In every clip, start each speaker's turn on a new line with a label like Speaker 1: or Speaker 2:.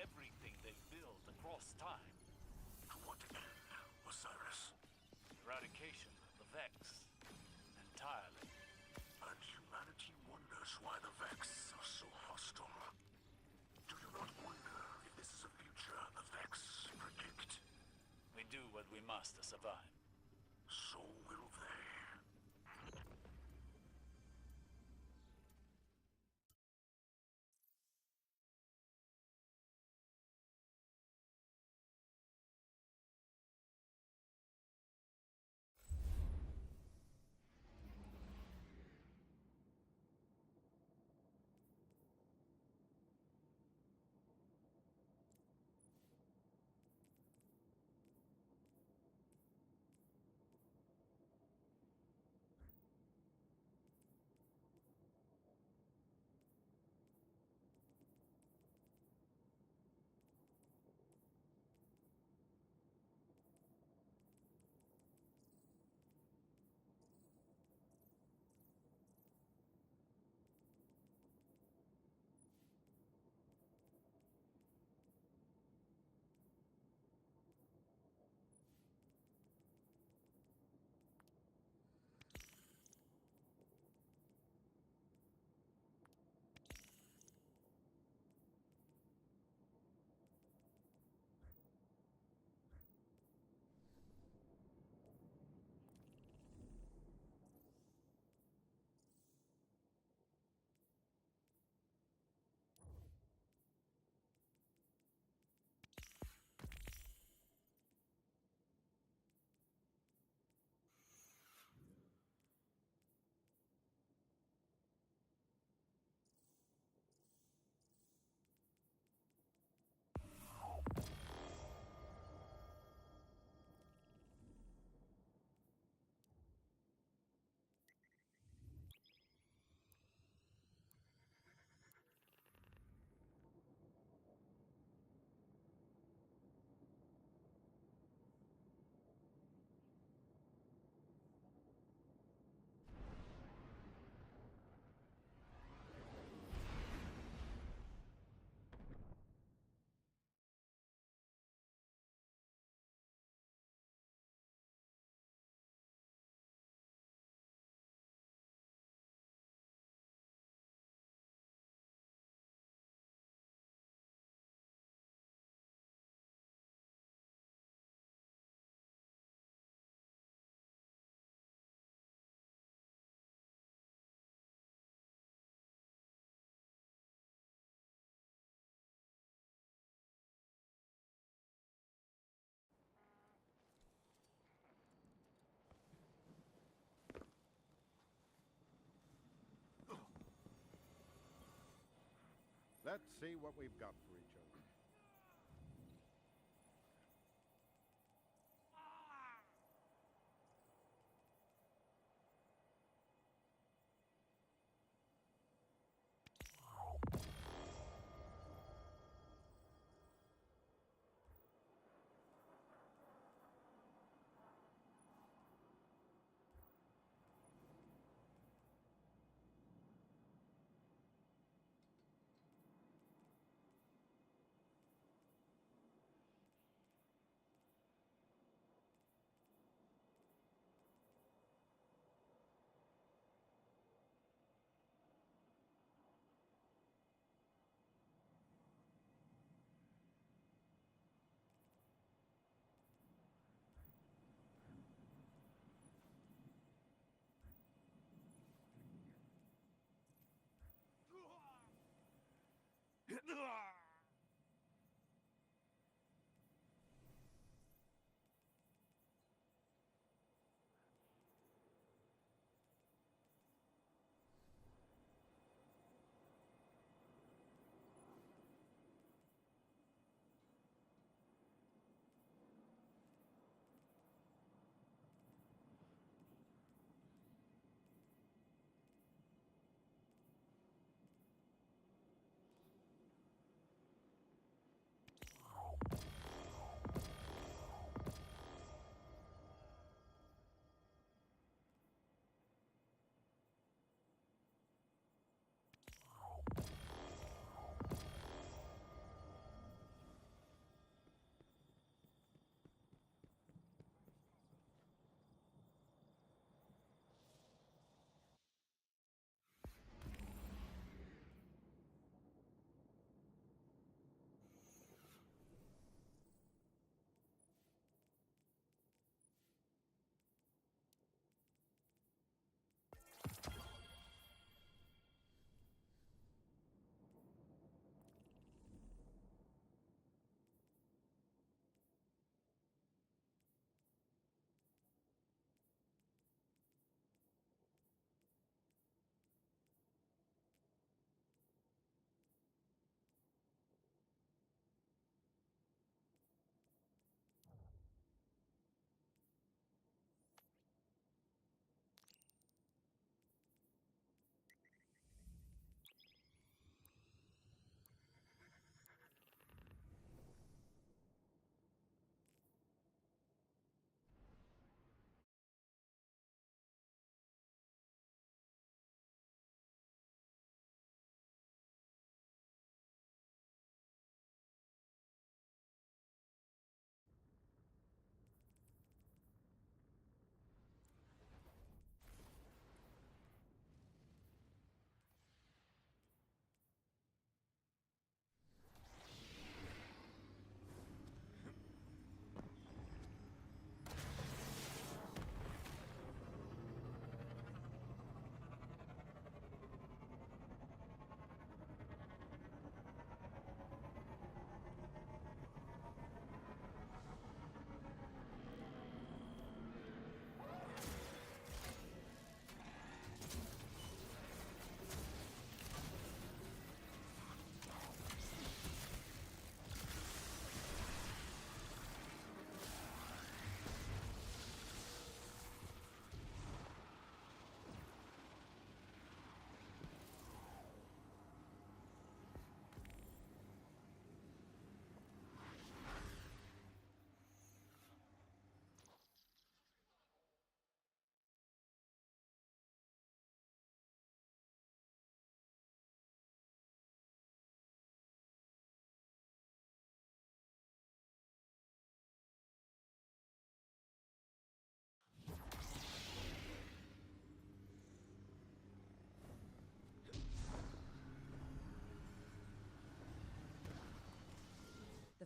Speaker 1: everything they build across time.
Speaker 2: To what end, Osiris?
Speaker 1: Eradication of the Vex. Entirely.
Speaker 2: And humanity wonders why the Vex are so hostile. Do you not wonder if this is a future the Vex predict?
Speaker 1: We do what we must to survive.
Speaker 2: So will they.
Speaker 3: Let's see what we've got for each other.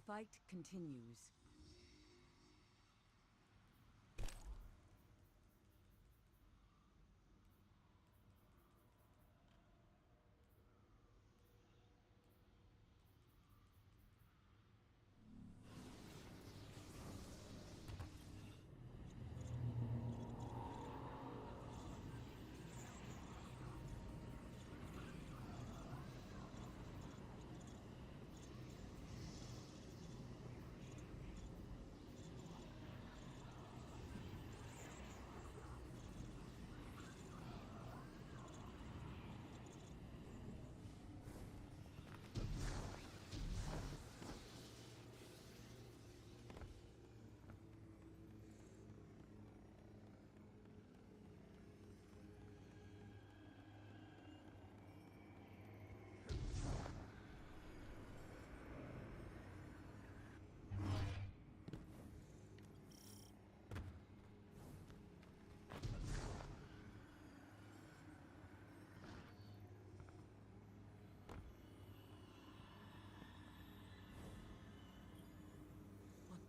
Speaker 4: fight continues.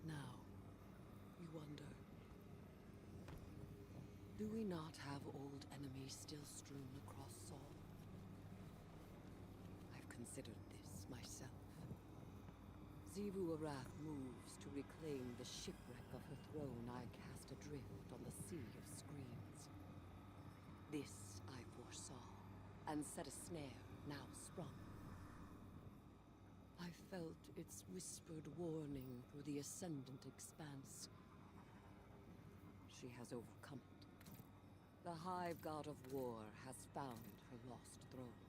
Speaker 4: Now, we wonder. Do we not have old enemies still strewn across Saul? I've considered this myself. Xivu Arath moves to reclaim the shipwreck of her throne I cast adrift on the Sea of Screams. This I foresaw, and set a snare now sprung. I felt its whispered warning through the ascendant expanse. She has overcome it. The Hive God of War has found her lost throne,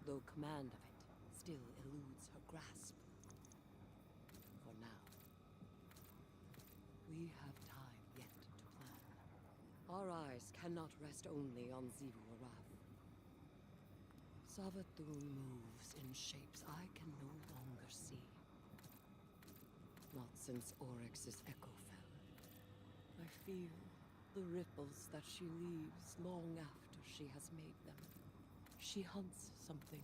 Speaker 4: though command of it still eludes her grasp. For now. We have time yet to plan. Our eyes cannot rest only on Xivu Arath. Savathun moves in shapes I can no longer see. Not since Oryx's echo fell. I feel the ripples that she leaves long after she has made them. She hunts something,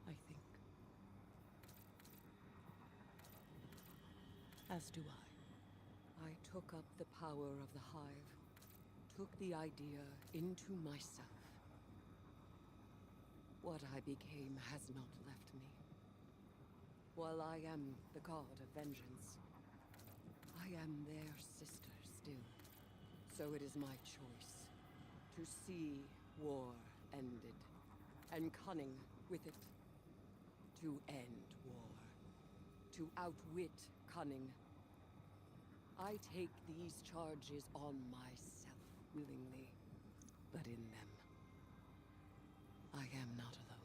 Speaker 4: I think. As do I. I took up the power of the Hive, took the idea into myself. What I became has not left me. While I am the god of vengeance, I am their sister still. So it is my choice to see war ended, and cunning with it. To end war. To outwit cunning. I take these charges on myself willingly, but in them, I am not alone.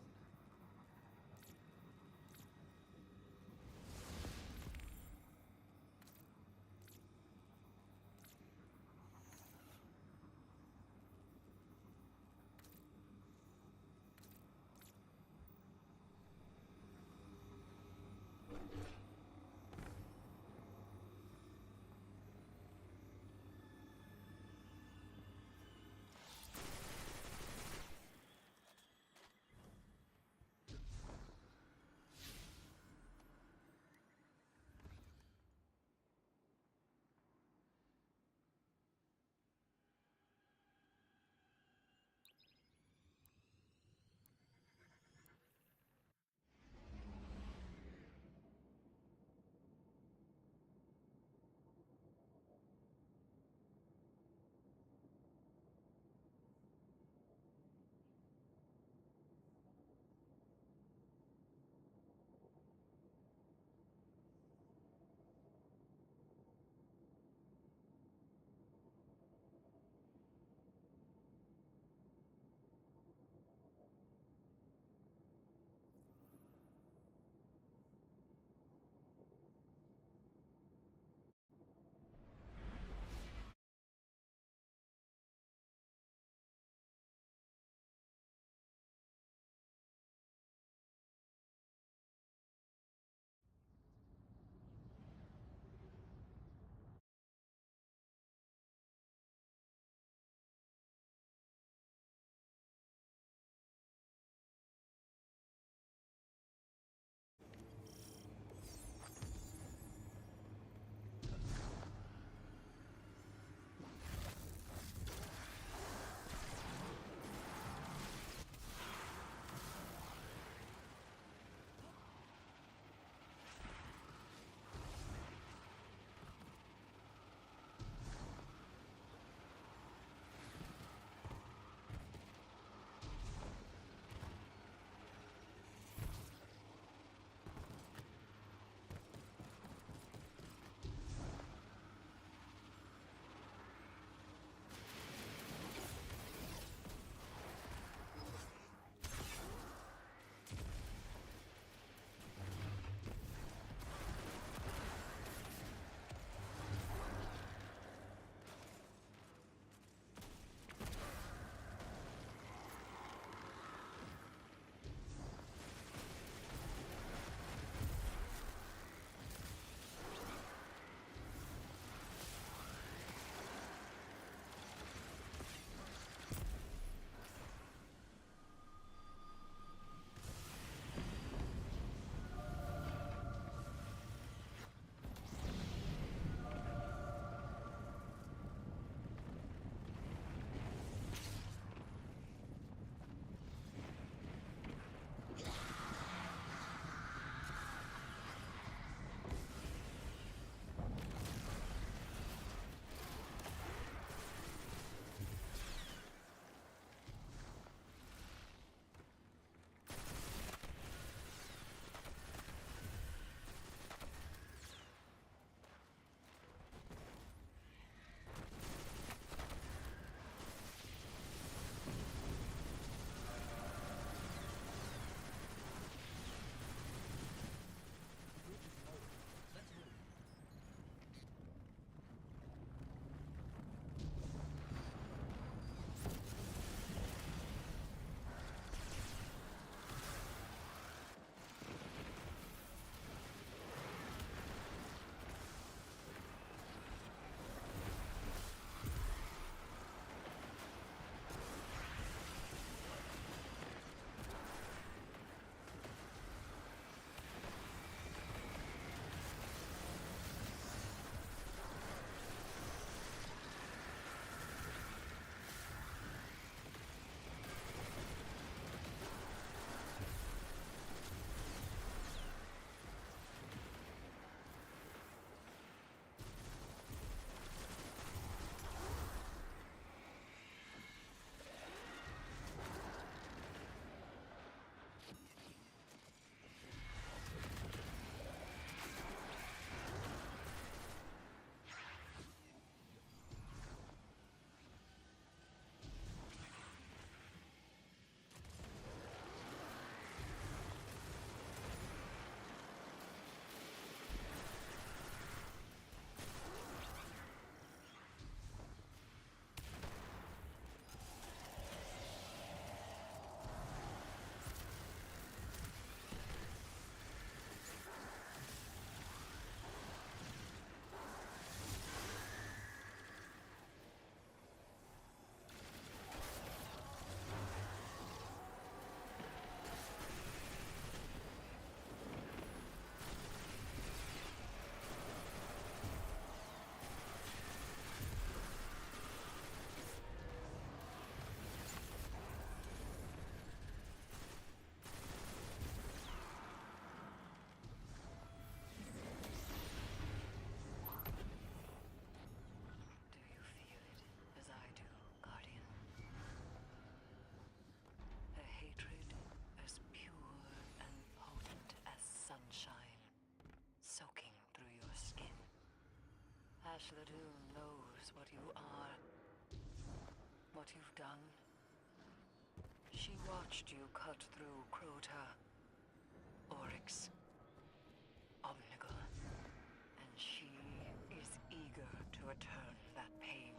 Speaker 5: the Dune knows what you are, what you've done. She watched you cut through Crota, Oryx, Omnigul, and she is eager to return that pain.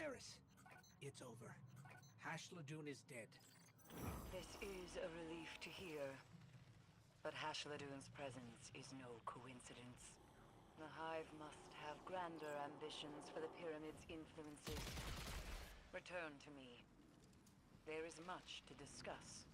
Speaker 6: Eris, it's over. Hashladoon is dead.
Speaker 5: This is a relief to hear. But Hashladoon's presence is no coincidence. The Hive must have grander ambitions for the Pyramid's influences. Return to me. There is much to discuss.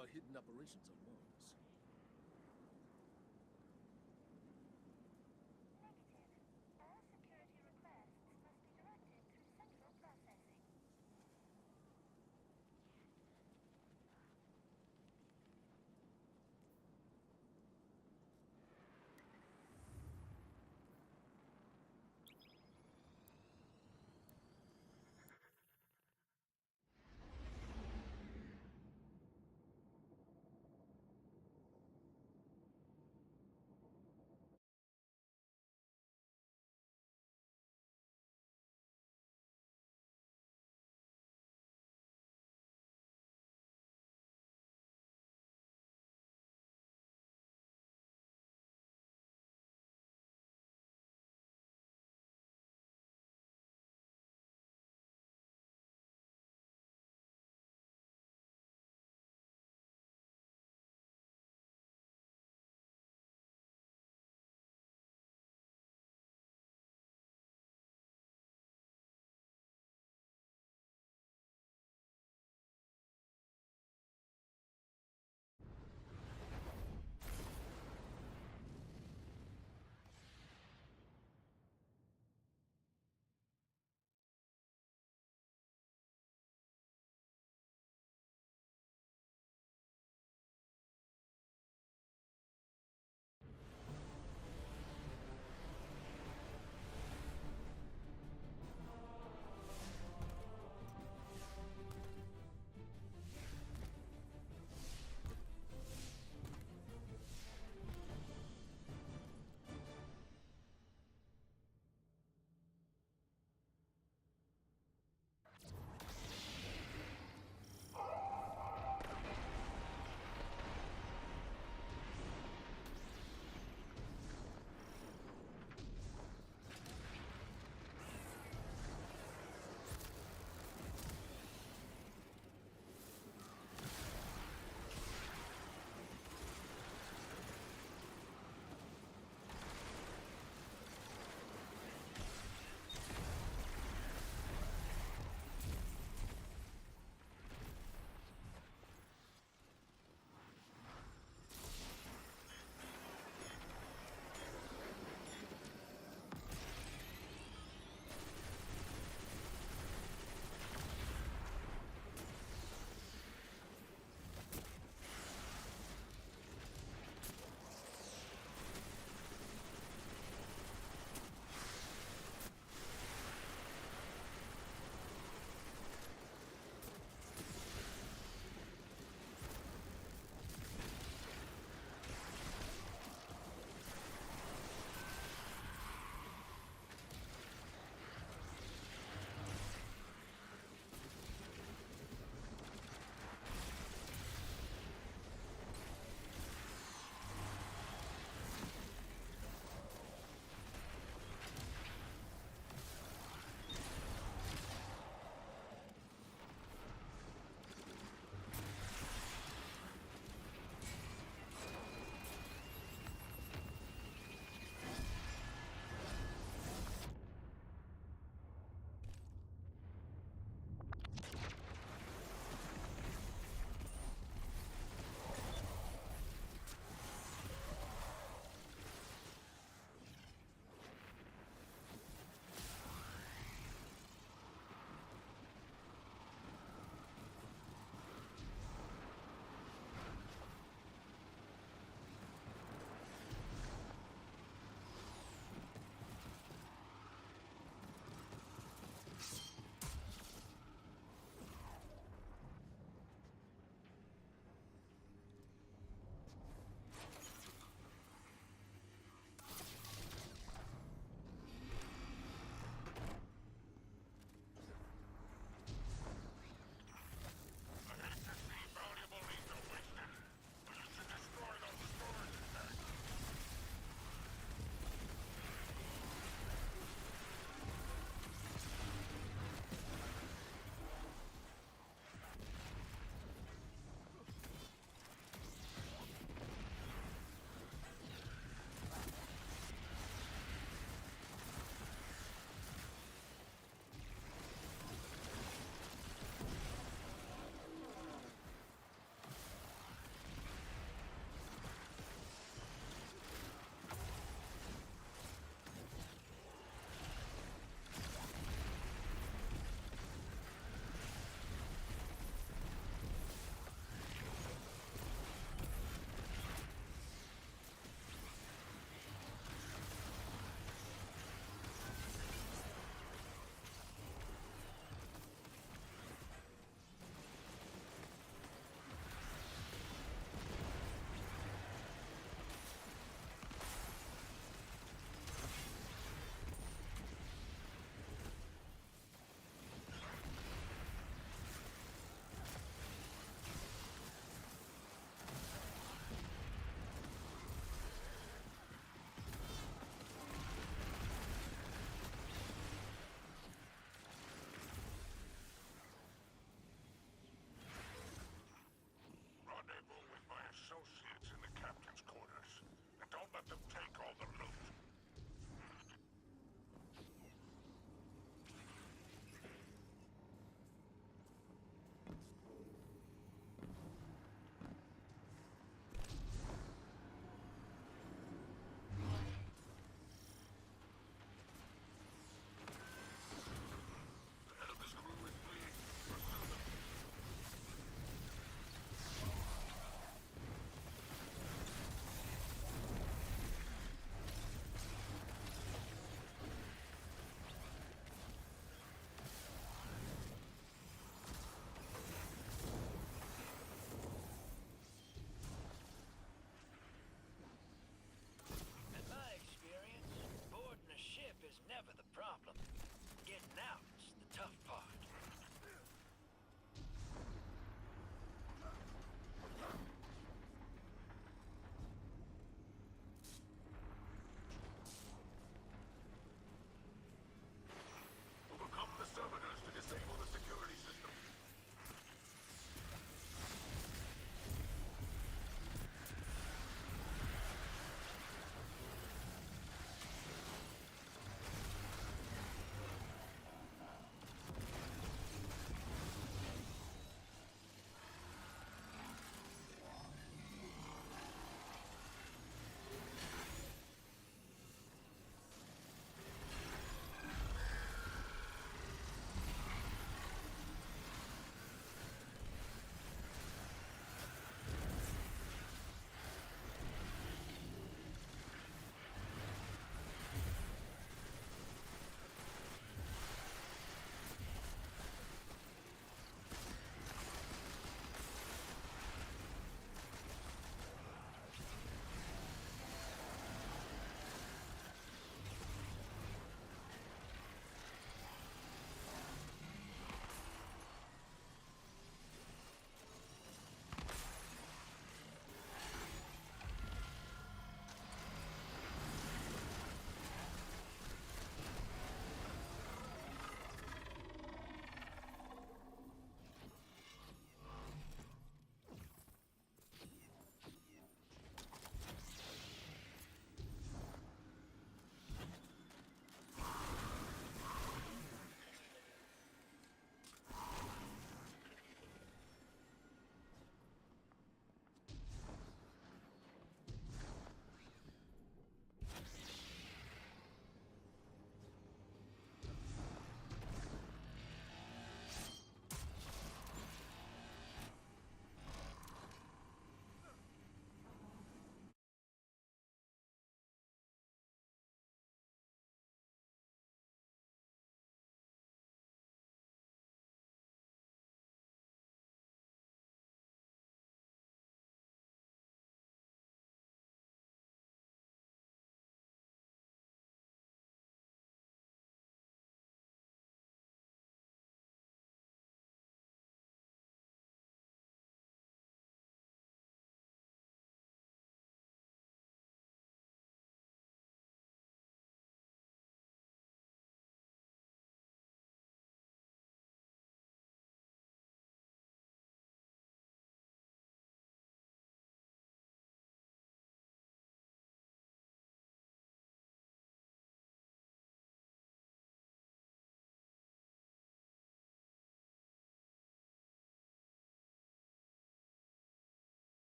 Speaker 2: our hidden operations on Mars.
Speaker 7: Negative. All security requests must be directed through central processing.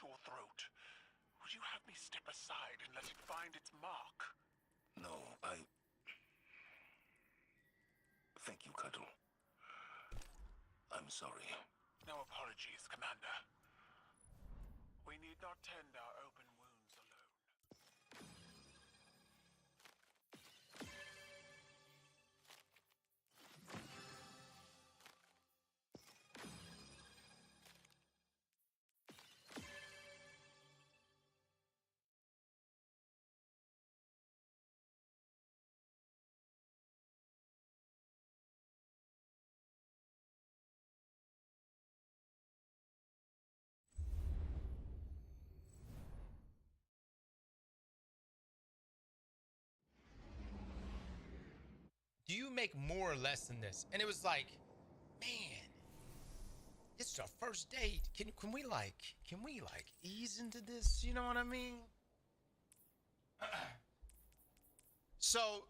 Speaker 2: your throat. Would you have me step aside and let it find its mark?
Speaker 8: No, Thank you, Cuddle. I'm sorry.
Speaker 2: No apologies, Commander. We need not tend our open wounds alone.
Speaker 9: Do you make more or less than this? And it was like, man, this is our first date. Can we ease into this? You know what I mean? So,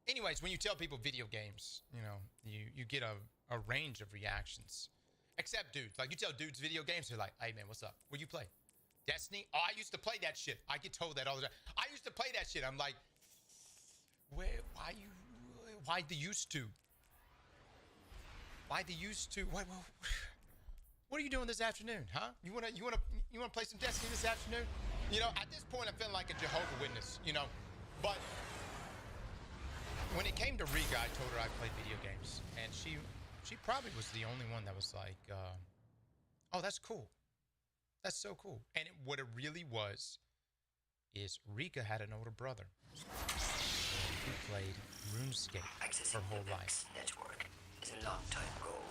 Speaker 9: anyways, when you tell people video games, you know, you get a range of reactions. Except dudes. Like, you tell dudes video games, they're like, hey, man, what's up? What do you play? Destiny? Oh, I used to play that shit. I get told that all the time. I used to play that shit. I'm like, why the used to? Why the used to? What are you doing this afternoon, huh? You wanna play some Destiny this afternoon? You know, at this point, I'm feeling like a Jehovah's Witness, you know. But when it came to Rika, I told her I played video games, and she probably was the only one that was like, oh, that's cool. That's so cool. And what it really was is Rika had an older brother who played RuneScape her whole life.
Speaker 5: Network is a long-time goal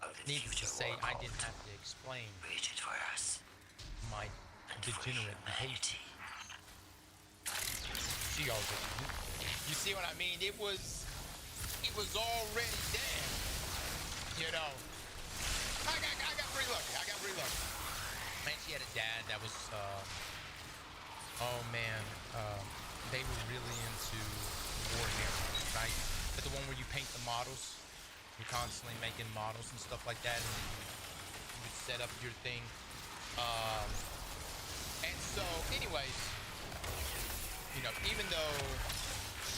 Speaker 5: of the
Speaker 9: Needless to say, I didn't have to explain
Speaker 5: waited for us.
Speaker 9: my degenerate behavior. She already knew. You see what I mean? It was already there. You know, I got pretty lucky. Man, she had a dad that was, oh man, they were really into Warhammer, right? But the one where you paint the models, you're constantly making models and stuff like that, and then you would set up your thing. And so, anyways, you know, even though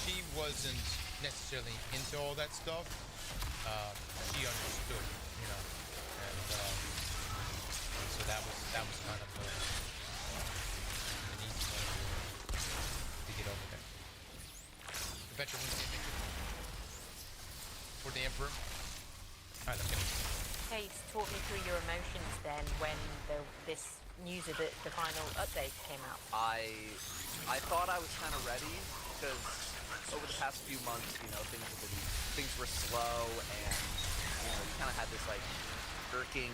Speaker 9: she wasn't necessarily into all that stuff, she understood, you know, and so that was kind of an easy one to get over there. The veteran wins the picture for the Emperor. All right, let's get it.
Speaker 10: Case, talk me through your emotions then when this news of the final update came out.
Speaker 11: I thought I was kind of ready because over the past few months, you know, things were slow, and you know, you kind of had this like irking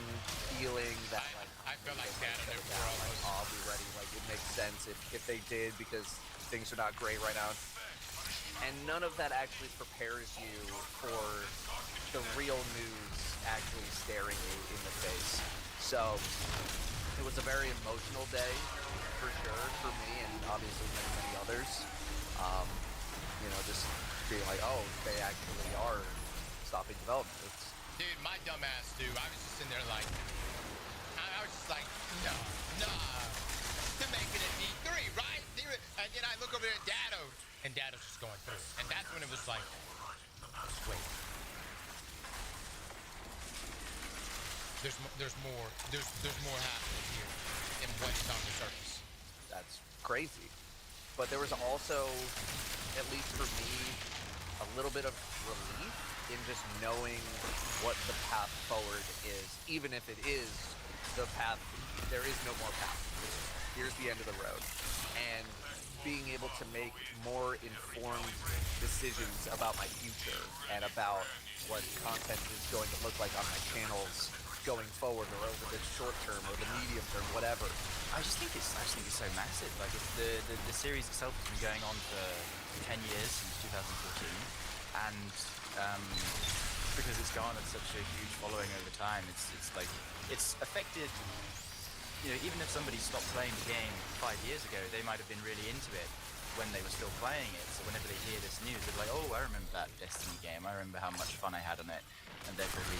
Speaker 11: feeling that like
Speaker 9: I felt like that
Speaker 11: shut it down, like, oh, I'll be ready. Like it makes sense if they did because things are not great right now. And none of that actually prepares you for the real news actually staring you in the face. So it was a very emotional day for sure for me and obviously many others. You know, just being like, oh, they actually are stopping development.
Speaker 9: Dude, my dumb ass, dude, I was just in there like, I was just like, no, nah, they're making it E3, right? And then I look over at Dado, and Dado's just going through it. And that's when it was like, wait. There's more happening here than what's on the surface.
Speaker 11: That's crazy. But there was also, at least for me, a little bit of relief in just knowing what the path forward is. Even if it is the path, there is no more path. Here's the end of the road. And being able to make more informed decisions about my future and about what content is going to look like on my channels going forward or over the short term or the medium term, whatever.
Speaker 12: I just think it's so massive. Like the series itself has been going on for 10 years since 2014, and because it's garnered such a huge following over time, it's affected. You know, even if somebody stopped playing the game 5 years ago, they might have been really into it. when they were still playing it. So whenever they hear this news, they're like, "Oh, I remember that Destiny game. I remember how much fun I had on it." And they're probably,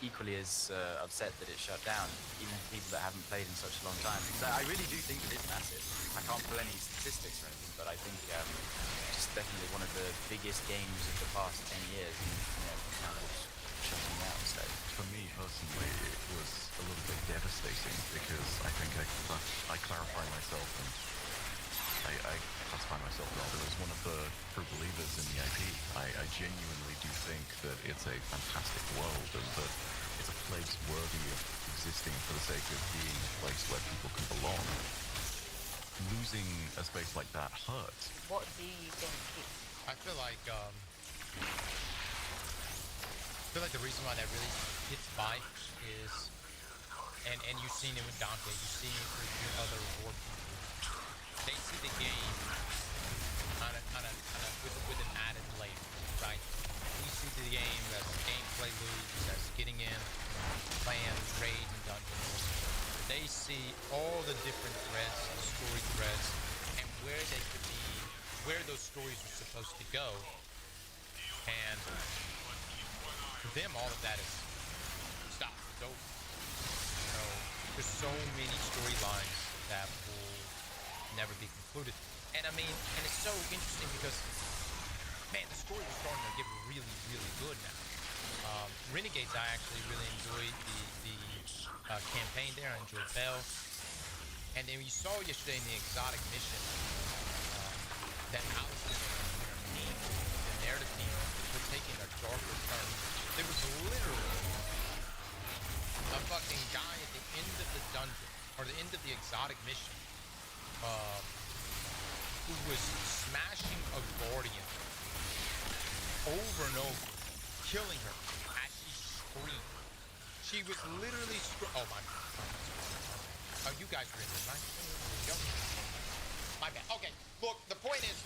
Speaker 12: equally as upset that it shut down, even people that haven't played in such a long time. Because I really do think it is massive. I can't pull any statistics or anything, but I think it's definitely one of the biggest games of the past 10 years. And now it's shutting down. So
Speaker 13: for me personally, it was a little bit devastating because I think I clarify myself and I classify myself rather as one of the true believers in the IP. I genuinely do think that it's a fantastic world and that it's a place worthy of existing for the sake of being a place where people can belong. Losing a space like that hurts.
Speaker 10: What do you think?
Speaker 9: I feel like the reason why that really hits by is, and you've seen it with Dante, you've seen it with your other war people. They see the game with an added layer, right? We see the game as gameplay loops, as getting in, playing raid and dungeons. They see all the different threads, the story threads, and where they could be, where those stories are supposed to go. And for them, all of that is stop, it's over. There's so many storylines that will never be concluded. And it's so interesting because, man, the story is starting to get really, really good now. Renegades, I actually really enjoyed the campaign there. I enjoyed Bell. And then you saw yesterday in the exotic mission that Allison and her team, the narrative team, were taking a darker turn. There was literally a fucking guy at the end of the dungeon, or the end of the exotic mission, who was smashing a guardian over and over, killing her as she screamed. She was literally oh my God. Oh, you guys are in this, right? My bad. Okay, look, the point is,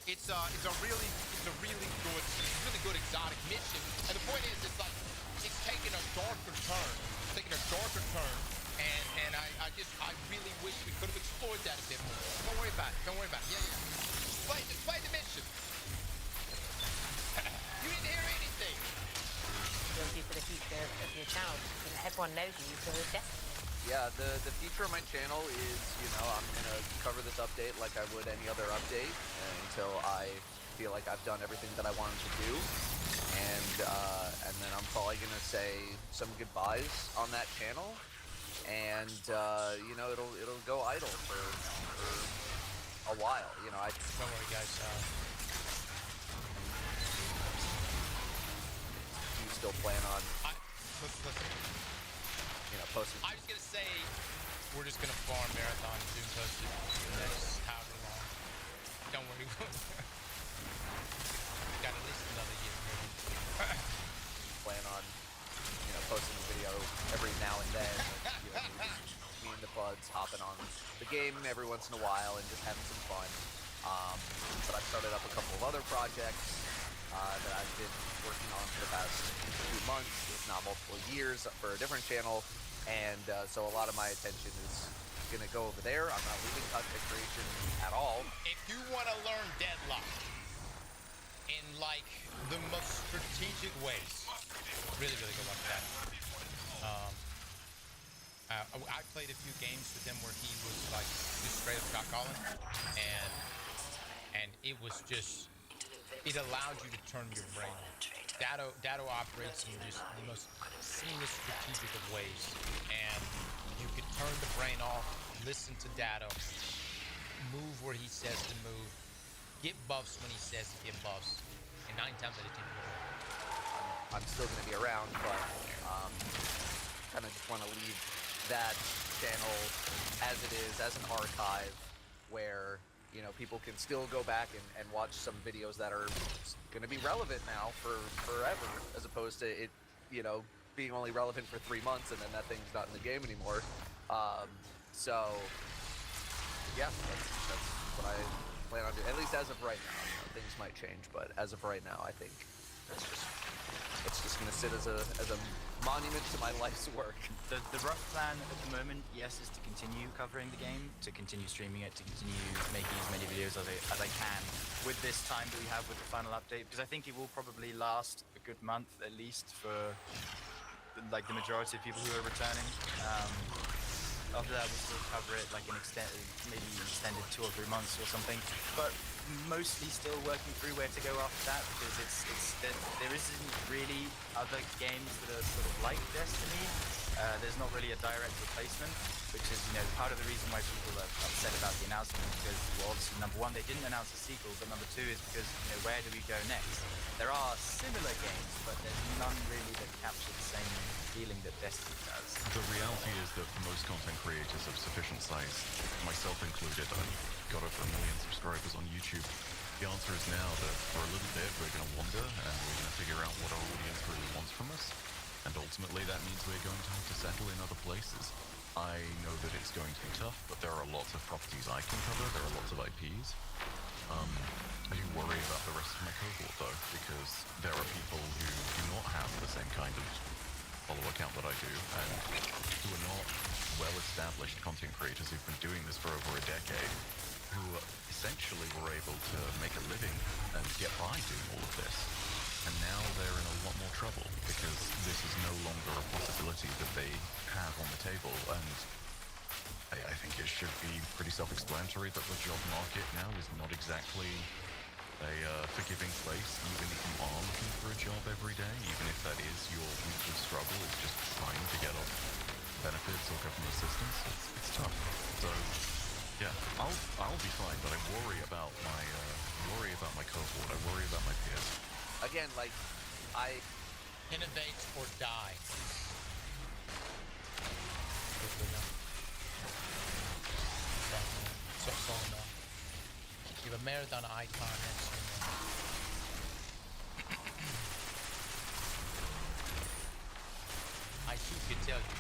Speaker 9: it's a really good exotic mission. And the point is, it's taking a darker turn. And I really wish we could have explored that a bit more. Don't worry about it. Yeah. Just play the mission. You didn't hear anything.
Speaker 10: Will do for the future of your channel. Everyone knows you for Destiny.
Speaker 11: Yeah, the future of my channel is, I'm gonna cover this update like I would any other update until I feel like I've done everything that I wanted to do, and then I'm probably gonna say some goodbyes on that channel, and it'll go idle for a while.
Speaker 9: Don't worry, guys.
Speaker 11: Do you still plan on?
Speaker 9: Listen.
Speaker 11: Posting.
Speaker 9: I was gonna say we're just gonna farm Marathon Doom posted for the next however long. Don't worry. Got at least another year.
Speaker 11: Plan on, posting a video every now and then. Me and the buds hopping on the game every once in a while and just having some fun. But I've started up a couple of other projects that I've been working on for the past few months, if not multiple years, for a different channel. And so a lot of my attention is going to go over there. I'm not leaving content creation at all.
Speaker 9: If you want to learn Deadlock in the most strategic ways, really go watch that. I played a few games with him where he was just straight up shot calling, and it was just, it allowed you to turn your brain on. Datto operates in just the most seamless, strategic of ways, and you could turn the brain off, listen to Datto, move where he says to move, get buffs when he says to get buffs, and 9 times out of 10
Speaker 11: I'm still going to be around, but kind of just want to leave that channel as it is, as an archive, where people can still go back and watch some videos that are going to be relevant now for forever, as opposed to it, being only relevant for 3 months and then that thing's not in the game anymore. So, yeah, that's what I plan on doing, at least as of right now. Things might change, but as of right now, I think it's just going to sit as a monument to my life's work.
Speaker 12: The rough plan at the moment, yes, is to continue covering the game, to continue streaming it, to continue making as many videos as I can with this time that we have with the final update, because I think it will probably last a good month at least for like the majority of people who are returning. After that, we'll still cover it like maybe extended 2 or 3 months or something, but mostly still working through where to go after that, because there isn't really other games that are sort of like Destiny. There's not really a direct replacement, which is, you know, part of the reason why people are upset about the announcement, because, well, obviously, number one, they didn't announce a sequel, but number two is because, you know, where do we go next? There are similar games, but there's none really that capture the same feeling that Destiny does.
Speaker 13: The reality is that for most content creators of sufficient size, myself included, I've got over 1 million subscribers on YouTube. The answer is now that for a little bit we're going to wander and we're going to figure out what our audience really wants from us. And ultimately that means we're going to have to settle in other places. I know that it's going to be tough, but there are lots of properties I can cover, there are lots of IPs. I do worry about the rest of my cohort though, because there are people who do not have the same kind of follower count that I do, and who are not well-established content creators who've been doing this for over a decade, who essentially were able to make a living and get by doing all of this. And now they're in a lot more trouble, because this is no longer a possibility that they have on the table, and I think it should be pretty self-explanatory that the job market now is not exactly a forgiving place, even if you are looking for a job every day, even if that is your weekly struggle, is just trying to get off benefits or government assistance. It's tough. So, yeah, I'll be fine, but I worry about my cohort. I worry about my peers.
Speaker 11: Again, like,
Speaker 9: Innovate or die. So no. You have a marathon icon next to me. I too could tell you.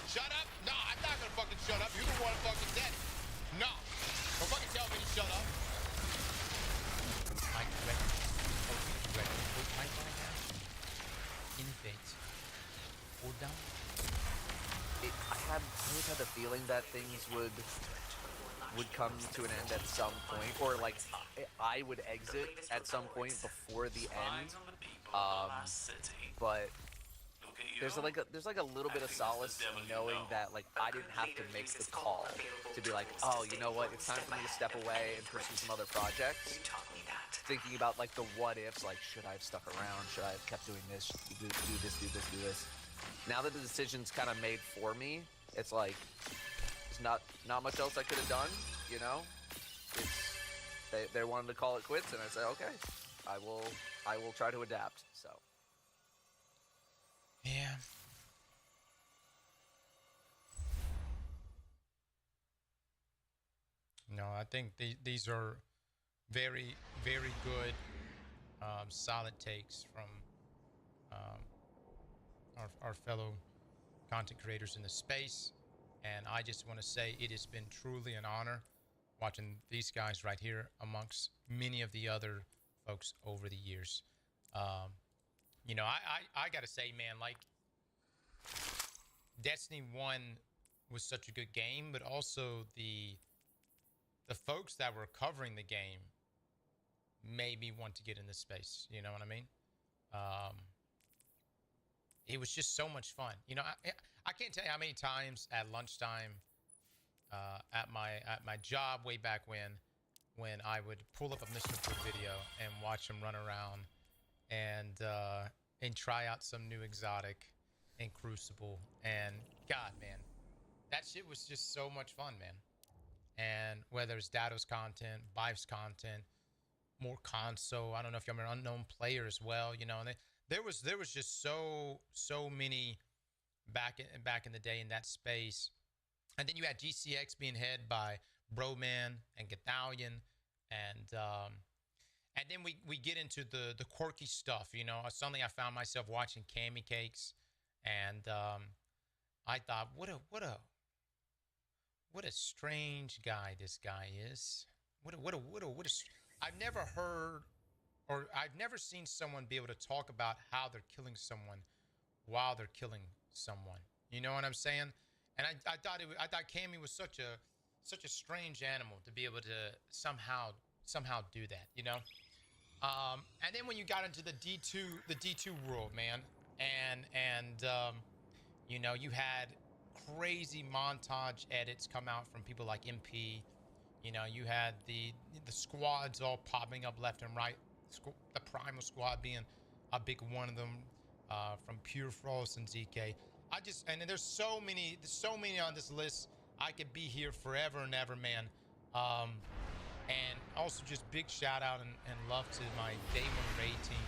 Speaker 9: Shut up! No, I'm not gonna fucking shut up. You're the one fucking dead. No! Don't fucking tell me to shut up. I correct. Hold my hand. Innovate. Hold down.
Speaker 11: I always had the feeling that things would come to an end at some point, or like I would exit at some point before the end. But there's like a little bit of solace in knowing that like I didn't have to make the call to be like, oh, you know what, it's time for me to step away and pursue some other projects. Thinking about like the what ifs, like should I have stuck around? Should I have kept doing this? Do this? Now that the decision's kind of made for me, it's like there's not much else I could have done. You know, they wanted to call it quits, and I said, okay, I will try to adapt. So
Speaker 9: yeah. No, I think these are very, very good, solid takes from our fellow content creators in the space. And I just want to say it has been truly an honor watching these guys right here amongst many of the other folks over the years. You know, I got to say, man, like, Destiny 1 was such a good game, but also the folks that were covering the game made me want to get in this space. You know what I mean? It was just so much fun. You know, I can't tell you how many times at lunchtime at my job way back when I would pull up a Mr. Poop video and watch him run around and try out some new exotic in Crucible. And God, man, that shit was just so much fun, man. And whether it's Dado's content, Bive's content, more console, I don't know if you're an unknown player as well, you know, and there was just so many back in the day in that space. And then you had GCX being head by Broman and Gathalion, and then we get into the quirky stuff, you know. Suddenly I found myself watching Cammy Cakes, and I thought, what a strange guy this guy is. I've never heard or I've never seen someone be able to talk about how they're killing someone while they're killing someone. You know what I'm saying? And I thought Cammy was such a strange animal to be able to somehow do that, you know? And then when you got into the D2 world, man, and you know, you had crazy montage edits come out from people like MP. You know, you had the squads all popping up left and right. The Primal Squad being a big one of them, from Pure Frost and ZK. And there's so many on this list. I could be here forever and ever, man. And also just big shout out and love to my day one raid team.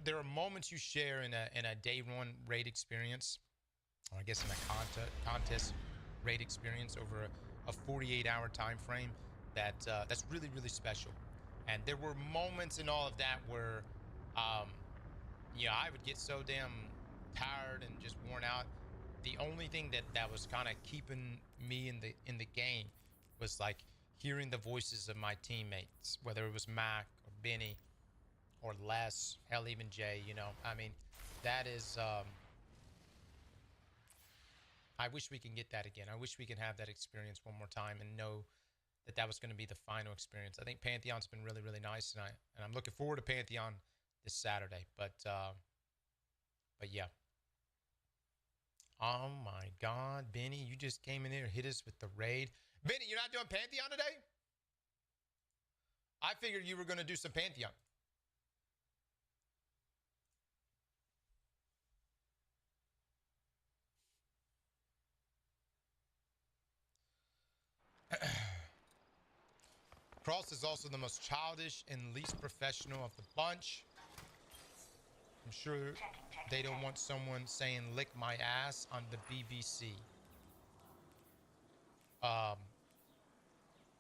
Speaker 9: There are moments you share in a day one raid experience, or I guess in a contest raid experience over a 48-hour time frame that's really, really special. And there were moments in all of that where I would get so damn tired and just worn out. The only thing that was kind of keeping me in the game was like hearing the voices of my teammates, whether it was Mac or Benny or Les, hell, even Jay. You know, I mean, that is. I wish we can get that again. I wish we can have that experience one more time and know that was going to be the final experience. I think Pantheon's been really, really nice, and I'm looking forward to Pantheon this Saturday. But yeah. Oh my God, Benny, you just came in here and hit us with the raid. Benny, you're not doing Pantheon today? I figured you were going to do some Pantheon. Cross is also the most childish and least professional of the bunch. I'm sure they don't want someone saying lick my ass on the BBC.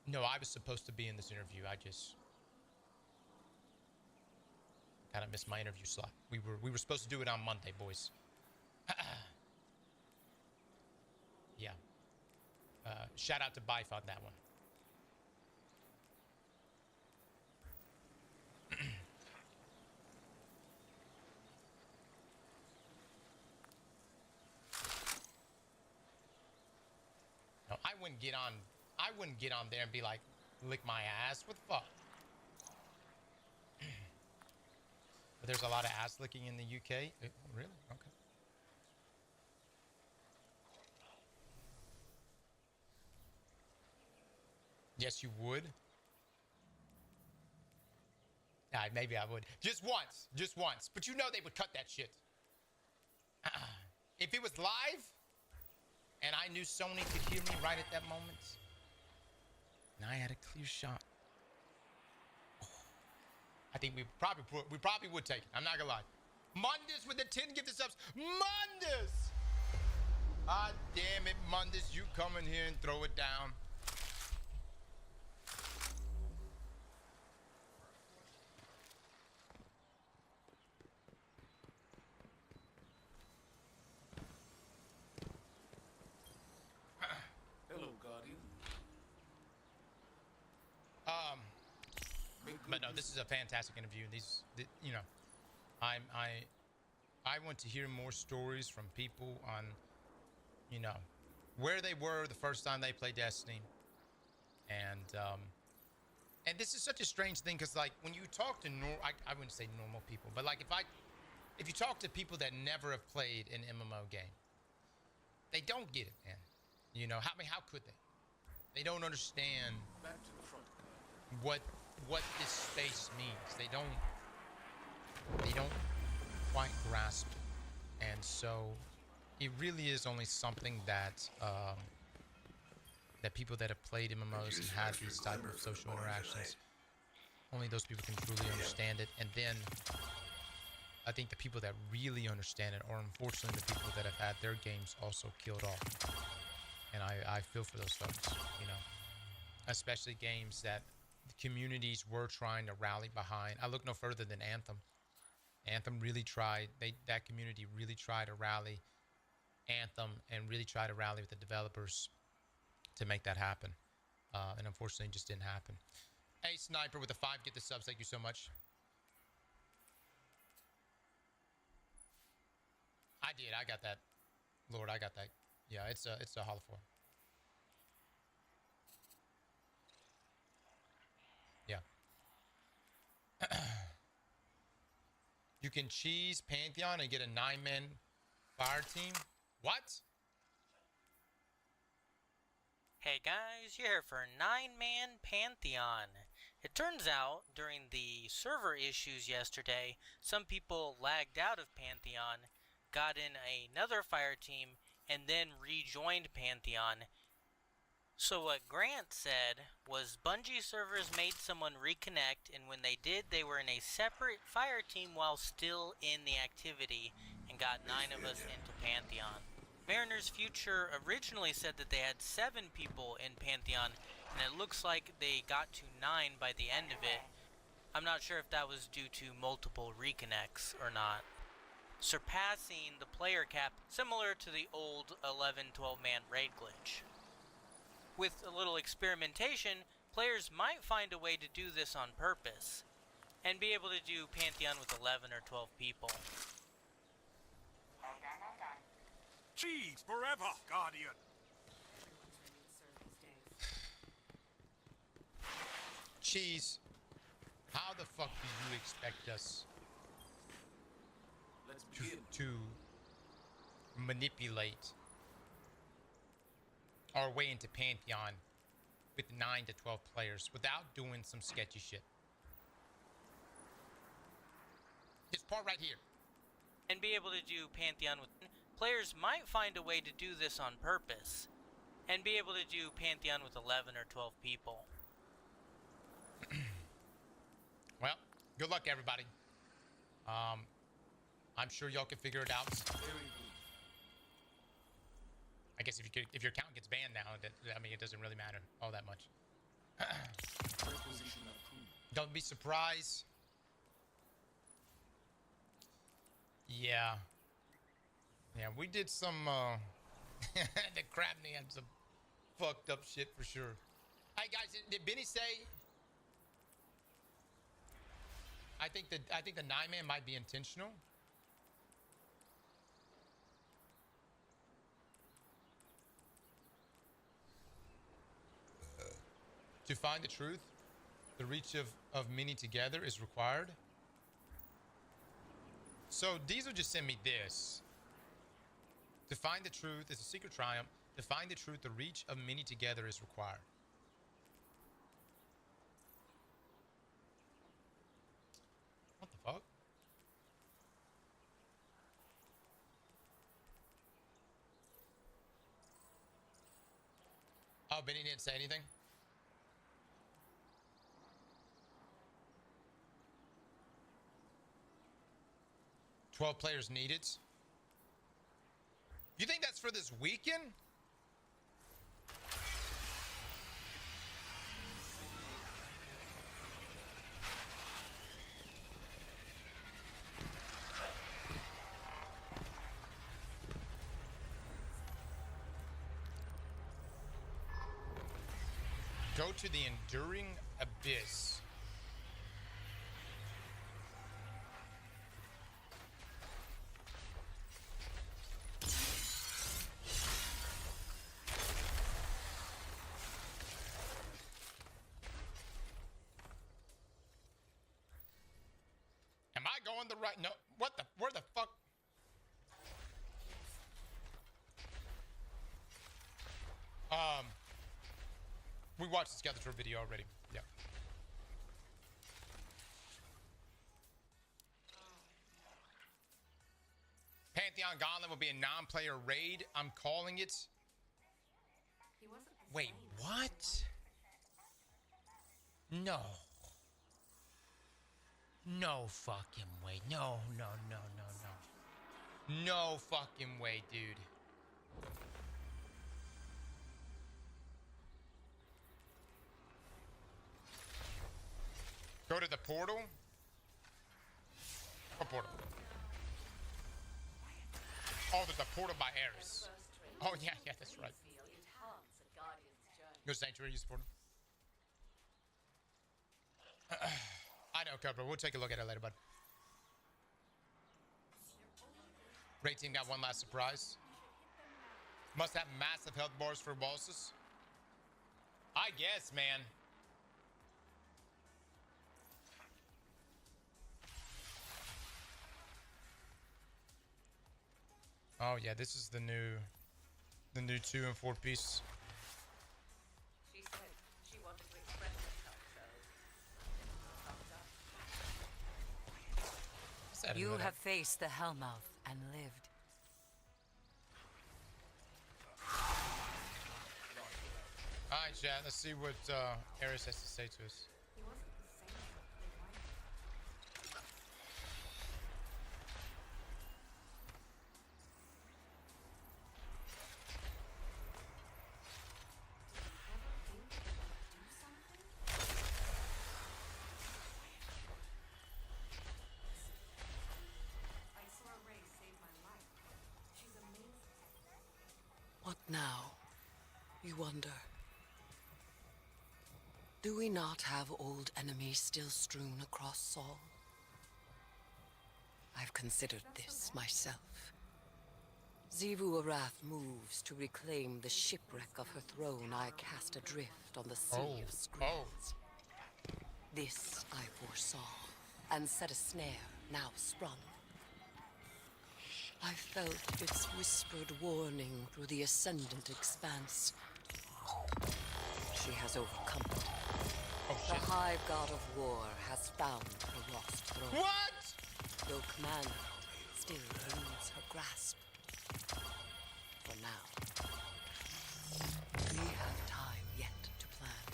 Speaker 9: No, I was supposed to be in this interview. I just kind of missed my interview slot. We were supposed to do it on Monday, boys. Yeah. Shout out to Bife on that one. No, I wouldn't get on there and be like, lick my ass. What the fuck? But there's a lot of ass licking in the UK. Really? Okay. Yes, you would. Yeah, maybe I would. Just once. But you know they would cut that shit. If it was live, and I knew Sony could hear me right at that moment, and I had a clear shot, I think we probably would take it. I'm not gonna lie. Mundus with the 10 gifted subs. Mundus! Ah, damn it, Mundus. You come in here and throw it down.
Speaker 2: Hello, Guardian.
Speaker 9: But no, this is a fantastic interview. You know, I want to hear more stories from people on, you know, where they were the first time they played Destiny, and this is such a strange thing because like when you talk to I wouldn't say normal people, but like if you talk to people that never have played an MMO game, they don't get it, man. You know, how could they? They don't understand
Speaker 2: Back to the front.
Speaker 9: what this space means. They don't quite grasp it. And so it really is only something that that people that have played MMOs and had these type of social interactions, only those people can truly understand it. And then I think the people that really understand it are unfortunately the people that have had their games also killed off. And I feel for those folks, you know, especially games that the communities were trying to rally behind. I look no further than Anthem. Anthem really tried, that community really tried to rally Anthem and really try to rally with the developers to make that happen. And unfortunately it just didn't happen. Hey, Sniper with the 5, get the subs. Thank you so much. I did. I got that. Lord, I got that. Yeah, it's a Hall of 4. Yeah. You can cheese Pantheon and get a 9-man fire team. What?
Speaker 14: Hey guys, you're here for 9-man Pantheon. It turns out, during the server issues yesterday, some people lagged out of Pantheon, got in another fire team, and then rejoined Pantheon. So what Grant said was Bungie servers made someone reconnect, and when they did, they were in a separate fire team while still in the activity, and got 9 of us into Pantheon. Mariner's Future originally said that they had 7 people in Pantheon, and it looks like they got to 9 by the end of it. I'm not sure if that was due to multiple reconnects or not. Surpassing the player cap, similar to the old 11-12-man raid glitch. With a little experimentation, players might find a way to do this on purpose, and be able to do Pantheon with 11 or 12 people.
Speaker 2: Cheese forever, Guardian!
Speaker 9: Cheese, how the fuck do you expect us to manipulate our way into Pantheon with 9 to 12 players without doing some sketchy shit? This part right here.
Speaker 14: And be able to do Pantheon with... Players might find a way to do this on purpose, and be able to do Pantheon with 11 or 12 people.
Speaker 9: Well, good luck, everybody. I'm sure y'all can figure it out. I guess if your account gets banned now, I mean, it doesn't really matter all that much. Don't be surprised. Yeah. Yeah, we did some, the Crabney had some fucked up shit for sure. Hey guys, did Benny say? I think the 9-man might be intentional. To find the truth, the reach of many together is required. So Diesel just sent me this. To find the truth is a secret triumph. To find the truth, the reach of many together is required. What the fuck? Oh, Benny didn't say anything? "12 players needed." You think that's for this weekend? Go to the Enduring Abyss. Am I going the right? No. What the? Where the fuck? We watched this Skeletor video already. Yeah. Pantheon Gauntlet will be a non-player raid. I'm calling it. Wait, what? No. No fucking way. No. No fucking way, dude. Go to the portal. What portal? Oh, there's a portal by Ares. Oh, yeah, that's right. Go Sanctuary, use the portal. I know, Cobra. We'll take a look at it later, bud. Raid team got one last surprise. Must have massive health bars for bosses. I guess, man. Oh yeah, this is the new 2 and 4 piece.
Speaker 5: She said she wanted to express herself, so
Speaker 10: You have faced the Hellmouth and lived.
Speaker 9: Alright, chat, let's see what Ares has to say to us.
Speaker 4: What now, you wonder? Do we not have old enemies still strewn across Saul? I've considered this myself. Xivu Arath moves to reclaim the shipwreck of her throne I cast adrift on the Sea of Screens. This I foresaw, and set a snare now sprung. I felt its whispered warning through the ascendant expanse. She has overcome it. The High God of War has found her lost throne.
Speaker 9: What?
Speaker 4: Though command still eludes her grasp. For now. We have time yet to plan.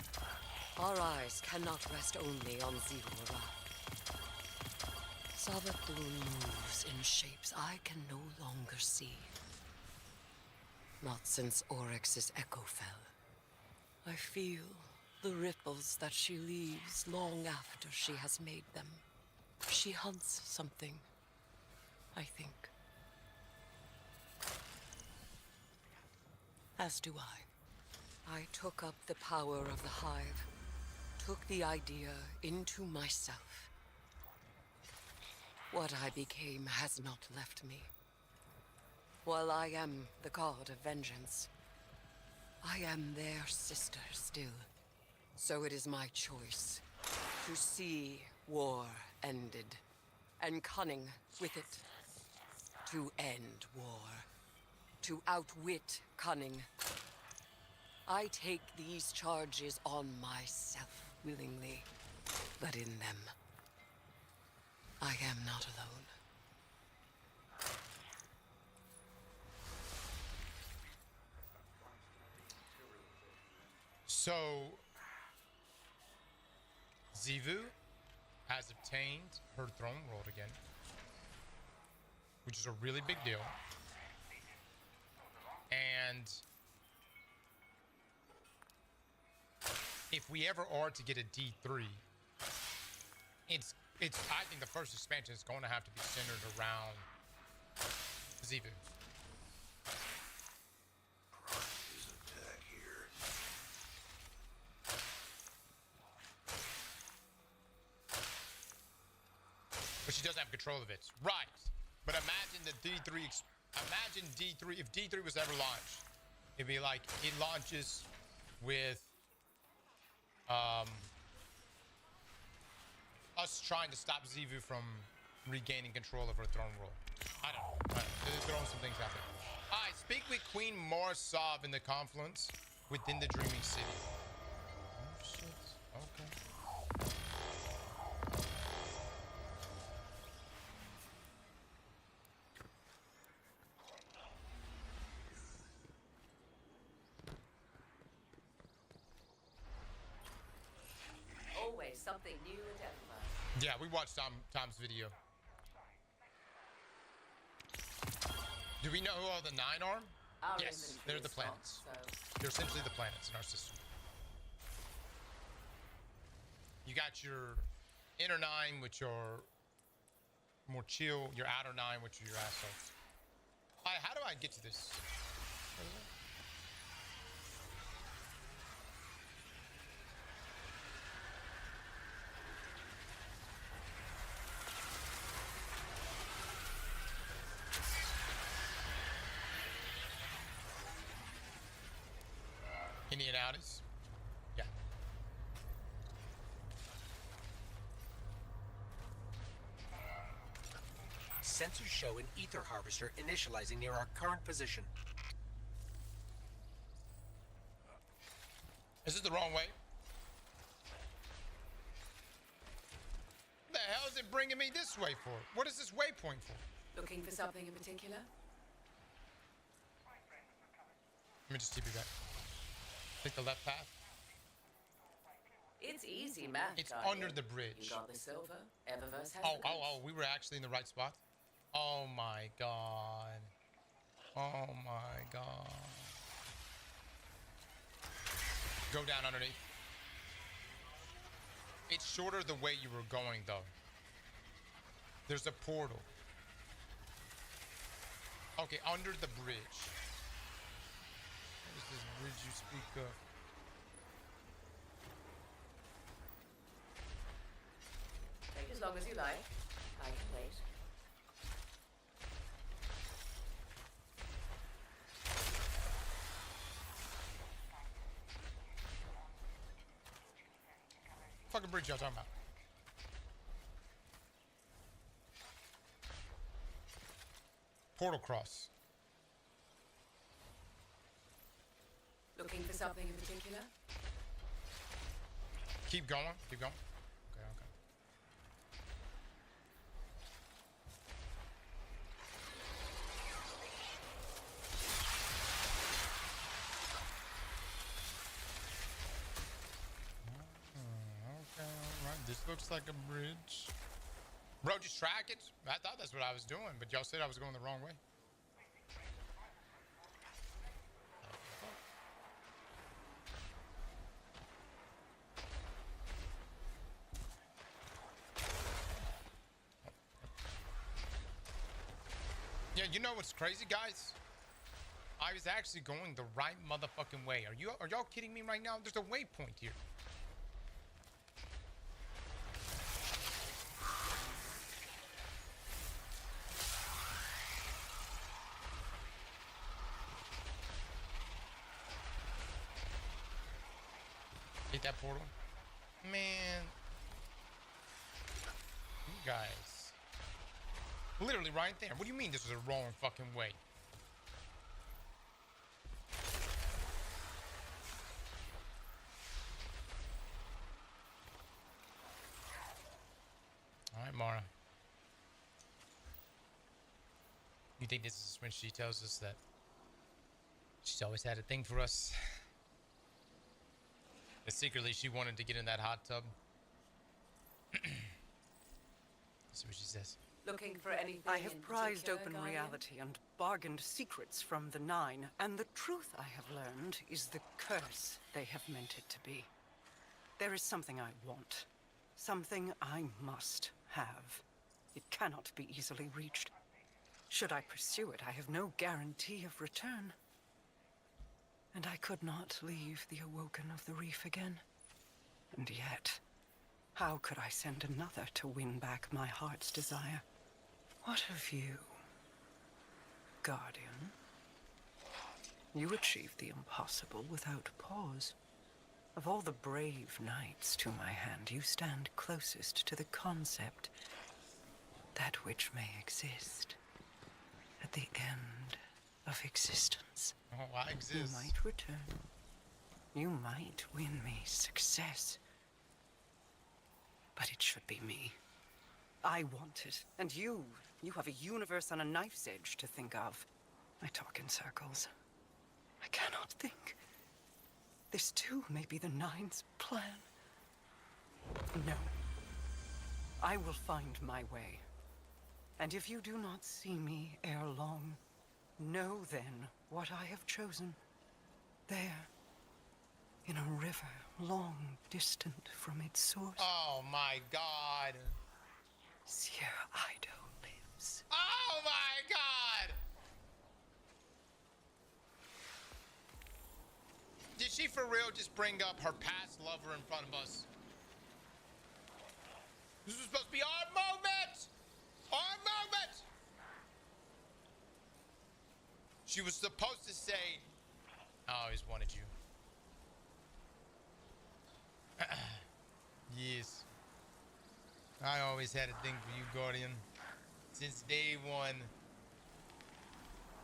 Speaker 4: Our eyes cannot rest only on Xivu Arath. Savathun moves in shapes I can no longer see. Not since Oryx's echo fell. I feel the ripples that she leaves long after she has made them. She hunts something, I think. As do I. I took up the power of the Hive, took the idea into myself. What I became has not left me. While I am the god of vengeance, I am their sister still. So it is my choice to see war ended, and cunning with it. To end war. To outwit cunning. I take these charges on myself willingly, but in them, I am not alone.
Speaker 9: So, Xivu has obtained her throne world again, which is a really big deal. And if we ever are to get a D3, it's I think the first expansion is going to have to be centered around Xivu. But she doesn't have control of it. Right. But imagine the D3, imagine D3, if D3 was ever launched, it'd be like, it launches with, us trying to stop Xivu from regaining control of her throne world. I don't know. They're throwing some things out there. Alright, speak with Queen Morsov in the confluence within the Dreaming City. Oh shit. Okay.
Speaker 5: always something new and everywhere.
Speaker 9: Yeah, we watched Tom's video. Do we know who all the 9 are? Yes, they're the planets. They're essentially the planets in our system. You got your inner 9, which are more chill. Your outer 9, which are your assholes. How do I get to this? Indianapolis. Yeah.
Speaker 6: Sensors show an ether harvester initializing near our current position.
Speaker 9: Is this the wrong way? What the hell is it bringing me this way for? What is this waypoint for?
Speaker 4: Looking for something in particular?
Speaker 9: Let me just TP back. Take the left path.
Speaker 4: It's easy math.
Speaker 9: It's
Speaker 4: Guardian.
Speaker 9: under the bridge.
Speaker 4: You got the silver. Eververse has
Speaker 9: Oh,
Speaker 4: the
Speaker 9: oh, we were actually in the right spot. Oh my god. Oh my god. Go down underneath. It's shorter the way you were going, though. There's a portal. Okay, under the bridge. What is this bridge you speak of?
Speaker 4: Take as long as you like. I can wait.
Speaker 9: Fucking bridge y'all talking about? Portal cross.
Speaker 4: Looking for something in particular?
Speaker 9: Keep going. Keep going. Okay, okay. Okay, alright. This looks like a bridge. Bro, just track it. I thought that's what I was doing, but y'all said I was going the wrong way. Yeah, you know what's crazy, guys? I was actually going the right motherfucking way. Are y'all kidding me right now? There's a waypoint here. Hit that portal. Man. You guys. Literally right there. What do you mean this is the wrong fucking way? Alright, Mara. You think this is when she tells us that she's always had a thing for us? That secretly she wanted to get in that hot tub? Let's see what she says.
Speaker 4: Looking for anything
Speaker 15: I have
Speaker 4: in
Speaker 15: prized
Speaker 4: particular,
Speaker 15: open
Speaker 4: Guardian?
Speaker 15: reality and bargained secrets from the Nine, and the truth I have learned is the curse they have meant it to be. There is something I want. Something I must have. It cannot be easily reached. Should I pursue it, I have no guarantee of return. And I could not leave the Awoken of the Reef again. And yet, how could I send another to win back my heart's desire? What of you, Guardian? You achieved the impossible without pause. Of all the brave knights to my hand, you stand closest to the concept, that which may exist at the end of existence.
Speaker 9: Oh, I exist.
Speaker 15: You might return. You might win me success. But it should be me. I want it. And you have a universe on a knife's edge to think of. I talk in circles. I cannot think. This too may be the Nine's plan. No. I will find my way. And if you do not see me ere long, know then what I have chosen. There, in a river long distant from its source.
Speaker 9: Oh my god.
Speaker 15: Sierra Ido lives.
Speaker 9: Oh my god! Did she for real just bring up her past lover in front of us? This was supposed to be our moment! Our moment! She was supposed to say, I always wanted you. Yes. I always had a thing for you, Guardian. Since day one.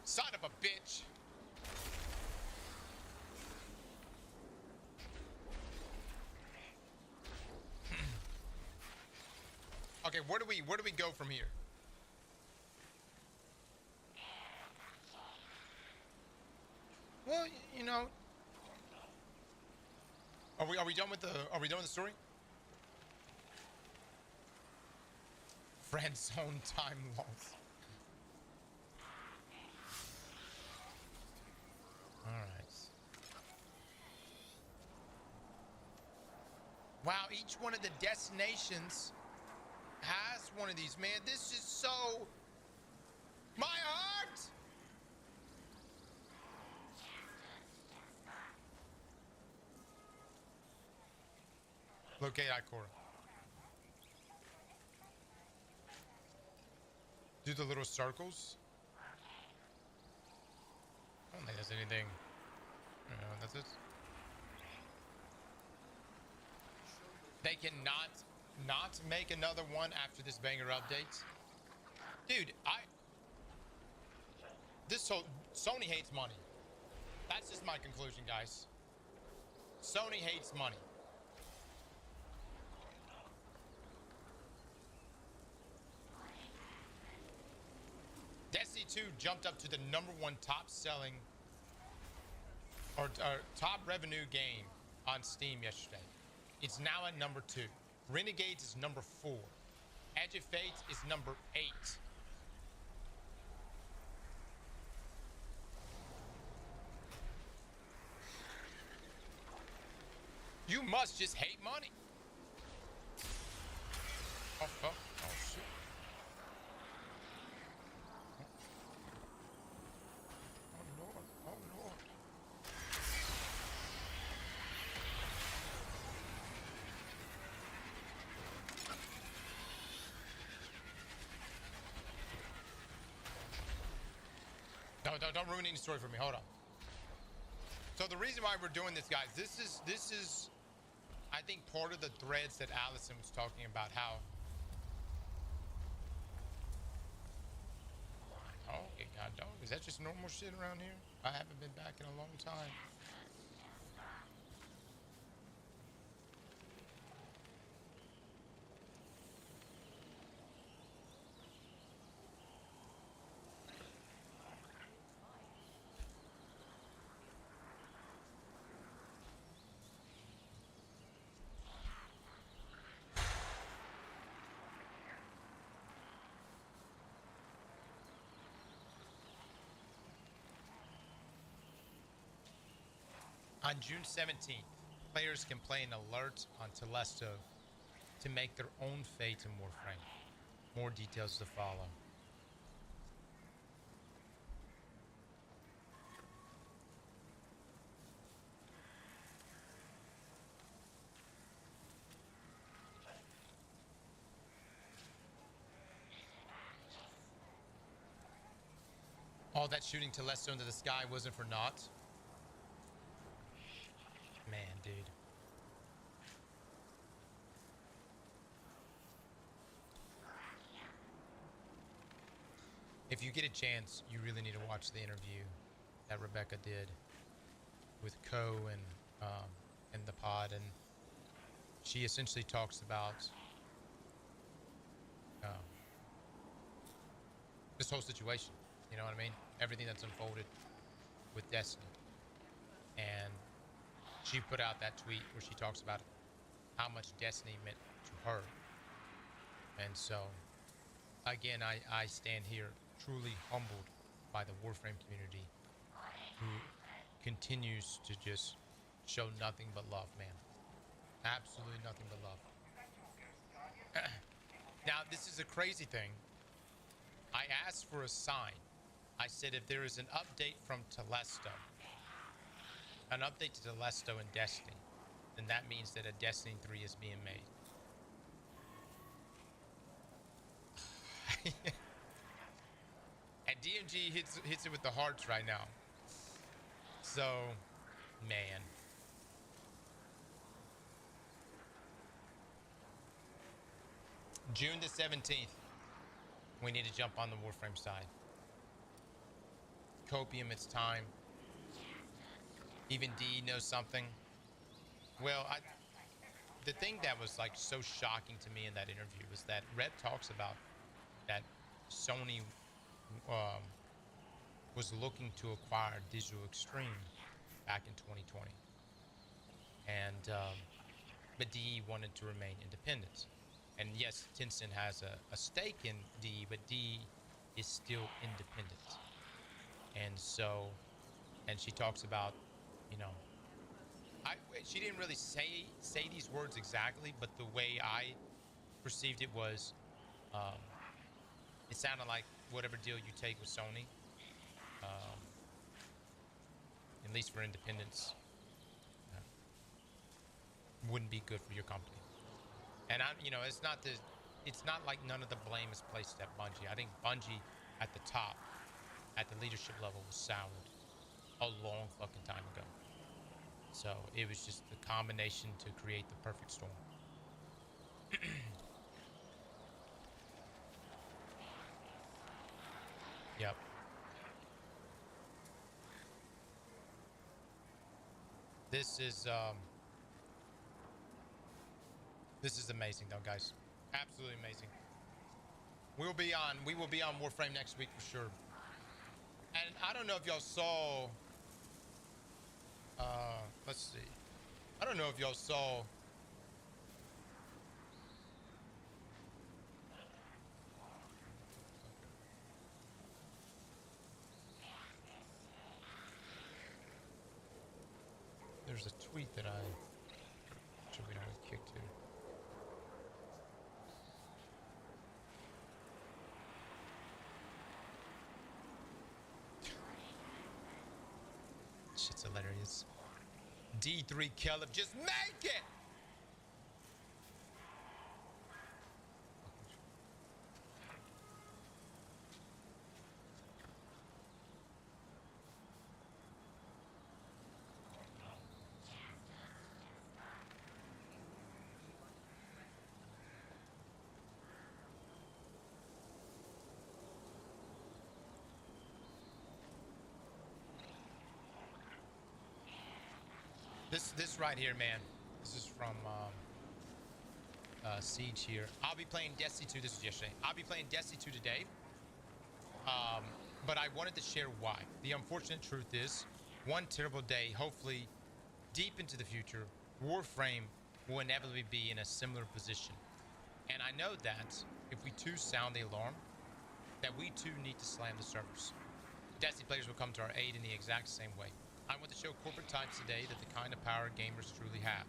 Speaker 9: Son of a bitch. Okay, where do we go from here? Well, you know. Are we done with the story? Friend zone time loss. All right. Wow, each one of the destinations has one of these. Man, this is so... My heart! Locate Ikora. Do the little circles. I don't think there's anything. No, that's it. They cannot not make another one after this banger update. Dude, Sony hates money. That's just my conclusion, guys. Sony hates money. Destiny 2 jumped up to the #1 top selling or top revenue game on Steam yesterday. It's now at #2. Renegades is #4. Edge of Fate is #8. You must just hate money. Oh, shit. Don't ruin any story for me. Hold on. So the reason why we're doing this, guys, this is, I think, part of the threads that Allison was talking about. How? Oh, okay, God, dog. Is that just normal shit around here? I haven't been back in a long time. On June 17th, players can play an alert on Telesto to make their own fate in Warframe. More details to follow. All that shooting Telesto into the sky wasn't for naught. Man, dude. If you get a chance, you really need to watch the interview that Rebecca did with Ko and the pod, and she essentially talks about this whole situation. You know what I mean? Everything that's unfolded with Destiny. And she put out that tweet where she talks about how much Destiny meant to her. And so, again, I stand here truly humbled by the Warframe community, who continues to just show nothing but love, man. Absolutely nothing but love. Now, this is a crazy thing. I asked for a sign. I said if there is an update from Telesto, an update to Telesto in Destiny, then that means that a Destiny 3 is being made. And DMG hits it with the hearts right now. So, man. June the 17th, we need to jump on the Warframe side. Copium, it's time. Even D knows something. Well, the thing that was like so shocking to me in that interview was that Red talks about that Sony was looking to acquire Digital Extreme back in 2020, and but DE wanted to remain independent. And yes, Tencent has a stake in DE, but DE is still independent. And so, and she talks about, you know, she didn't really say these words exactly, but the way I perceived it was, it sounded like whatever deal you take with Sony, at least for independence, wouldn't be good for your company. And you know, it's not like none of the blame is placed at Bungie. I think Bungie at the top, at the leadership level, was soured a long fucking time ago. So it was just the combination to create the perfect storm. Yep. This is amazing though, guys. Absolutely amazing. We will be on Warframe next week for sure. And I don't know if y'all saw, let's see. I don't know if y'all saw there's a tweet that should be kicked to. Shit's hilarious. D3 Caleb, just make it! This right here, man. This is from Siege here. I'll be playing Destiny 2. This was yesterday. I'll be playing Destiny 2 today. But I wanted to share why. The unfortunate truth is, one terrible day, hopefully deep into the future, Warframe will inevitably be in a similar position. And I know that if we too sound the alarm, that we too need to slam the servers. Destiny players will come to our aid in the exact same way. I want to show corporate types today that the kind of power gamers truly have.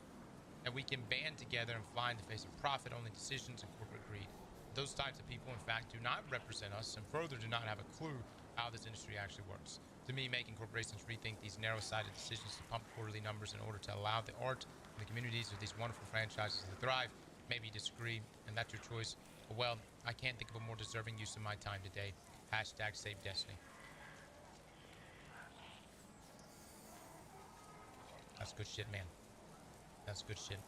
Speaker 9: That we can band together and fly in the face of profit-only decisions and corporate greed. Those types of people, in fact, do not represent us and further do not have a clue how this industry actually works. To me, making corporations rethink these narrow-sighted decisions to pump quarterly numbers in order to allow the art and the communities of these wonderful franchises to thrive. Maybe you disagree, and that's your choice. But well, I can't think of a more deserving use of my time today. Hashtag Save Destiny. That's good shit, man. That's good shit.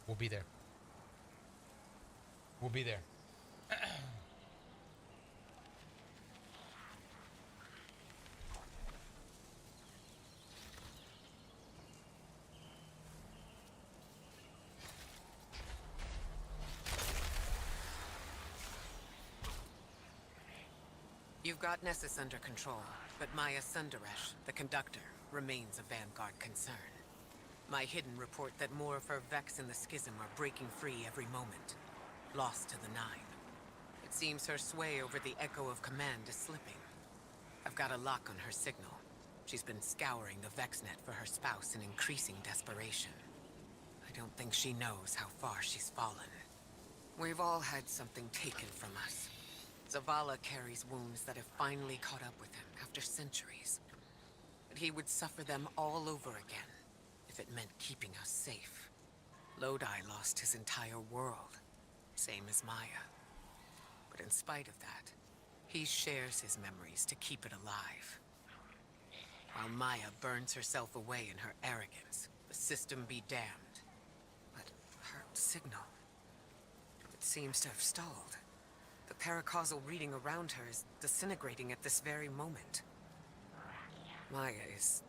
Speaker 9: We'll be there. We'll be there.
Speaker 16: You've got Nessus under control, but Maya Sundaresh, the conductor, remains a Vanguard concern. My hidden report that more of her Vex in the Schism are breaking free every moment. Lost to the Nine. It seems her sway over the Echo of Command is slipping. I've got a lock on her signal. She's been scouring the VexNet for her spouse in increasing desperation. I don't think she knows how far she's fallen. We've all had something taken from us. Zavala carries wounds that have finally caught up with him after centuries. But he would suffer them all over again if it meant keeping us safe. Lodi lost his entire world, same as Maya. But in spite of that, he shares his memories to keep it alive. While Maya burns herself away in her arrogance, the system be damned. But hurts signal. It seems to have stalled. The paracausal reading around her is disintegrating at this very moment. Maya is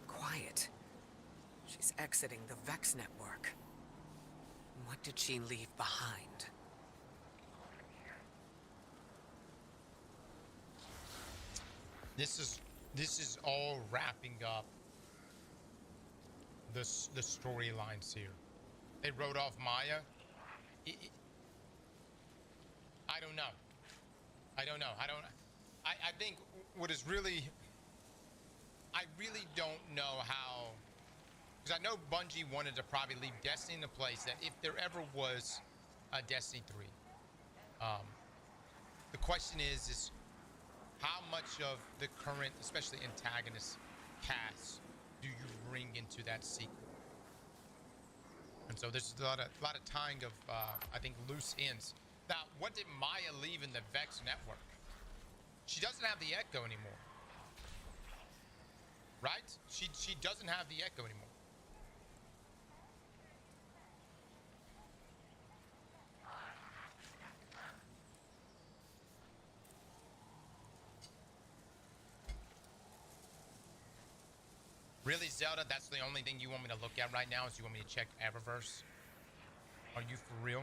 Speaker 16: quiet. She's exiting the Vex network. What did she leave behind?
Speaker 9: This is all wrapping up the storylines here. They wrote off Maya. I don't know. I think what is really, I really don't know how, because I know Bungie wanted to probably leave Destiny in a place that if there ever was a Destiny 3, the question is how much of the current, especially antagonist cast, do you bring into that sequel? And so there's a lot of tying of, I think, loose ends. Now, what did Maya leave in the Vex network? She doesn't have the Echo anymore. Right? She doesn't have the Echo anymore. Really, Zelda, that's the only thing you want me to look at right now is you want me to check Eververse? Are you for real?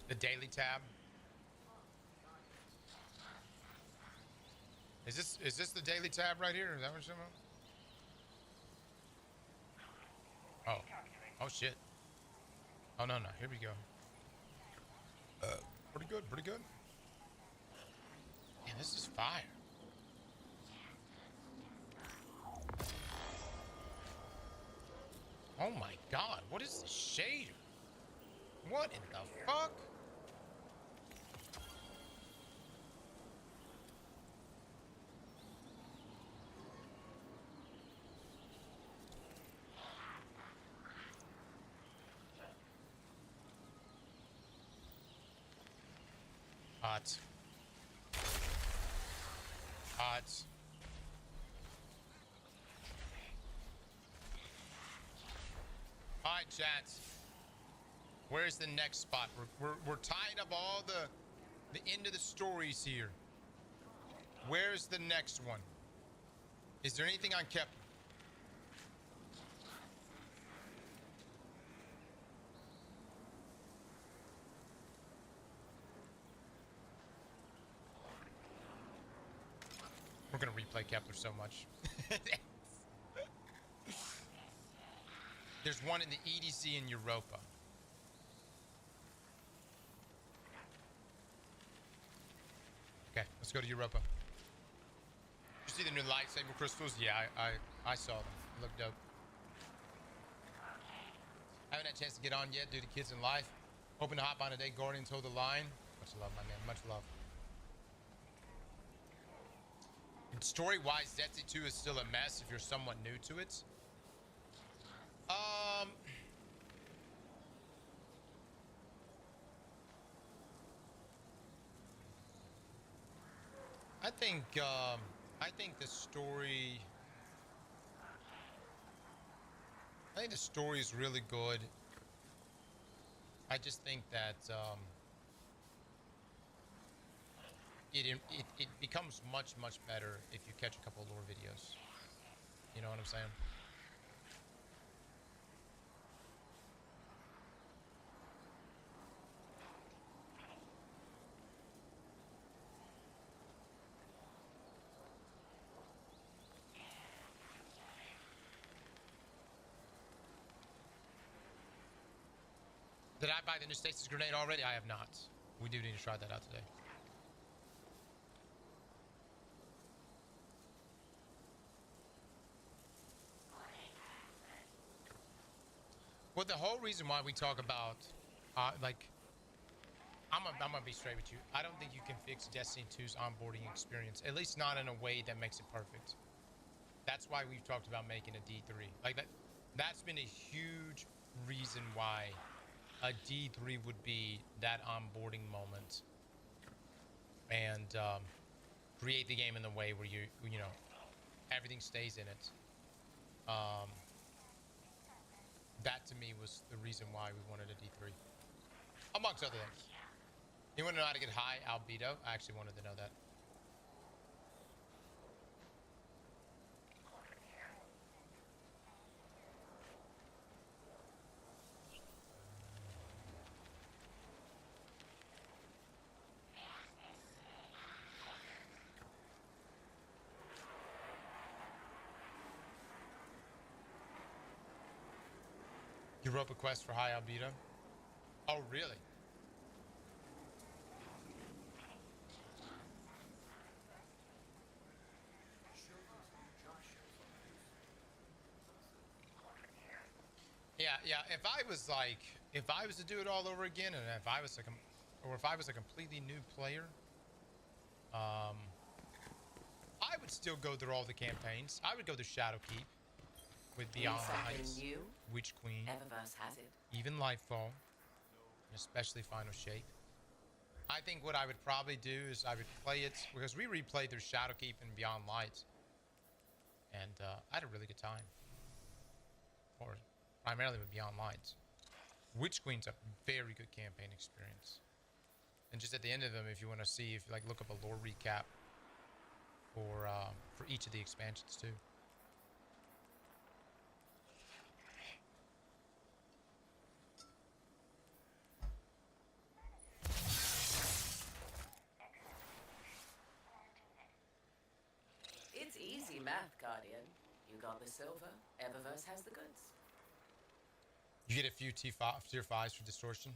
Speaker 9: The daily tab. Is this the daily tab right here? Is that what you're talking about? Oh shit. Oh no, here we go. Pretty good. Man, this is fire. Oh my god, what is this shader? What in the fuck? Hot. Alright, chat. Where's the next spot? We're tying up all the end of the stories here. Where's the next one? Is there anything on Kepler? We're gonna replay Kepler so much. There's one in the EDC in Europa. Okay, let's go to Europa. Did you see the new lightsaber crystals? Yeah, I saw them. They look dope. I haven't had a chance to get on yet due to kids and life. Hoping to hop on today. Guardians hold the line. Much love, my man. Much love. Story-wise, Destiny 2 is still a mess if you're somewhat new to it. I think the story. I think the story is really good. I just think that it becomes much better if you catch a couple of lore videos. You know what I'm saying? Did I buy the new stasis grenade already? I have not. We do need to try that out today. Well, the whole reason why we talk about, like, I'm gonna be straight with you. I don't think you can fix Destiny 2's onboarding experience, at least not in a way that makes it perfect. That's why we've talked about making a D3. Like, that's been a huge reason why a D3 would be that onboarding moment and create the game in the way where you know, everything stays in it. That to me was the reason why we wanted a D3, amongst other things. You want to know how to get high albedo? I actually wanted to know that. Europa quest for high albedo? Oh, really? Yeah. If I was to do it all over again, and if I was a completely new player, I would still go through all the campaigns. I would go to Shadowkeep with Beyond Lights, Witch Queen,
Speaker 16: Eververse has it.
Speaker 9: even Lightfall, especially Final Shape. I think what I would probably do is I would play it, because we replayed through Shadowkeep and Beyond Light, and I had a really good time. Or primarily with Beyond Light. Witch Queen's a very good campaign experience. And just at the end of them, if you want to see, if you like, look up a lore recap for each of the expansions too.
Speaker 16: It's easy math, Guardian. You got the silver, Eververse has the goods.
Speaker 9: You get a few tier 5s for distortion.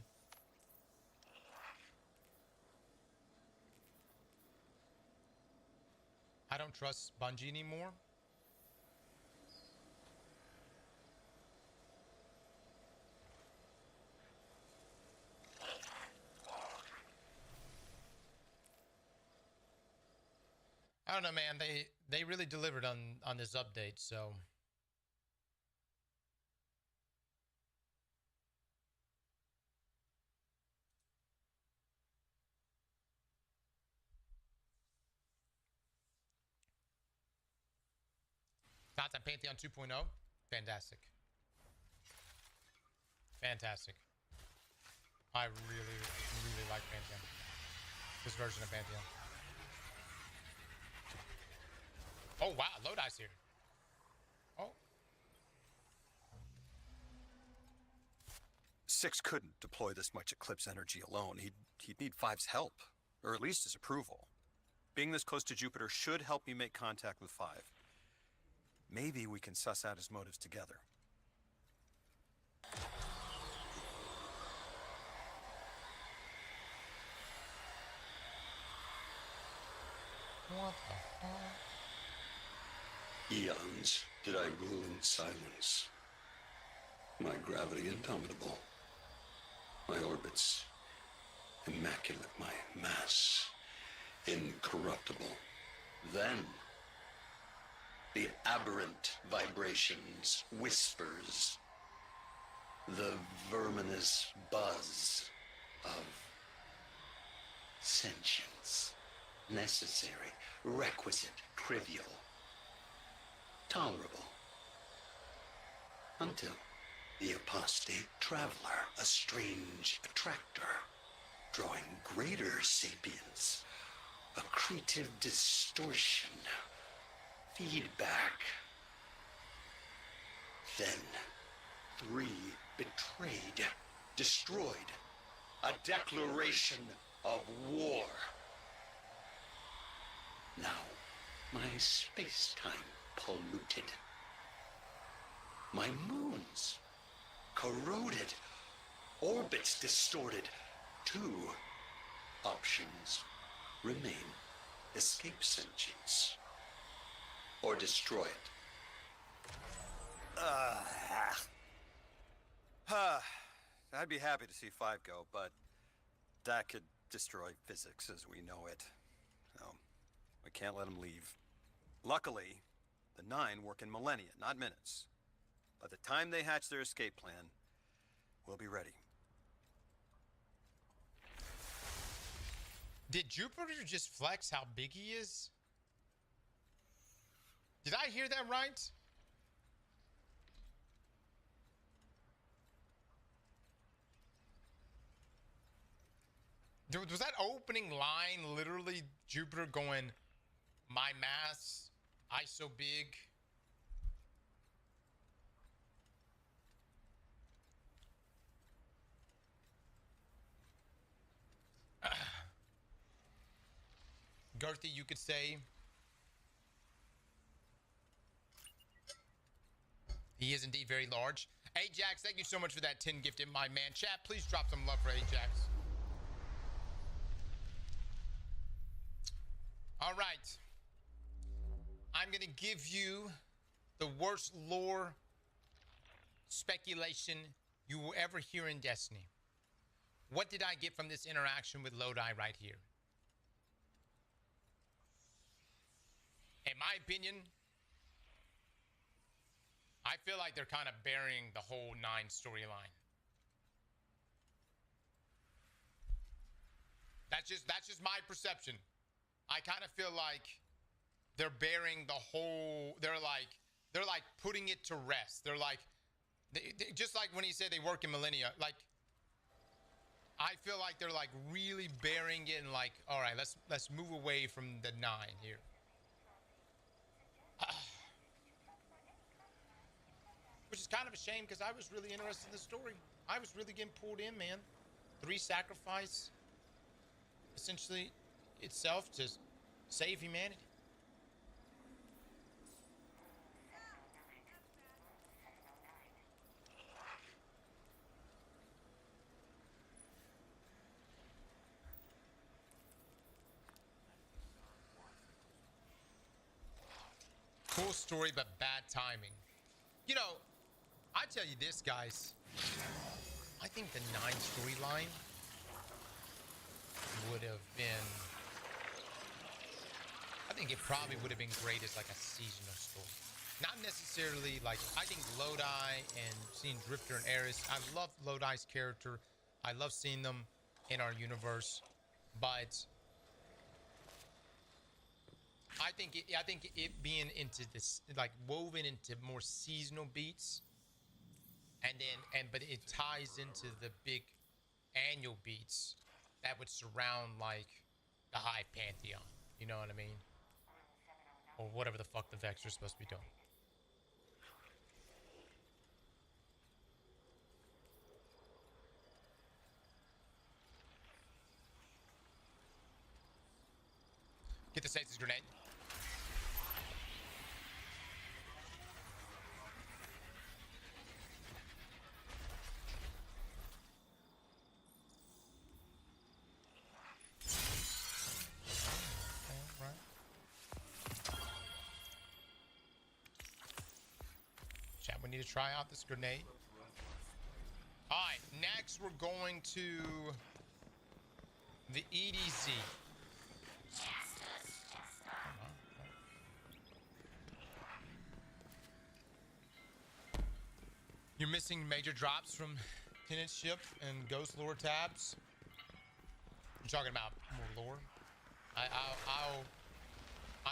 Speaker 9: I don't trust Bungie anymore. I don't know, man. They really delivered on this update, so. Thoughts on Pantheon 2.0? Fantastic. Fantastic. I really like Pantheon. This version of Pantheon. Oh wow, Lodi's here. Oh.
Speaker 17: Six couldn't deploy this much Eclipse energy alone. He'd need Five's help, or at least his approval. Being this close to Jupiter should help me make contact with Five. Maybe we can suss out his motives together.
Speaker 9: What the fuck?
Speaker 8: Eons did I rule in silence. My gravity indomitable. My orbits immaculate. My mass incorruptible. Then the aberrant vibrations, whispers, the verminous buzz of sentience, necessary, requisite, trivial, tolerable, until the apostate traveler, a strange attractor, drawing greater sapience, accretive distortion, feedback. Then, 3 betrayed, destroyed, a declaration of war. Now, my space-time polluted. My moons corroded, orbits distorted. 2 options remain: escape sentience or destroy it.
Speaker 17: I'd be happy to see Five go, but that could destroy physics as we know it. So, we can't let him leave. Luckily, the 9 work in millennia, not minutes. By the time they hatch their escape plan, we'll be ready.
Speaker 9: Did Jupiter just flex how big he is? Did I hear that right? Dude, was that opening line literally Jupiter going, my mass, I so big? Girthy, you could say. He is indeed very large. Ajax, thank you so much for that 10 gifted, my man. Chat, please drop some love for Ajax. All right. I'm going to give you the worst lore speculation you will ever hear in Destiny. What did I get from this interaction with Lodi right here? In my opinion, I feel like they're kind of burying the whole 9 storyline. That's just my perception. I kind of feel like they're burying the whole. They're like putting it to rest. They're like, just like when he said they work in millennia. Like, I feel like they're like really burying it and like, all right, let's move away from the 9 here. Which is kind of a shame because I was really interested in the story. I was really getting pulled in, man. 3 sacrifice, essentially itself to save humanity. Cool story, but bad timing. You know, I tell you this, guys. I think the 9 storyline would have been. I think it probably would have been great as like a seasonal story. Not necessarily like. I think Lodi and seeing Drifter and Eris. I love Lodi's character. I love seeing them in our universe, but I think it being into this, like woven into more seasonal beats, but it ties into the big annual beats that would surround like the High Pantheon. You know what I mean? Or whatever the fuck the Vex are supposed to be doing. Get the Stasis grenade. Chat, we need to try out this grenade. All right, next we're going to the EDZ. You're missing major drops from Tenant's ship and Ghost lore tabs. I'm talking about more lore. I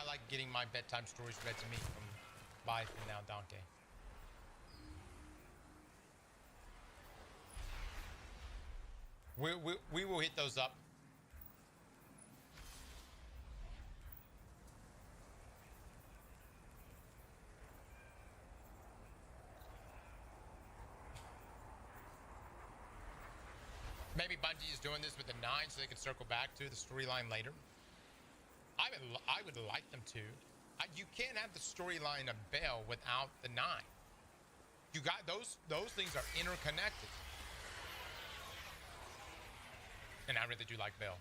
Speaker 9: like getting my bedtime stories read to me from Life and now Dante. We will hit those up. Maybe Bungie is doing this with the 9 so they can circle back to the storyline later. I would like them to. You can't have the storyline of Bell without the 9. You got those things are interconnected. And I really do like Bell.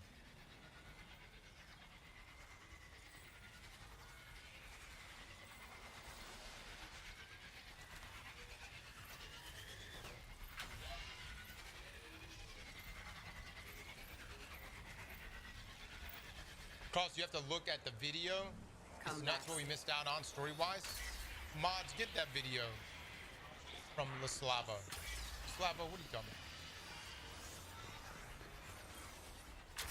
Speaker 9: Cross, you have to look at the video. That's what we missed out on story-wise. Mods, get that video from La Slava. Slava, what are you talking about?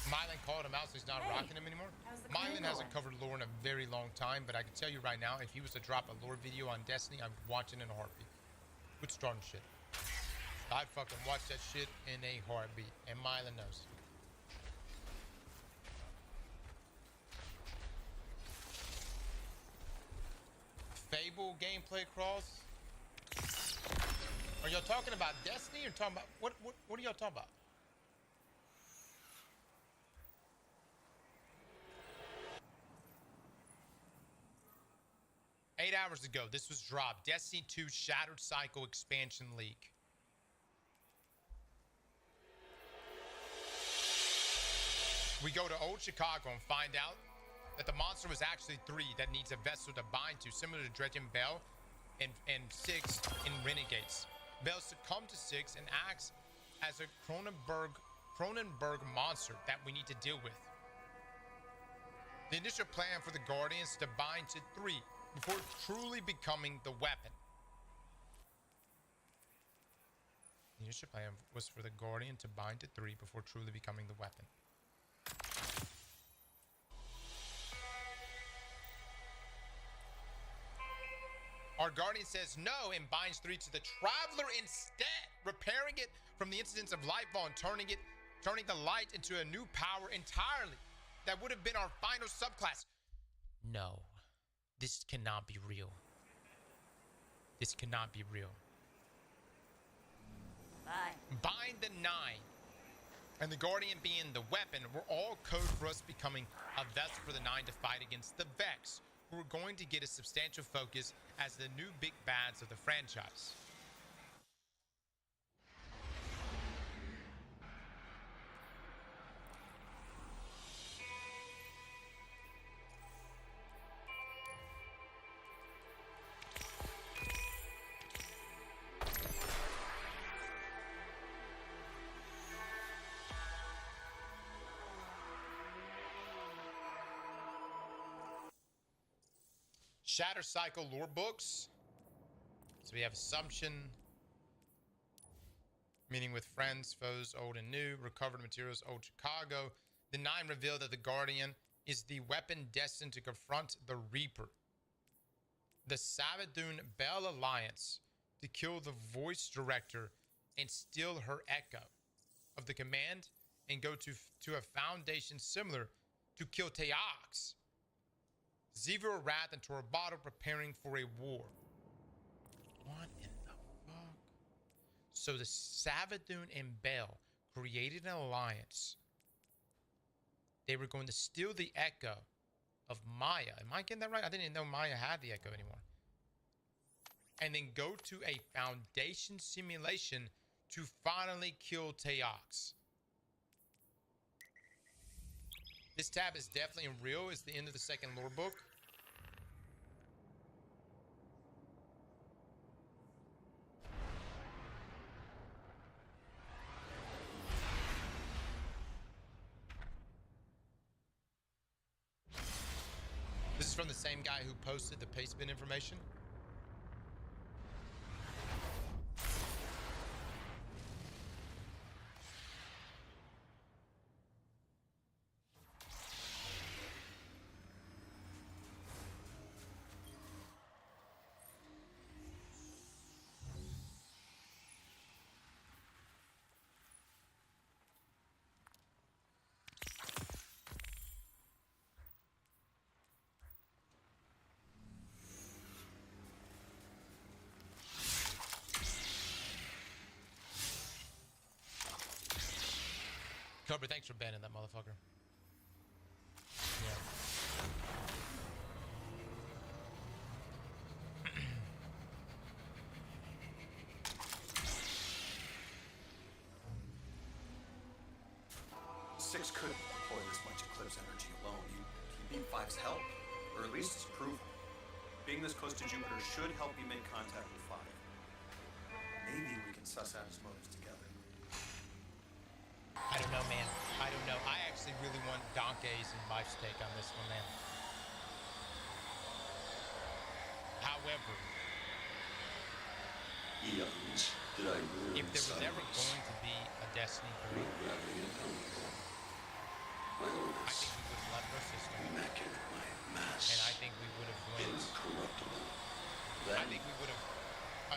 Speaker 9: Mylan called him out, so he's not rocking him anymore. Mylan hasn't covered lore in a very long time, but I can tell you right now, if he was to drop a lore video on Destiny, I'm watching in a heartbeat. Good starting shit. I'd fucking watch that shit in a heartbeat, and Mylan knows. Fable gameplay cross. Are y'all talking about Destiny or talking about what are y'all talking about? Eight hours ago, this was dropped. Destiny 2 Shattered Cycle Expansion Leak. We go to Old Chicago and find out that the monster was actually 3 that needs a vessel to bind to, similar to Dredgen Bell and 6 in Renegades. Bell succumbed to 6 and acts as a Cronenberg monster that we need to deal with. The initial plan for the Guardians to bind to 3 before truly becoming the weapon. The initial plan was for the Guardian to bind to 3 before truly becoming the weapon. Our Guardian says no and binds 3 to the Traveler instead, repairing it from the incidents of Lightfall and turning the light into a new power entirely. That would have been our final subclass. No, this cannot be real. This cannot be real. Bind the 9 and the Guardian being the weapon were all code for us becoming a vessel for the 9 to fight against the Vex, who are going to get a substantial focus as the new big bads of the franchise. Shatter Cycle lore books. So we have Assumption, meeting with friends, foes, old and new, recovered materials, Old Chicago. The 9 reveal that the Guardian is the weapon destined to confront the Reaper. The Savathun Bell Alliance to kill the voice director and steal her echo of the command and go to a foundation similar to kill Teox. Zevir, Wrath, and Torobado preparing for a war. What in the fuck? So the Savathun and Bell created an alliance. They were going to steal the echo of Maya. Am I getting that right? I didn't even know Maya had the echo anymore. And then go to a foundation simulation to finally kill Teox. This tab is definitely real. It's the end of the second lore book. This is from the same guy who posted the pastebin information. Cobra, thanks for banning that motherfucker. Yeah.
Speaker 17: Six couldn't deploy this much Eclipse energy alone. He'd need Five's help, or at least his approval. Being this close to Jupiter should help you make contact with Five. Maybe we can suss out his motives together.
Speaker 9: I don't know, man. I don't know. I actually really want Donkey's and Life's take on this one, man. However,
Speaker 8: Eons, did I
Speaker 9: if there was ever going to be a Destiny 3, I think we would have left our system. And I think we would have went. I think we would have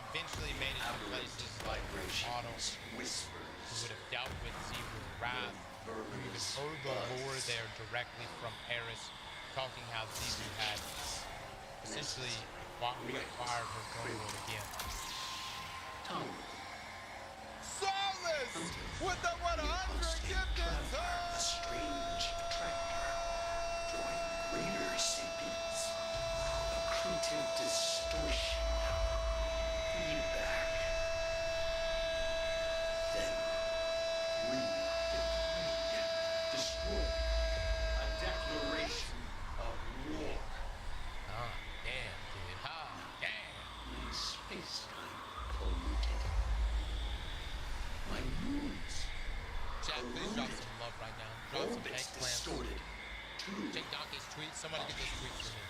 Speaker 9: eventually made it to places like Autumn. We would have dealt with Xivu Wrath. We would have heard the lore there directly from Eris, talking how Xivu had essentially reacquired her throne lord again. Solace with the 100 gifted
Speaker 8: A strange attractor, drawing greater sapience, accretive distortion, feedback. Then destroy a declaration of war.
Speaker 9: Ah, damn, dude. Ah, damn.
Speaker 8: My space-time polluted. My moons.
Speaker 9: Chat, please drop some love right now. Drop some
Speaker 8: Orbits
Speaker 9: eggplants.
Speaker 8: distorted.
Speaker 9: Check Donkey's tweets. Somebody get those tweets for me.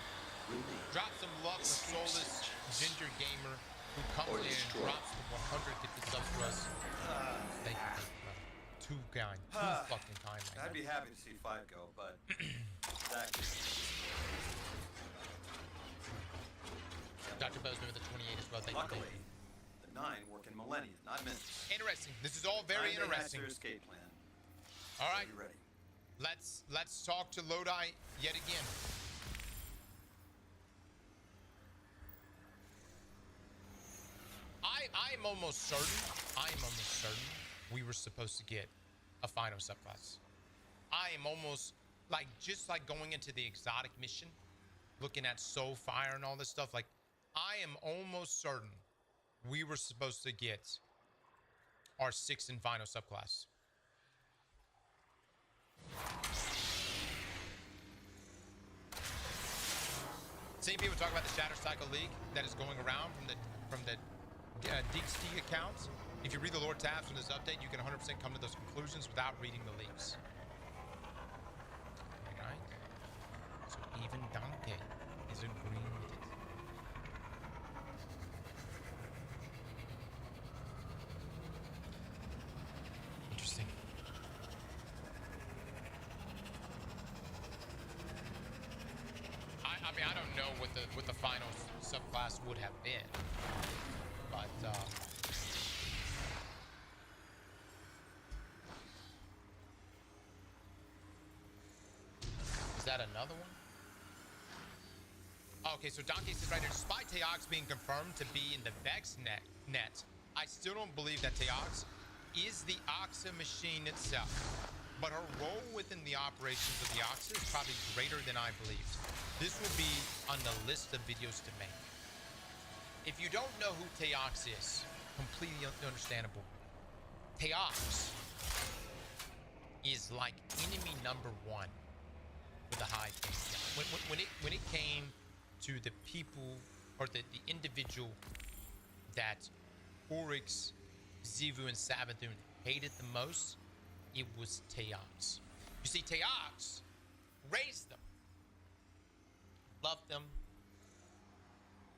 Speaker 9: Drop some love for Soulless Ginger Gamer, who comes in and drops the 100 gifted subs for us. Thank you, brother. Too kind. Too fucking kind.
Speaker 17: I'd be happy to see 5 go, but that
Speaker 9: Dr. Bozeman with the 28 as well. Thank
Speaker 17: Luckily,
Speaker 9: you.
Speaker 17: the 9 work in millennia, not minutes.
Speaker 9: Interesting. This is all very interesting.
Speaker 17: Their escape plan.
Speaker 9: All right.
Speaker 17: Are you ready?
Speaker 9: Let's talk to Lodi yet again. I'm almost certain we were supposed to get a final subclass. I am almost like, just like going into the exotic mission, looking at Soul Fire and all this stuff, like I am almost certain we were supposed to get our 6th and final subclass. Seeing people talk about the Shatter Cycle leak that is going around from the DXT accounts. If you read the lore tabs from this update, you can 100% come to those conclusions without reading the leaks. Alright? So even Donkey is agreeing with it. Interesting. I mean, I don't know what the final subclass would have been, but is that another one? Okay, so Donkey says right here, despite Teox being confirmed to be in the Vex net, I still don't believe that Teox is the Oxa machine itself. But her role within the operations of the Oxa is probably greater than I believed. This will be on the list of videos to make. If you don't know who Teox is, completely understandable. Teox is like enemy number 1 with a high KPI. When it came to the people, or the individual that Oryx, Xivu, and Savathun hated the most, it was Teox. You see, Teox raised them, loved them,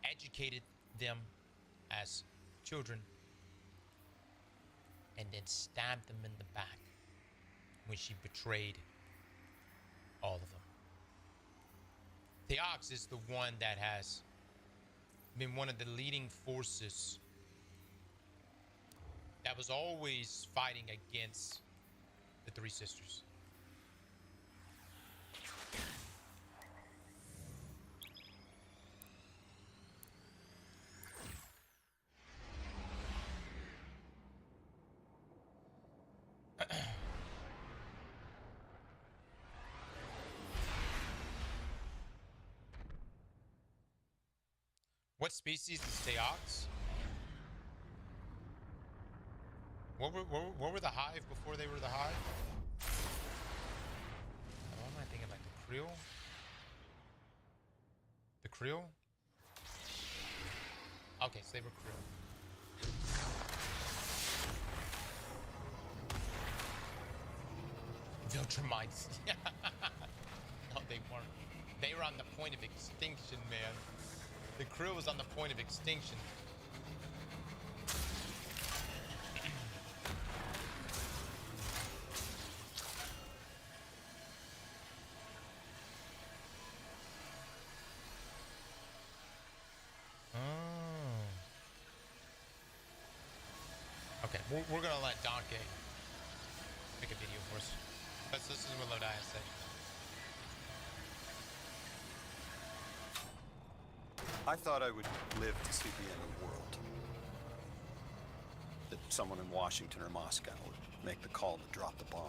Speaker 9: educated them as children, and then stabbed them in the back when she betrayed all of them. Teox is the one that has been one of the leading forces that was always fighting against the 3 sisters. What species is Teox? What were the Hive before they were the Hive? What am I thinking, like the Creel? The Creel? Okay, so they were Creel. Viltrumites. No, they weren't. They were on the point of extinction, man. The Creel was on the point of extinction. We're gonna let Donkey make a video for us. Let's listen to what Lodi has said.
Speaker 17: I thought I would live to see the end of the world. That someone in Washington or Moscow would make the call to drop the bomb.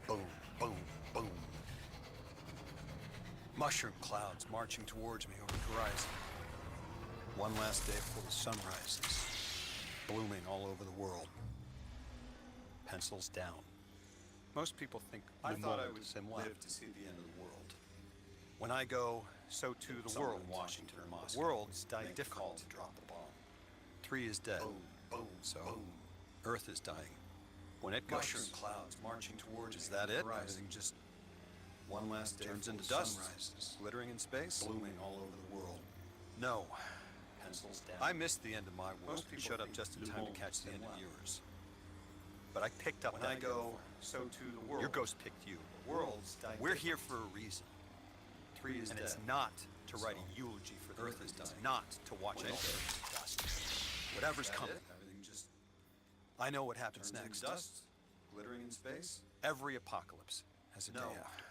Speaker 17: Boom, boom, boom. Mushroom clouds marching towards me over the horizon. One last day before the sun rises, blooming all over the world. Pencils down. Most people think I thought I would live to see the end of the world. When I go, so too the world in Washington or Moscow. Worlds die different. To drop the bomb. 3 is dead. Boom, so Earth is dying. When it goes, mushroom clouds marching towards. Is that it? Everything just one last day turns into dust, glittering in space, blooming all over the world. No. Pencils down. I missed the end of my world. Most people showed up just in time to catch the end of yours. But I picked up. When I go, so too the world. Your ghost picked you. The world's dying. We're here for a reason. 3 is and dead. It's not to write a eulogy for the Earth is dying. It's not to watch it all turn to dust. Whatever's coming. Everything just. I know what happens next. Dust, glittering in space. Every apocalypse has a day after.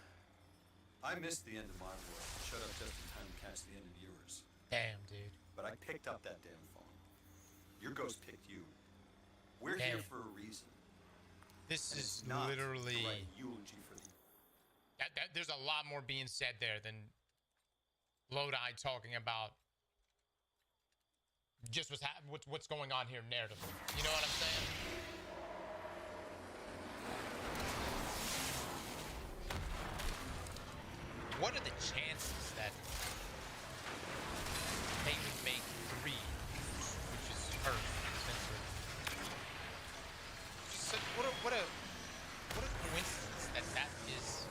Speaker 17: I missed the end of my world. Showed up just in time to catch the end of yours.
Speaker 9: Damn, dude.
Speaker 17: But I picked up that damn phone. Your ghost picked you. We're here for a reason.
Speaker 9: This
Speaker 17: and
Speaker 9: is
Speaker 17: not
Speaker 9: literally
Speaker 17: to write a eulogy for the.
Speaker 9: There's a lot more being said there than Lodi talking about just what's going on here narratively. You know what I'm saying? What are the chances that they would make 3, which is Earth, essentially? What a coincidence that is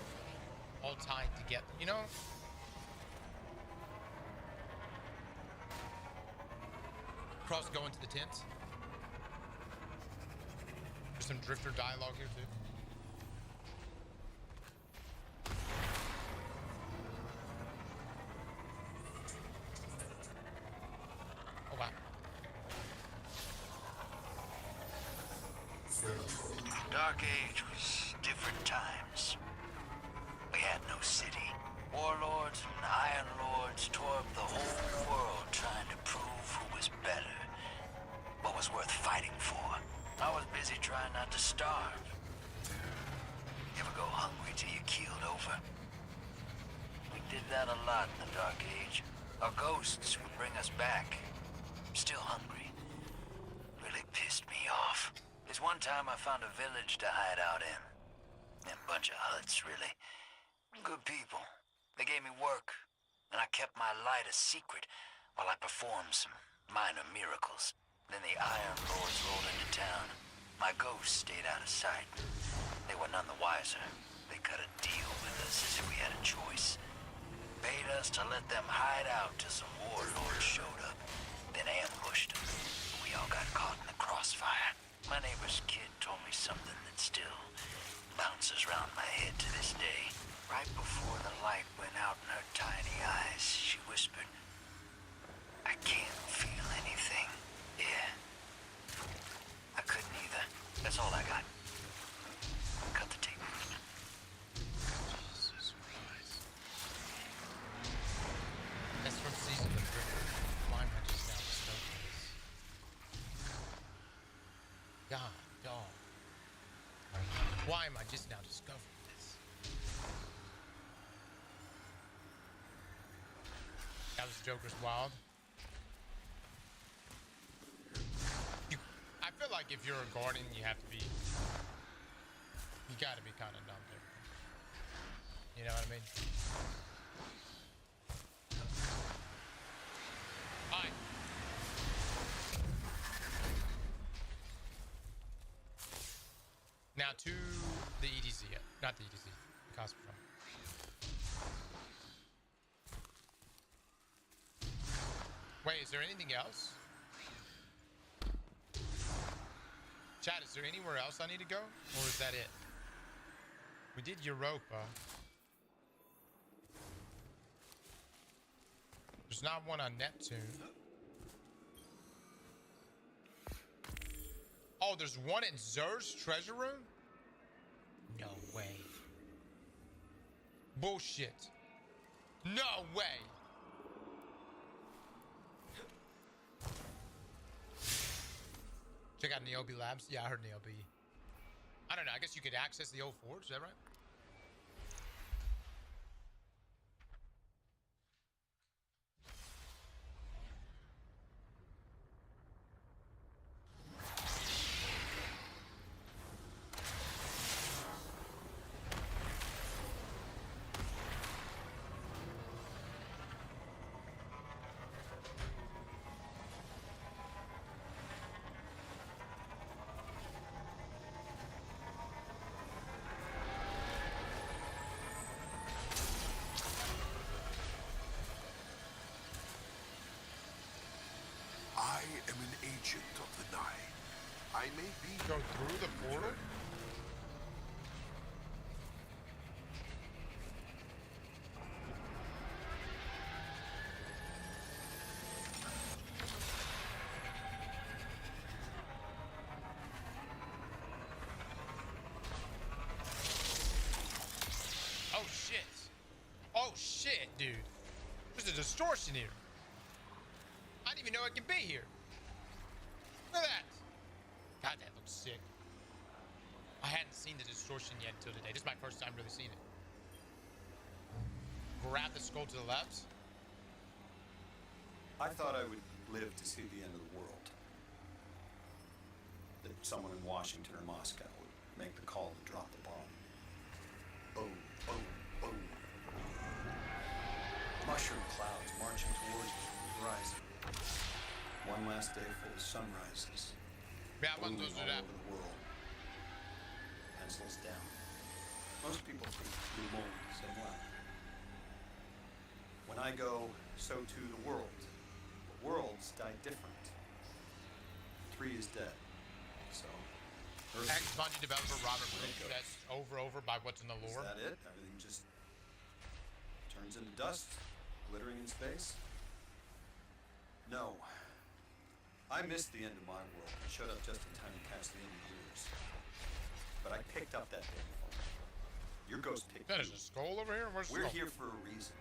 Speaker 9: all tied together, you know? Cross go into the tent. There's some drifter dialogue here too. Oh wow.
Speaker 2: Dark Age was different times. We had no city. Warlords and Iron Lords tore up the whole world trying to prove who was better, what was worth fighting for. I was busy trying not to starve. You ever go hungry till you keeled over? We did that a lot in the Dark Age. Our ghosts would bring us back. Still hungry. Really pissed me off. There's one time I found a village to hide out in. A bunch of huts, really. Good people. They gave me work, and I kept my light a secret while I performed some minor miracles. Then the Iron Lords rolled into town. My ghost stayed out of sight. They were none the wiser. They cut a deal with us as if we had a choice. Paid us to let them hide out till some warlords showed up. Then ambushed them. We all got caught in the crossfire. My neighbor's kid told me something that still bounces around my head to this day. Right before the light went out in her tiny eyes, she whispered, "I can't feel anything." Yeah. I couldn't either. That's all I got. Cut the tape.
Speaker 9: Jesus Christ. That's from Season of Drifter. Why am I just now discovering this? God, dog. Why am I just now discovering this? That was Joker's Wild. I feel like if you're a guardian, you have to be. You gotta be kind of numb to everything. You know what I mean? Alright. Now to the EDZ, not the EDZ, the Cosmodrome. Wait, is there anything else? Chat, is there anywhere else I need to go? Or is that it? We did Europa. There's not one on Neptune. Oh, there's one in Zer's treasure room? No way. Bullshit. No way. Check out Niobe Labs. Yeah, I heard Niobe. I don't know. I guess you could access the old forge. Is that right?
Speaker 18: I am an agent of the Nine. I may be...
Speaker 9: Go through the portal? Oh shit. Oh shit, dude. There's a distortion here. I didn't even know it could be here. Look at that. God, that looks sick. I hadn't seen the distortion yet until today. This is my first time really seeing it. Grab the skull to the left.
Speaker 17: I thought I would live to see the end of the world. That someone in Washington or Moscow would make the call to drop the bomb. Boom, boom, boom. Mushroom clouds marching towards the horizon. One last day full of sunrises.
Speaker 9: Yeah, I wasn't
Speaker 17: blooming
Speaker 9: supposed to do
Speaker 17: all
Speaker 9: that.
Speaker 17: over the world. Pencils down. Most people think blue mold is the same way. When I go, so too the world. But worlds die different. 3 is dead. So, Earth
Speaker 9: Ex-Bungie developer Robert Brooks says over by what's in the lore.
Speaker 17: Is that it? Everything just turns into dust, glittering in space? No. I missed the end of my world and showed up just in time to catch the end of yours. But I picked up that damn phone. Your ghost picked
Speaker 9: That
Speaker 17: you.
Speaker 9: is a skull over here? Where's the
Speaker 17: We're
Speaker 9: skull?
Speaker 17: here for a reason.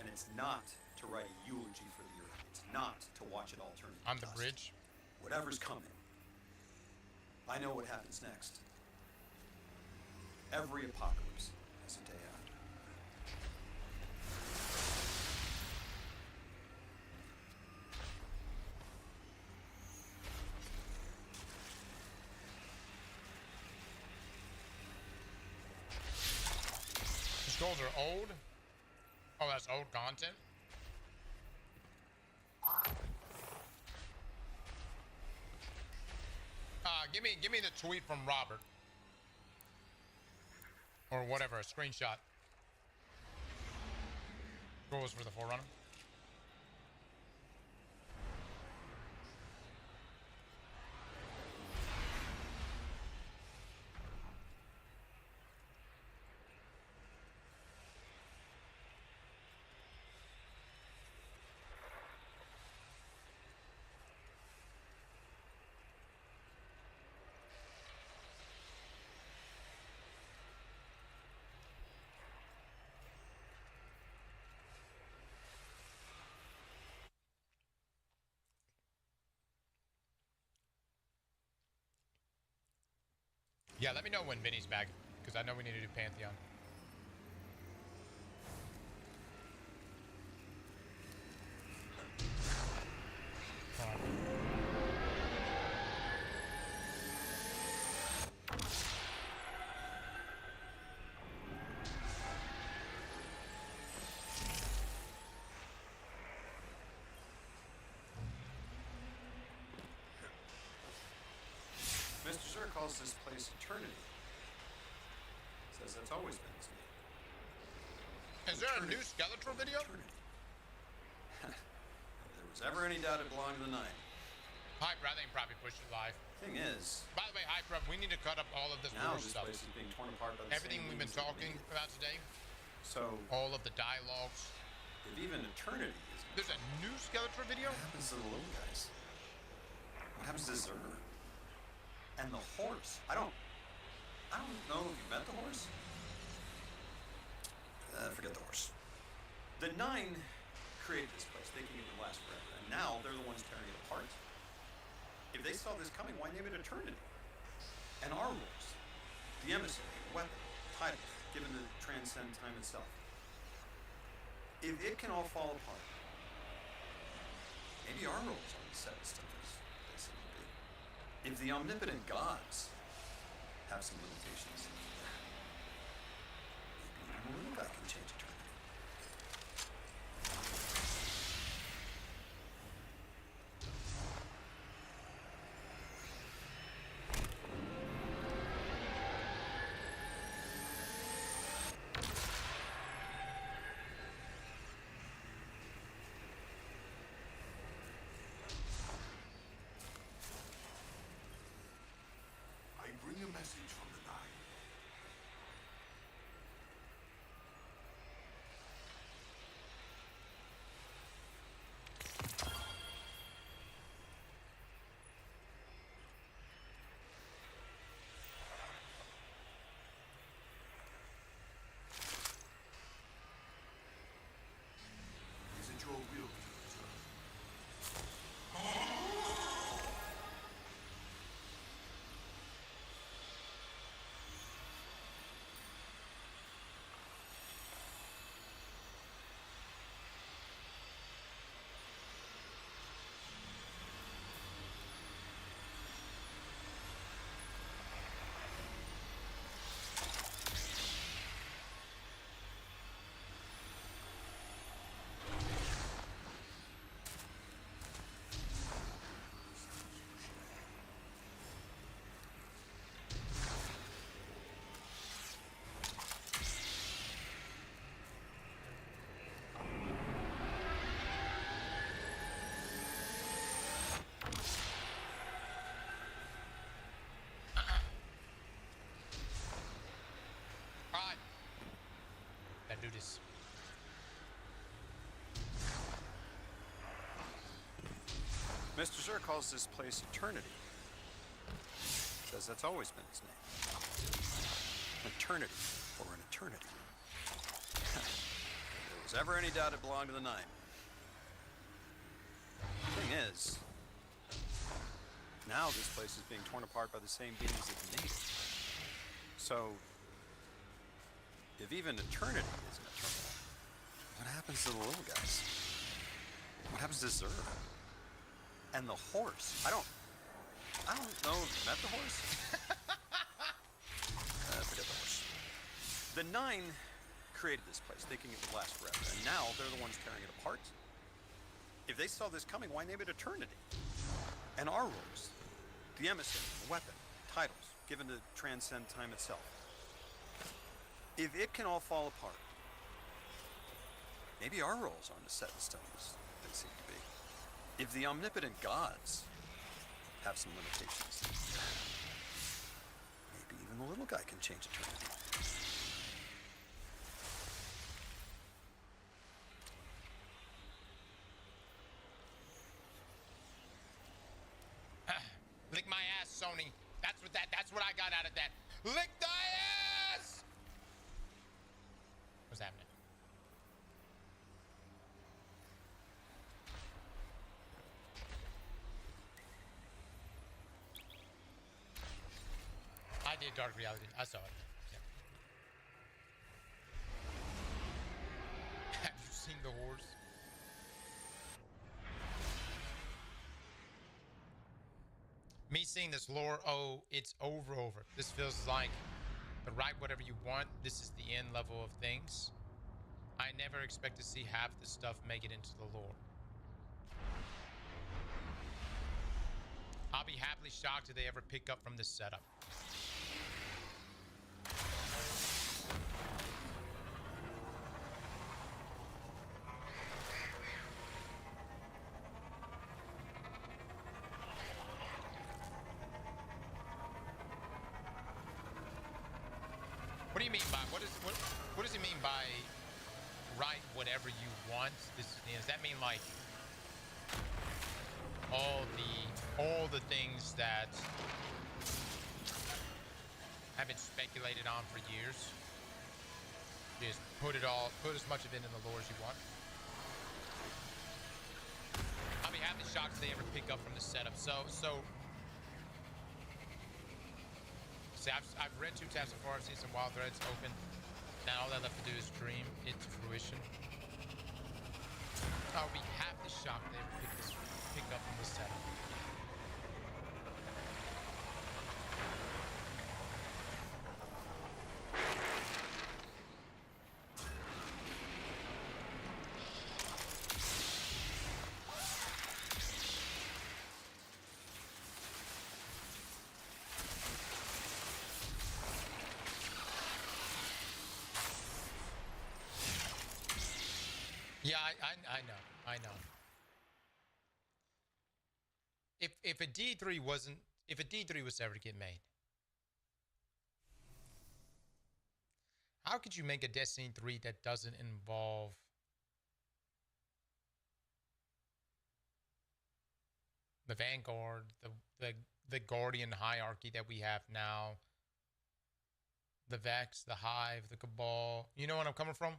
Speaker 17: And it's not to write a eulogy for the Earth. It's not to watch it all turn into
Speaker 9: On the
Speaker 17: dust.
Speaker 9: bridge?
Speaker 17: Whatever's coming. I know what happens next. Every apocalypse has a day after.
Speaker 9: The skulls are old? Oh, that's old content? Give me the tweet from Robert. Or whatever, a screenshot. Scrolls for the Forerunner. Yeah, let me know when Vinny's back, because I know we need to do Pantheon.
Speaker 17: Mr. Sir calls this place Eternity. Says that's always been his name.
Speaker 9: Is there a new Skeletor video?
Speaker 17: If there was ever any doubt it belonged to the Nine.
Speaker 9: Hype, I think probably pushed it live.
Speaker 17: Thing is,
Speaker 9: By the way, Hype, we need to cut up all of this
Speaker 17: now
Speaker 9: lore
Speaker 17: this
Speaker 9: stuff.
Speaker 17: place is being torn apart by the
Speaker 9: Everything
Speaker 17: same
Speaker 9: we've been
Speaker 17: demons that
Speaker 9: talking
Speaker 17: made it.
Speaker 9: about today,
Speaker 17: So,
Speaker 9: all of the dialogues.
Speaker 17: if even Eternity isn't...
Speaker 9: There's a new Skeletor video?
Speaker 17: What happens to the little guys? What happens to Zer? And the horse. I don't know if you met the horse. Forget the horse. The Nine created this place, thinking it would last forever, and now they're the ones tearing it apart. If they saw this coming, why name it Eternity? And our rules, the emissary, weapon, title, given to transcend time itself. If it can all fall apart, maybe our rules aren't set in stone as they seem to be. If the omnipotent gods have some limitations, maybe even a little guy can change eternity.
Speaker 18: I bring a message from the Nine. Is it your will to return?
Speaker 9: Alright. Let's do this.
Speaker 17: Mr. Xur calls this place Eternity. Says that's always been its name. Eternity, or an eternity. If there was ever any doubt it belonged to the Nine. Thing is, now this place is being torn apart by the same beings that made it. So, if even eternity isn't eternal, what happens to the little guys? What happens to Xur? And the horse? I don't know if you met the horse. Forget the horse. The Nine created this place, thinking it would last forever, and now they're the ones tearing it apart. If they saw this coming, why name it Eternity? And our rules, the emissary, the weapon, titles, given to transcend time itself. If it can all fall apart, maybe our rules aren't as set in stone as they seem to be. If the omnipotent gods have some limitations, maybe even the little guy can change eternity.
Speaker 9: Lick my ass, Sony. That's what I got out of that. Lick thy ass! What's happening? I did Dark Reality. I saw it. Yeah. Have you seen the horse? Me seeing this lore, oh, it's over. This feels like the write whatever you want. This is the end level of things. I never expect to see half the stuff make it into the lore. I'll be happily shocked if they ever pick up from this setup. What do you mean by what does it mean by write whatever you want? Does that mean like all the things that have been speculated on for years. Just put as much of it in the lore as you want. I'll be half the shots they ever pick up from the setup. So see, I've read 2 tabs so far. I've seen some wild threads open. Now all I left to do is dream it to fruition. I'll be half the shocked they ever pick up from the setup. Yeah, I know. If a D3 was ever to get made, how could you make a Destiny 3 that doesn't involve the Vanguard, the Guardian hierarchy that we have now, the Vex, the Hive, the Cabal? You know what I'm coming from?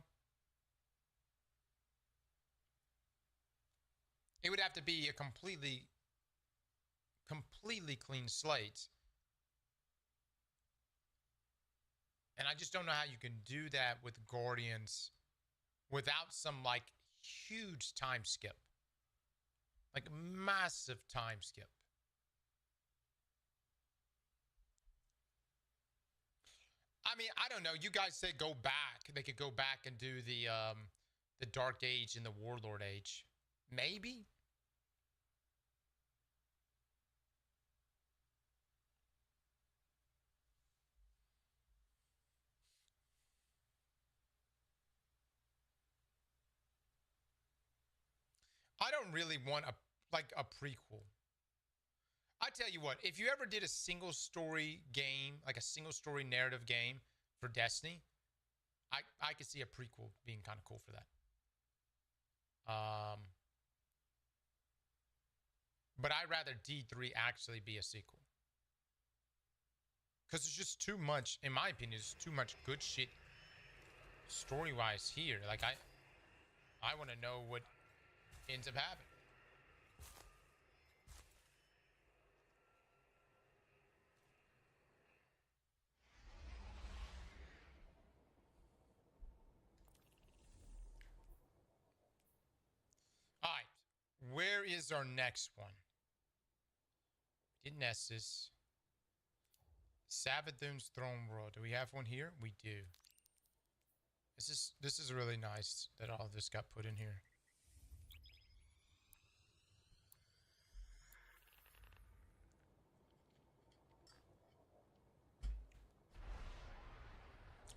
Speaker 9: It would have to be a completely clean slate. And I just don't know how you can do that with Guardians without some, like, huge time skip. Like, massive time skip. I mean, I don't know. You guys said go back. They could go back and do the Dark Age and the Warlord Age. Maybe? I don't really want a prequel. I tell you what, if you ever did a single story game, like a single story narrative game for Destiny, I could see a prequel being kind of cool for that. But I'd rather D3 actually be a sequel. Because there's just too much, in my opinion, there's too much good shit story-wise here. Like, I want to know what ends up happening. All right, where is our next one? We did Nessus. Savathun's Throne World. Do we have one here? We do. This is really nice that all of this got put in here.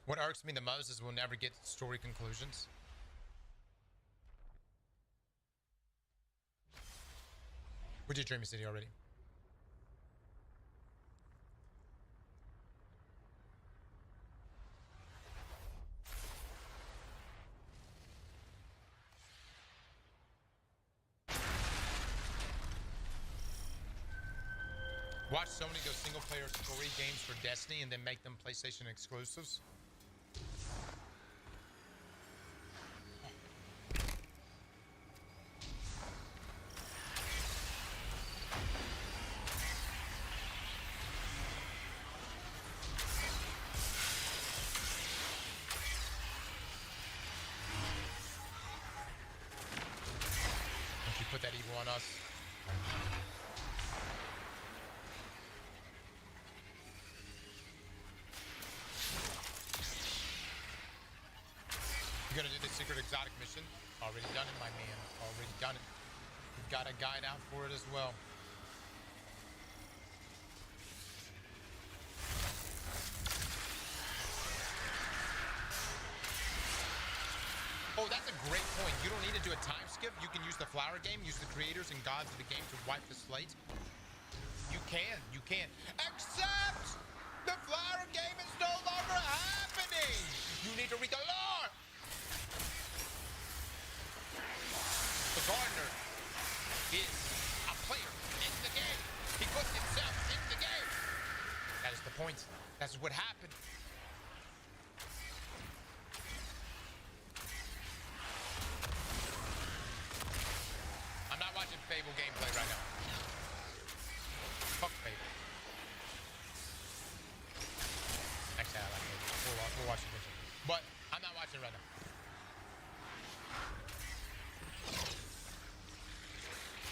Speaker 9: What irks me the most is we'll never get story conclusions. We did Dreamy City already. Watch Sony go single-player story games for Destiny and then make them PlayStation exclusives. Don't you put that evil on us. You're gonna do the secret exotic mission? Already done it, my man. Already done it. We've got a guide out for it as well. Oh, that's a great point. You don't need to do a time skip. You can use the flower game, use the creators and gods of the game to wipe the slate. You can. Except the flower game is no longer happening. You need to read the lore. The gardener is a player in the game. He puts himself in the game. That is the point. point. That's what happened. I'm not watching Fable gameplay right now. Fuck Fable. Actually, I like Fable. We'll watch it. But I'm not watching it right now.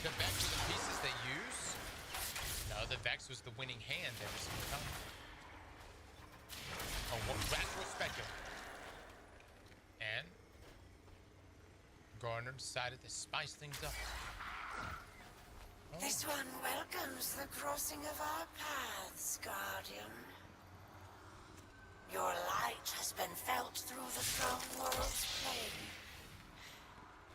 Speaker 9: The Vex are the pieces they use? No, the Vex was the winning hand every single time. Oh, well, retrospective. And Garner decided to spice things up. Oh.
Speaker 19: This one welcomes the crossing of our paths, Guardian. Your light has been felt through the throne world's plane.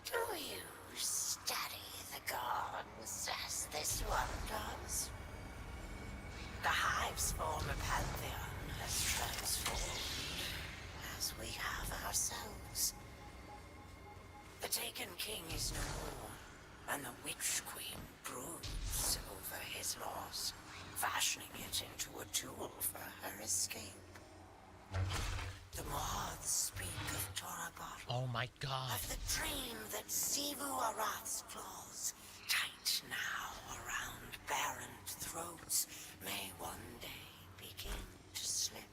Speaker 19: Do you study the gods as this one does? The Hive's former pantheon has transformed, as we have ourselves. The Taken King is no more, and the Witch Queen broods over his loss, fashioning it into a tool for her escape. The Moths speak of Torabot.
Speaker 9: Oh my god.
Speaker 19: Of the dream that Sivu Arath's claws, tight now around barren throats, may one day begin to slip.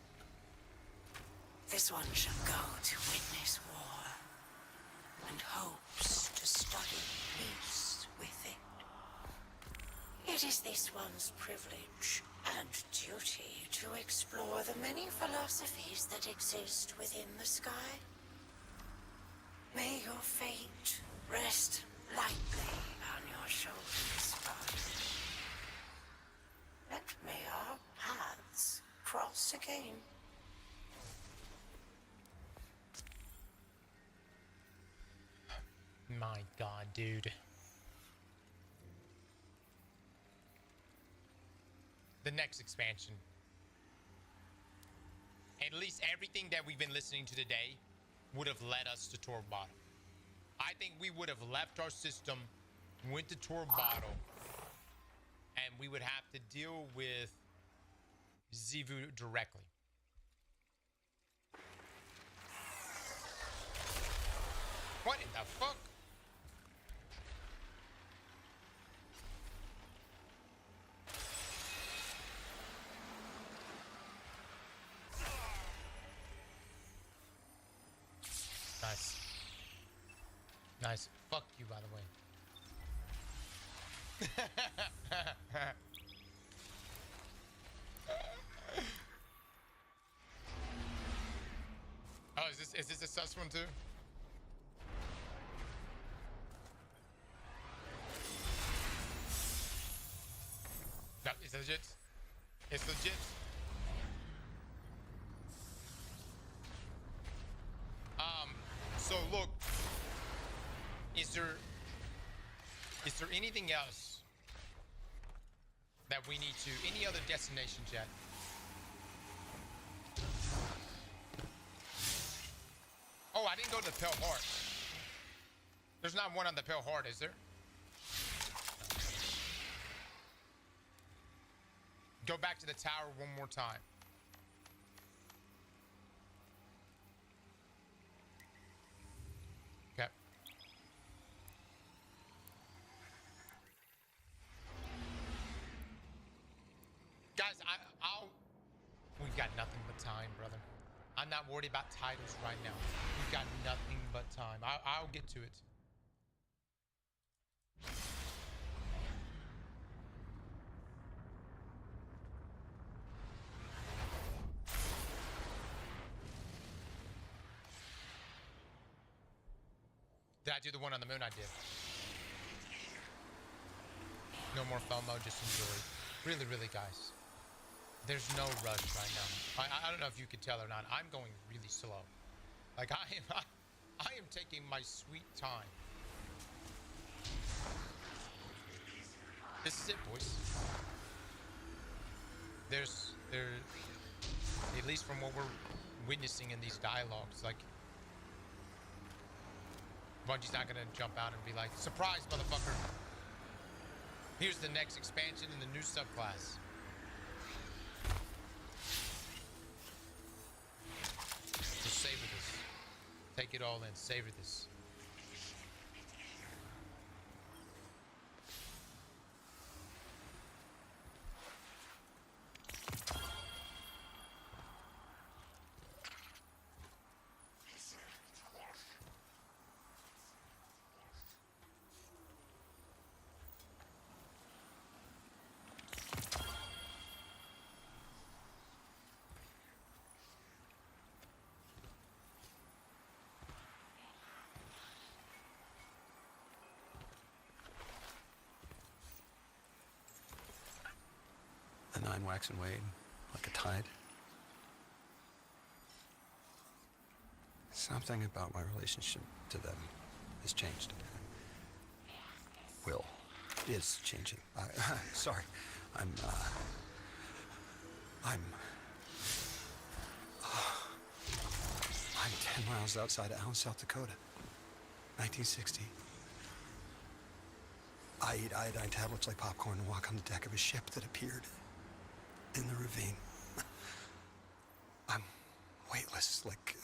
Speaker 19: This one shall go to witness war, and hopes to study peace with it. It is this one's privilege and duty to explore the many philosophies that exist within the sky. May your fate rest lightly on your shoulders, Father. And may our paths cross again.
Speaker 9: My god, dude. The next expansion. At least everything that we've been listening to today would have led us to Tor Bottom. I think we would have left our system, went to Tor Bottom, and we would have to deal with Xivu directly. What in the fuck? Nice. Nice. Fuck you, by the way. Oh, is this a sus one too? No, it's legit. It's legit. So look, is there anything else that we need to, any other destinations yet? Oh, I didn't go to the Pale Heart. There's not one on the Pale Heart, is there? Go back to the tower one more time. Okay. Guys, we've got nothing but time, brother. I'm not worried about titles right now. We've got nothing but time. I'll get to it. Did I do the one on the moon? I did. No more FOMO, just enjoy. Really, really, guys. There's no rush right now. I don't know if you can tell or not. I'm going really slow. Like I am taking my sweet time. This is it, boys. There's at least from what we're witnessing in these dialogues, like Bungie's not gonna jump out and be like, surprise, motherfucker. Here's the next expansion in the new subclass. Take it all in. Savor this.
Speaker 17: The nine wax and wane, like a tide. Something about my relationship to them has changed. Is changing. Sorry. I'm 10 miles outside of Allen, South Dakota. 1960. I eat iodine tablets like popcorn and walk on the deck of a ship that appeared in the ravine. I'm weightless, like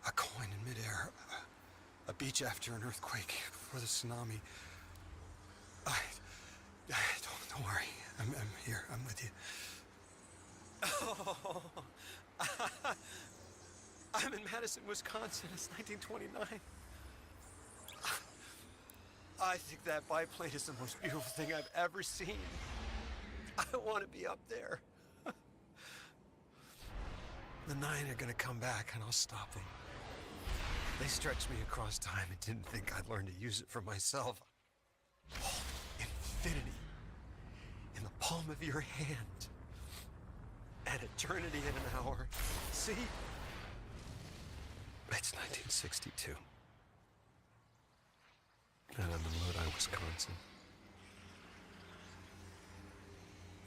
Speaker 17: a coin in midair. A beach after an earthquake before the tsunami. Don't worry. I'm here. I'm with you. Oh, I'm in Madison, Wisconsin. It's 1929. I think that biplane is the most beautiful thing I've ever seen. I want to be up there. The nine are gonna come back and I'll stop them. They stretched me across time and didn't think I'd learn to use it for myself. Oh, infinity in the palm of your hand. And eternity in an hour. See? It's 1962. And I'm in Lodi, Wisconsin.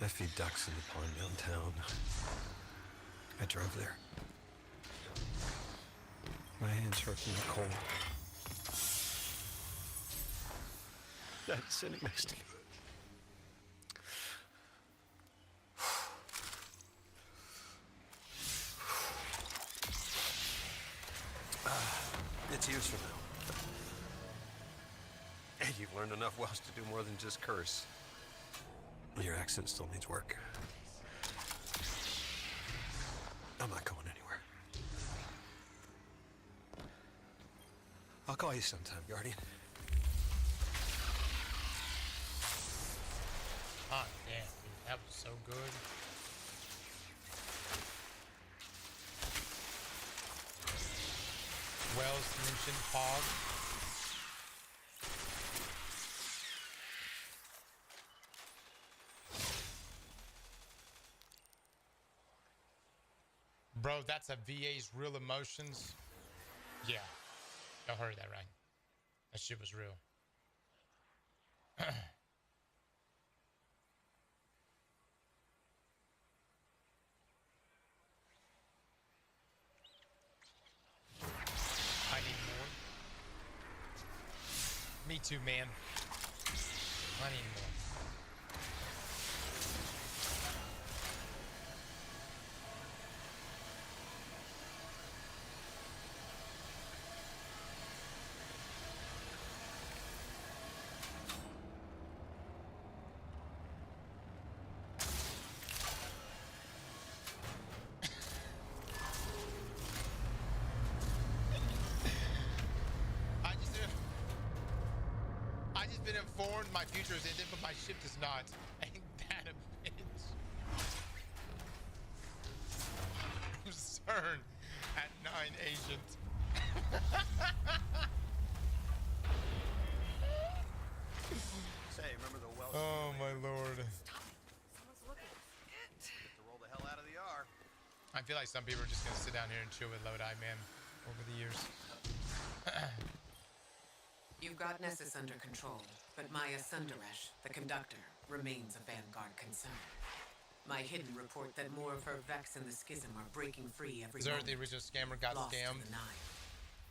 Speaker 17: I feed ducks in the pond downtown. I drove there. My hands hurt from the cold. Dad's sitting next to me. It's years from now. And you've learned enough Welsh to do more than just curse. Your accent still needs work. I'm not going anywhere. I'll call you sometime, Guardian.
Speaker 9: Ah, damn, dude, that was so good. Wells mentioned Pog. Bro, that's a VA's Real Emotions. Yeah, y'all heard that right. That shit was real. I need more. Me too, man. I need more. Been informed my future is ended, but my ship does not. Ain't that a bitch? CERN at 9 agent.
Speaker 17: Say, remember the Welsh?
Speaker 9: Oh my lord.
Speaker 15: Someone's looking.
Speaker 17: Get to roll the hell out of the R.
Speaker 9: I feel like some people are just gonna sit down here and chill with Lodi, man, over the years.
Speaker 16: You've got Nessus under control, but Maya Sundaresh, the conductor, remains a Vanguard concern. My hidden report that more of her Vex and the Schism are breaking free every
Speaker 9: Is there
Speaker 16: moment.
Speaker 9: the original scammer got
Speaker 16: Lost to
Speaker 9: scammed?
Speaker 16: the Nine.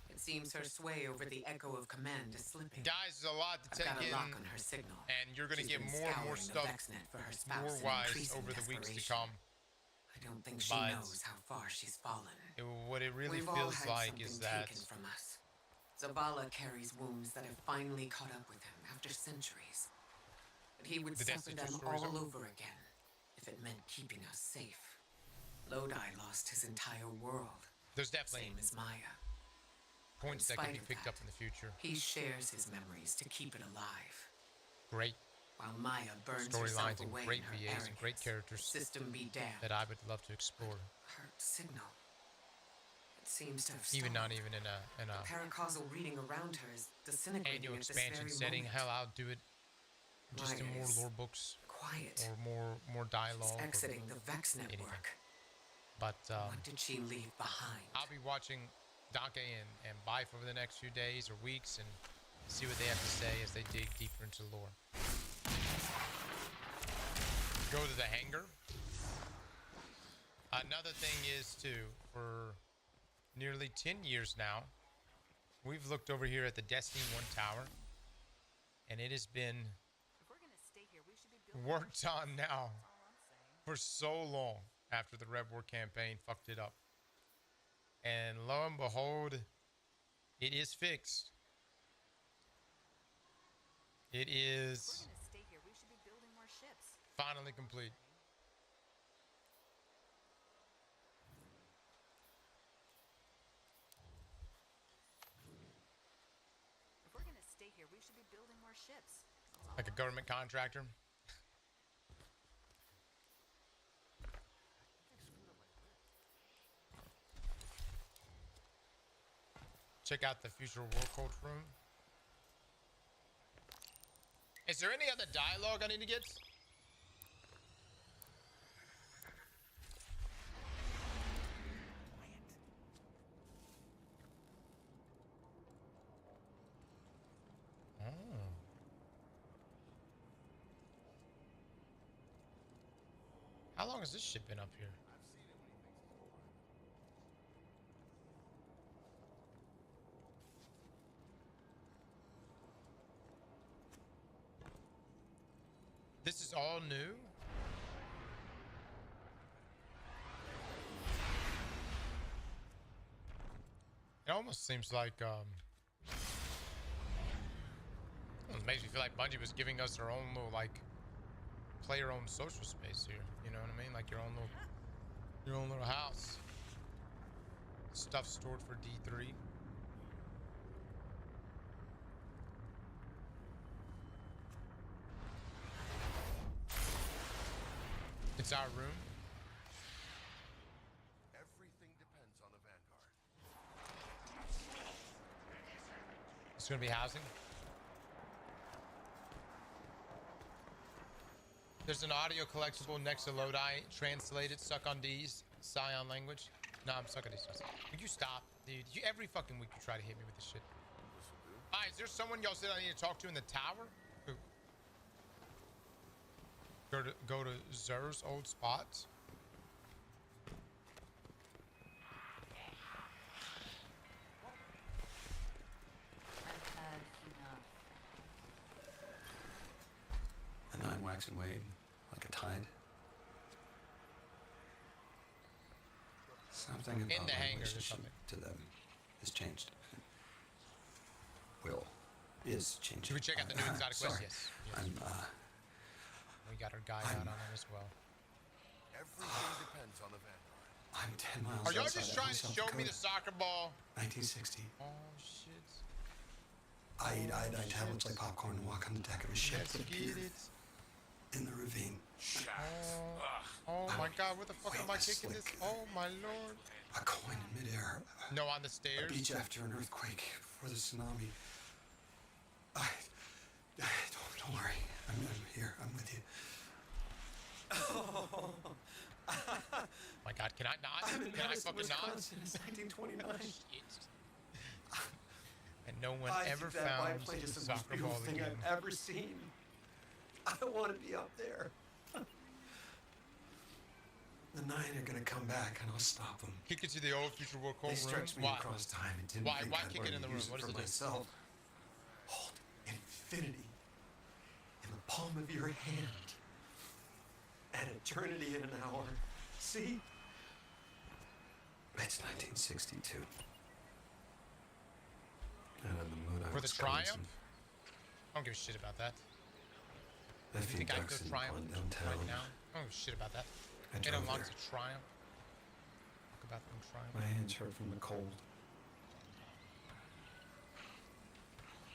Speaker 16: It seems her sway over the Echo of Command is slipping.
Speaker 9: Guys, there's a lot to
Speaker 16: I've
Speaker 9: take
Speaker 16: got a
Speaker 9: in,
Speaker 16: lock on her signal.
Speaker 9: and you're gonna
Speaker 16: She's
Speaker 9: get
Speaker 16: been
Speaker 9: more and more
Speaker 16: scouring the
Speaker 9: stuff
Speaker 16: VexNet for her spouse
Speaker 9: more
Speaker 16: in
Speaker 9: wise
Speaker 16: increasing
Speaker 9: over the weeks to
Speaker 16: desperation.
Speaker 9: come.
Speaker 17: I
Speaker 16: I don't think she
Speaker 9: But
Speaker 16: knows how far she's fallen.
Speaker 9: what it really
Speaker 16: We've all
Speaker 9: feels
Speaker 16: had
Speaker 9: like is
Speaker 16: something
Speaker 9: that
Speaker 16: taken from us. Zavala carries wounds that have finally caught up with him after centuries. But he would
Speaker 9: The
Speaker 16: suffer
Speaker 9: Destiny
Speaker 16: them
Speaker 9: story's
Speaker 16: all
Speaker 9: over.
Speaker 16: over again if it meant keeping us safe. Lodi lost his entire world.
Speaker 9: there's definitely
Speaker 16: Same as Maya.
Speaker 9: points
Speaker 16: In
Speaker 9: that can
Speaker 16: spite
Speaker 9: be
Speaker 16: of
Speaker 9: picked
Speaker 16: that,
Speaker 9: up in the future.
Speaker 16: He shares his memories to keep it alive.
Speaker 9: Great
Speaker 16: While Maya burns herself
Speaker 9: storylines and
Speaker 16: away
Speaker 9: great
Speaker 16: in her
Speaker 9: VAs and great
Speaker 16: arrogance.
Speaker 9: characters
Speaker 16: System be damned.
Speaker 9: that I would love to explore.
Speaker 16: Her signal. It seems to have
Speaker 9: Even
Speaker 16: stalled.
Speaker 9: not even in a
Speaker 16: The paracausal reading around her is disintegrating
Speaker 9: annual
Speaker 16: at this
Speaker 9: expansion
Speaker 16: very
Speaker 9: setting.
Speaker 16: moment.
Speaker 9: Hell, I'll do it just in
Speaker 16: Maya
Speaker 9: more
Speaker 16: is
Speaker 9: lore books
Speaker 16: quiet.
Speaker 9: or more dialogue.
Speaker 16: She's
Speaker 9: or
Speaker 16: exiting the Vex
Speaker 9: anything.
Speaker 16: network.
Speaker 9: But
Speaker 16: What did she leave behind?
Speaker 9: I'll be watching Dake and Bife over the next few days or weeks and see what they have to say as they dig deeper into lore. Go to the hangar. Another thing is too, for nearly 10 years now, we've looked over here at the Destiny 1 tower, and it has been worked on now for so long after the Red War campaign fucked it up. And lo and behold, it is fixed. It is finally complete.
Speaker 20: If we're gonna stay here, we should be building more ships.
Speaker 9: Like a government contractor. Check out the future war cult room. Is there any other dialogue I need to get? Oh. How long has this ship been up here? This is all new? It almost seems like, it makes me feel like Bungie was giving us their own little, like, player-owned social space here. You know what I mean? Like your own little house. Stuff stored for D3. It's our room.
Speaker 18: Everything depends on the Vanguard.
Speaker 9: It's gonna be housing. There's an audio collectible next to Lodi. Translated, suck on D's, Scion language. No, I'm sucking these. Would you stop, dude? Every fucking week you try to hit me with this shit. Alright, is there someone y'all said I need to talk to in the tower? Who? Go to Zer's old spots.
Speaker 17: The nine wax and wane like a tide. Something about
Speaker 9: In the
Speaker 17: my
Speaker 9: hangar or
Speaker 17: relationship
Speaker 9: something.
Speaker 17: to them has changed. Is changing.
Speaker 9: Should we check out the new exotic quest?
Speaker 17: Sorry.
Speaker 9: Yes.
Speaker 17: I'm
Speaker 9: We got our guide out on it as well.
Speaker 18: Everything depends on the Vanguard.
Speaker 17: I'm 10 miles
Speaker 9: Are y'all
Speaker 17: outside
Speaker 9: just
Speaker 17: of
Speaker 9: trying to
Speaker 17: South
Speaker 9: show me
Speaker 17: Dakota.
Speaker 9: the soccer ball?
Speaker 17: 1960.
Speaker 9: Oh shit.
Speaker 17: I eat iodine tablets like popcorn and walk on the deck of a ship
Speaker 9: Let's
Speaker 17: that
Speaker 9: get
Speaker 17: appeared
Speaker 9: it.
Speaker 17: in the ravine.
Speaker 9: Oh my god, where the fuck am I kicking this? Oh my lord.
Speaker 17: A coin in midair.
Speaker 9: No, on the
Speaker 17: A
Speaker 9: stairs.
Speaker 17: beach after an earthquake before the tsunami. Don't worry. I'm here. I'm with you.
Speaker 9: My god, can I not?
Speaker 17: I'm in
Speaker 9: Can I
Speaker 17: Madison,
Speaker 9: fucking not?
Speaker 17: Wisconsin. It's 1929.
Speaker 9: And no one
Speaker 17: I
Speaker 9: ever
Speaker 17: think that
Speaker 9: found
Speaker 17: biplane
Speaker 9: the
Speaker 17: is the most
Speaker 9: soccer
Speaker 17: beautiful
Speaker 9: ball
Speaker 17: thing
Speaker 9: again.
Speaker 17: I've ever seen. I want to be up there. The nine are gonna come back, and I'll stop them.
Speaker 9: Kick it to the old future world cold
Speaker 17: They
Speaker 9: room.
Speaker 17: stretched me
Speaker 9: Why?
Speaker 17: across time and didn't
Speaker 9: Why?
Speaker 17: think
Speaker 9: Why
Speaker 17: I'd
Speaker 9: kick it
Speaker 17: learn
Speaker 9: in the
Speaker 17: to
Speaker 9: room?
Speaker 17: use
Speaker 9: What
Speaker 17: it
Speaker 9: does
Speaker 17: for
Speaker 9: it do?
Speaker 17: myself. Hold infinity in the palm of your hand, and eternity in an hour. See?
Speaker 21: It's 1962. And on the moon,
Speaker 9: For the Triumph? I don't give a shit about that.
Speaker 21: A
Speaker 9: You
Speaker 21: few
Speaker 9: think I
Speaker 21: bucks
Speaker 9: could
Speaker 21: in
Speaker 9: Triumph
Speaker 21: one downtown.
Speaker 9: right now? I don't give a shit about that.
Speaker 21: I
Speaker 9: It
Speaker 21: drove
Speaker 9: unlocks
Speaker 21: there.
Speaker 9: a Triumph. Talk about them Triumph.
Speaker 21: My hands hurt from the cold.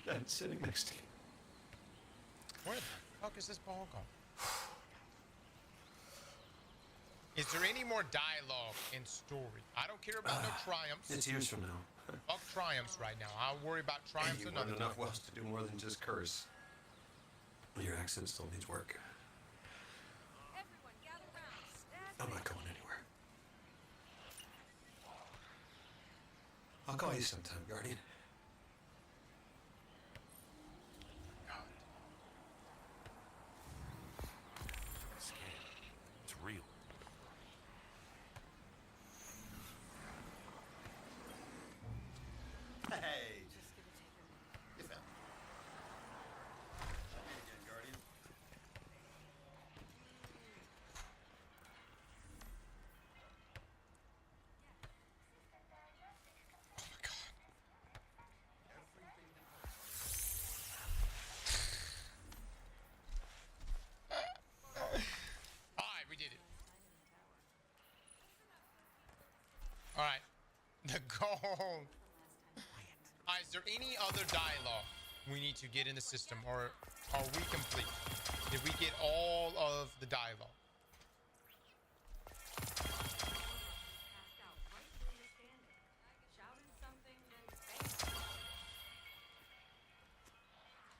Speaker 21: And sitting next to you.
Speaker 9: Where the fuck is this ball going? Is there any more dialogue in story? I don't care about no triumphs.
Speaker 21: It's years from now.
Speaker 9: Fuck triumphs right now. I'll worry about
Speaker 21: And
Speaker 9: triumphs
Speaker 21: you
Speaker 9: another
Speaker 21: learned
Speaker 9: time.
Speaker 21: enough wells to do more than just curse. Your accent still needs work. I'm not going anywhere. I'll call you sometime, Guardian.
Speaker 18: It's real.
Speaker 17: Hey! You found me. Again, Guardian.
Speaker 9: Alright, we did it. Alright. The goal. Alright, is there any other dialogue we need to get in the system, or are we complete? Did we get all of the dialogue?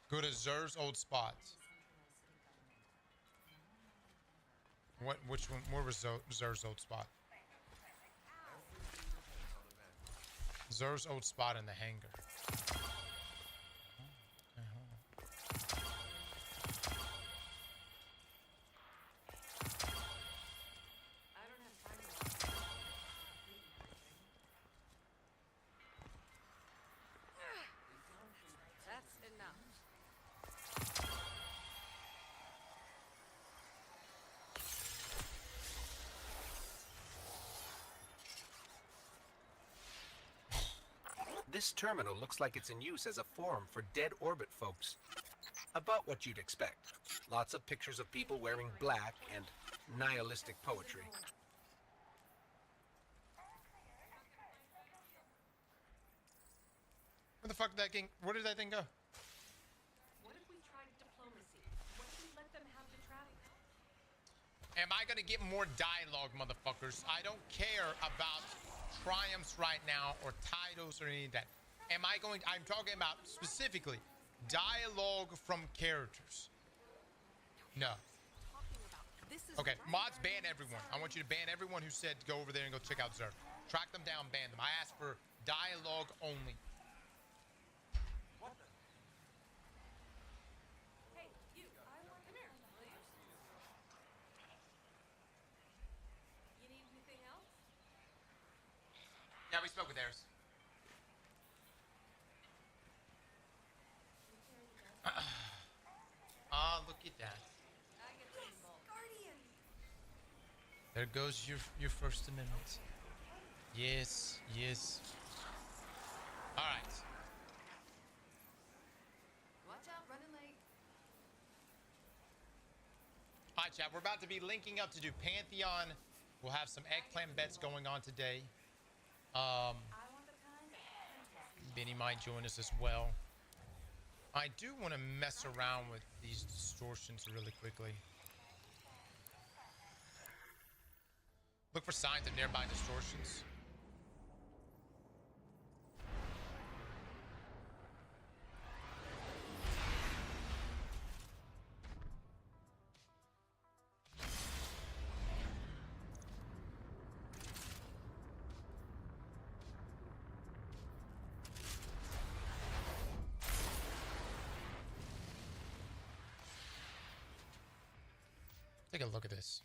Speaker 9: Go to Zer's old spots. Which one? Where was Zer's old spot? Zer's old spot in the hangar. Okay, hold on.
Speaker 5: That's enough.
Speaker 6: This terminal looks like it's in use as a forum for dead orbit folks. About what you'd expect. Lots of pictures of people wearing black and nihilistic poetry.
Speaker 9: Where the fuck did that thing? Where did that thing go?
Speaker 20: What if we tried diplomacy? What if we let them have the travel?
Speaker 9: Am I gonna get more dialogue, motherfuckers? I don't care about triumphs right now or titles or any of that. Am I going? I'm talking about specifically dialogue from characters. No. Okay, mods ban everyone. I want you to ban everyone who said go over there and go check out Zer. Track them down, ban them. I asked for dialogue only.
Speaker 20: Hey, you. Come here. Will you? You need anything else?
Speaker 9: Yeah, we spoke with Eris. Ah, look at that.
Speaker 20: Guardian.
Speaker 9: There goes your First Amendment. Yes, yes. All right.
Speaker 20: Watch out, running late.
Speaker 9: All right, chat. We're about to be linking up to do Pantheon. We'll have some eggplant bets going on today. Benny might join us as well. I do want to mess around with these distortions really quickly. Look for signs of nearby distortions. Take a look at this.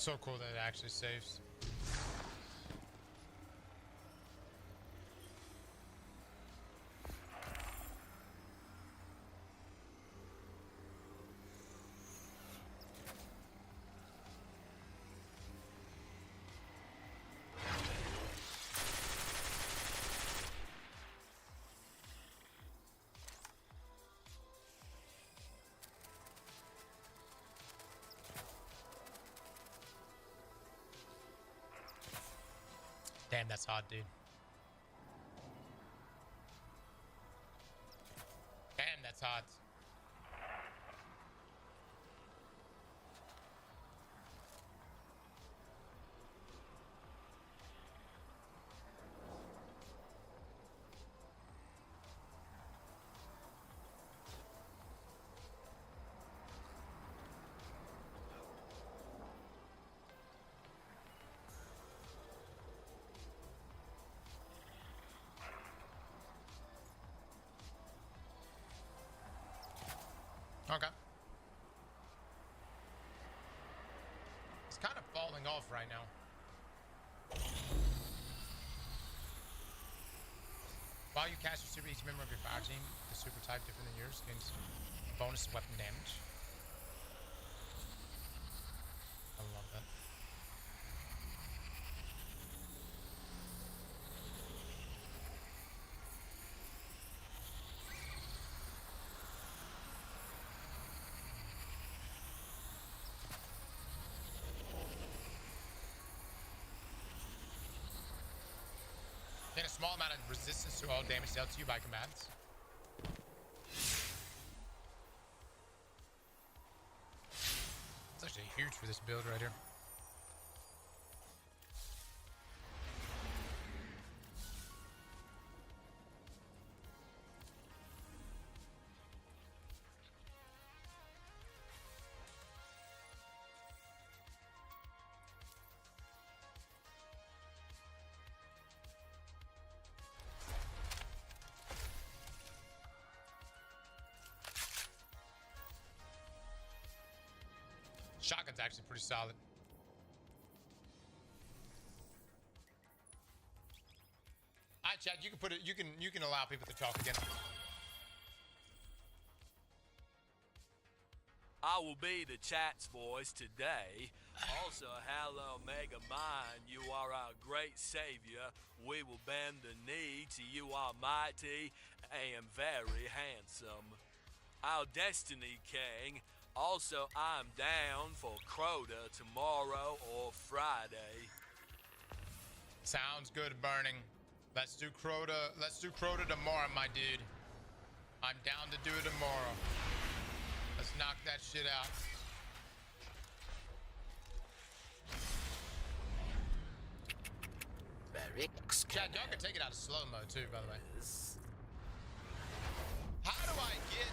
Speaker 9: So cool that it actually saves. Damn, that's hot, dude. Damn, that's hot. Okay. It's kind of falling off right now. While you cast your super, each member of your fire team, the super type different than yours, gains bonus weapon damage. I love that. Gain a small amount of resistance to all damage dealt to you by combatants. It's actually huge for this build right here. Shotgun's actually pretty solid. Alright, Chad, you can put it. You can allow people to talk again.
Speaker 1: I will be the chat's voice today. Also, hello, Mega Mind. You are our great savior. We will bend the knee to you, are mighty and very handsome. Our Destiny King. Also, I'm down for Crota tomorrow or Friday.
Speaker 9: Sounds good, Burning. Let's do Crota. Let's do Crota tomorrow, my dude. I'm down to do it tomorrow. Let's knock that shit out. Chad, y'all can take it out of slow-mo too, by the way. How do I get...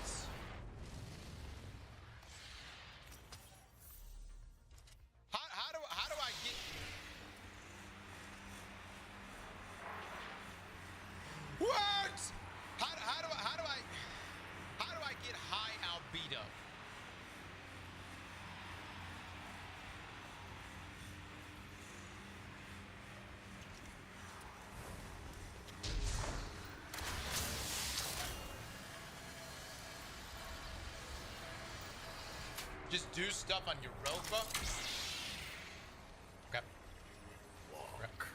Speaker 9: How do I get... What? How do I get high albedo? Just do stuff on Europa? Okay. Walk.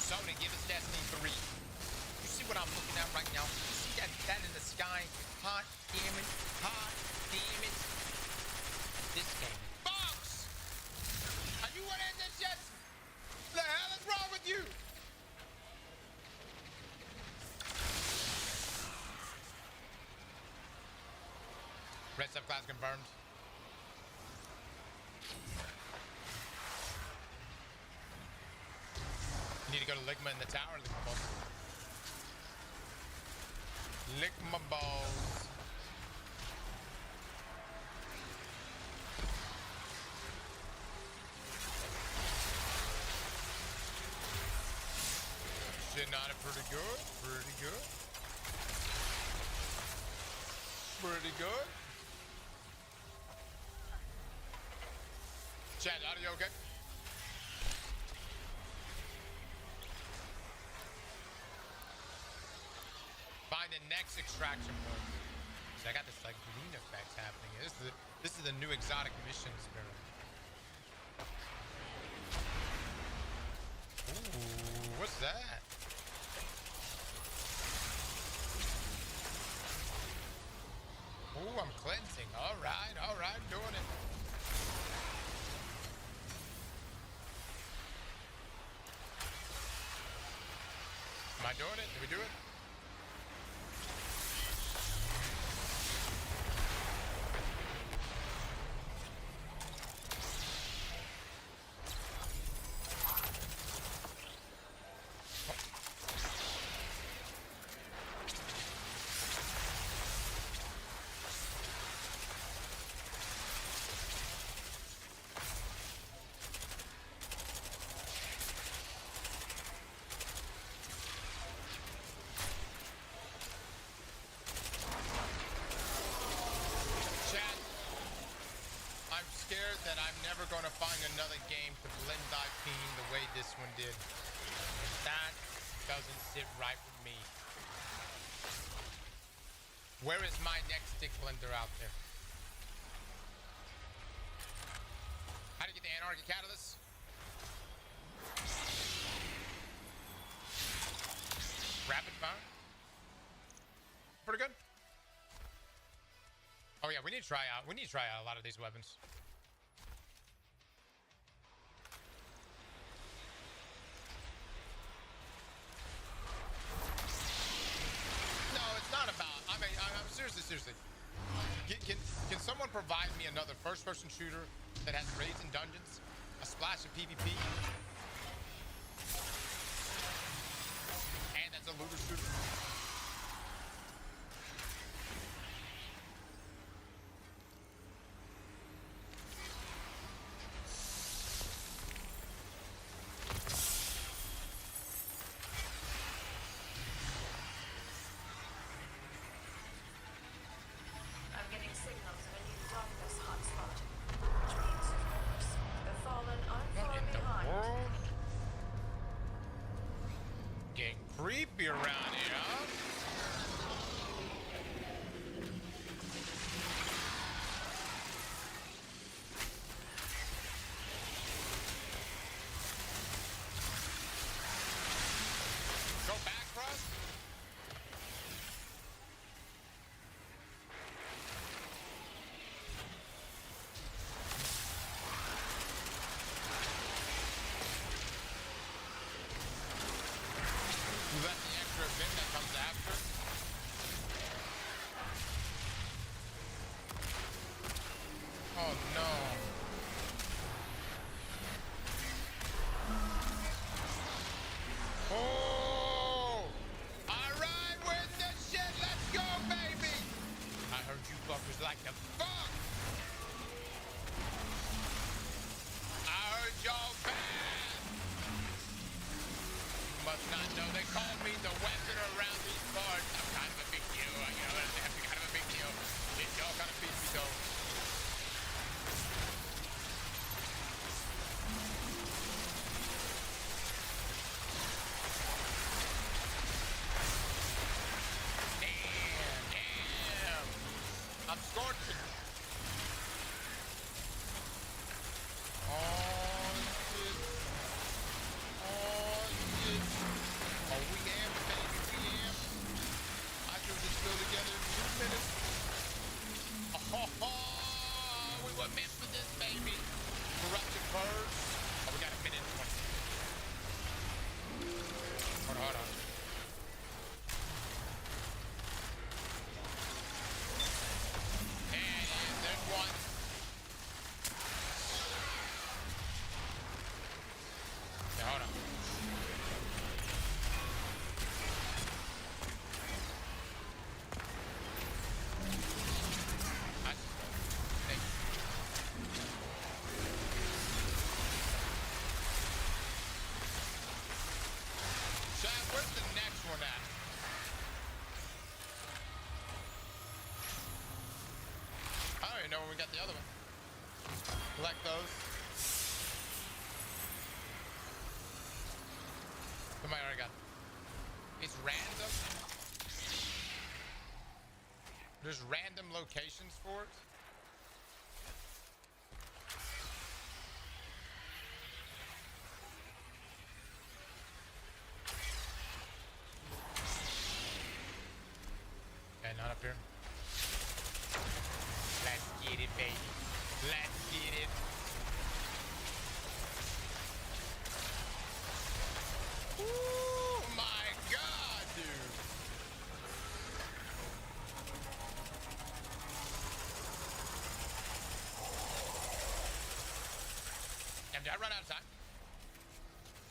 Speaker 9: Sony, give us Destiny 3. You see what I'm looking at right now? You see that in the sky? Hot damn it. Hot damn it. This game. Box! Are you want to end this yet? The hell is wrong with you? Red subclass confirmed. You need to go to Ligma in the tower. Lick my balls. Lick my balls. Shitting on it pretty good. Pretty good. Pretty good. Chad, audio okay? Find the next extraction point. So I got this like green effect happening. This is the new exotic missions barrel. Ooh, what's that? Ooh, I'm cleansing. All right, doing it. Am I doing it? Did we do it? That I'm never going to find another game to blend IP the way this one did. That doesn't sit right with me. Where is my next stick blender out there? How to get the Anarchy Catalyst? Rapid fire? Pretty good. Oh yeah, we need to try out a lot of these weapons. Seriously. Can someone provide me another first-person shooter that has raids and dungeons, a splash of PvP, and that's a looter shooter? Creepy around here, huh? Go back, Frost? Is that the extra event that comes after? Oh no. Oh! Alright, with the shit, let's go, baby! I heard you fuckers like to fuck! I heard y'all bad! Must not know they call me the weapon around these parts. I'm kind of a big deal, you know, that's kind of a big deal. Y'all kind of beefy though. Damn. I'm scorching. We were meant for this, baby. Corrupted birds. Oh, we got a minute and 20. Hold on. And there's one. Yeah, hold on. Where's the next one at? I don't even know when we got the other one. Collect those. There's random locations for it. Okay, not up here. Let's get it, baby. Let's get it. Oh my god, dude. Damn, did I run out of time?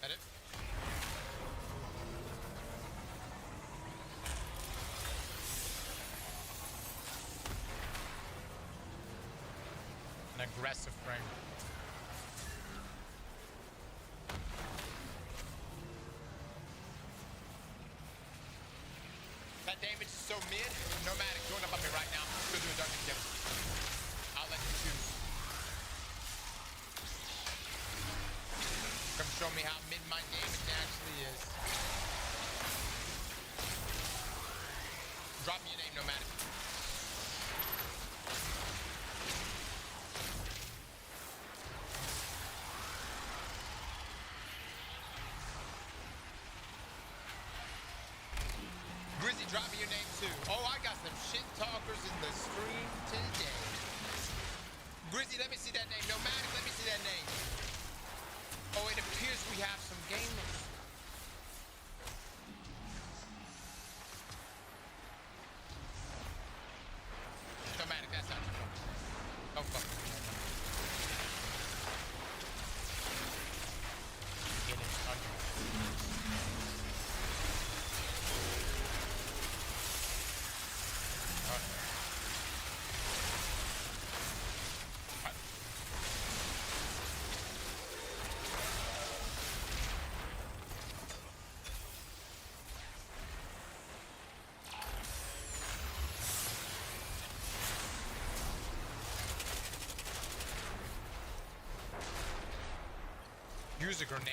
Speaker 9: That it? An aggressive frame. That damage is so mid. Nomadic, join up on me right now. Let's go do a dungeon together. I'll let you choose. Come show me how mid my damage actually is. Drop me your name, Nomadic. Grizzy, drop me your name too. Oh, I got some shit talkers in the stream today. Grizzy, let me see that name. Nomadic, let me see that name. Oh, it appears we have some gamers. Nomadic, that's not your phone. Don't fuck with me. Get it under. Use a grenade.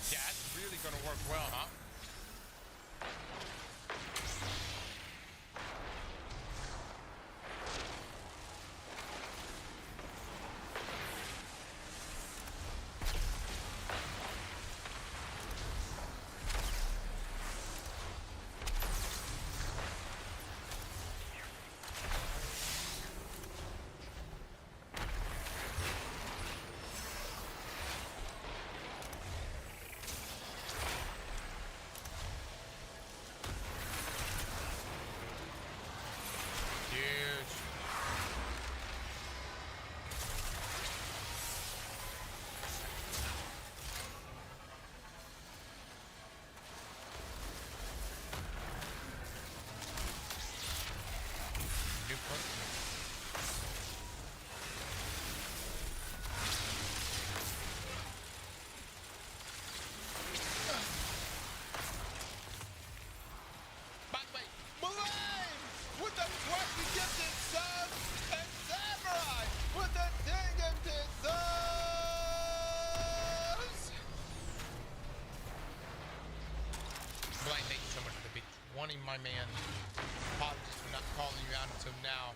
Speaker 9: Yeah, that's really gonna work well, huh? By the way, Mulan with the twerky gifted subs and Samurai with the 10 gifted subs. Mulan, thank you so much for the big 20, my man. Apologies for not calling you out until now.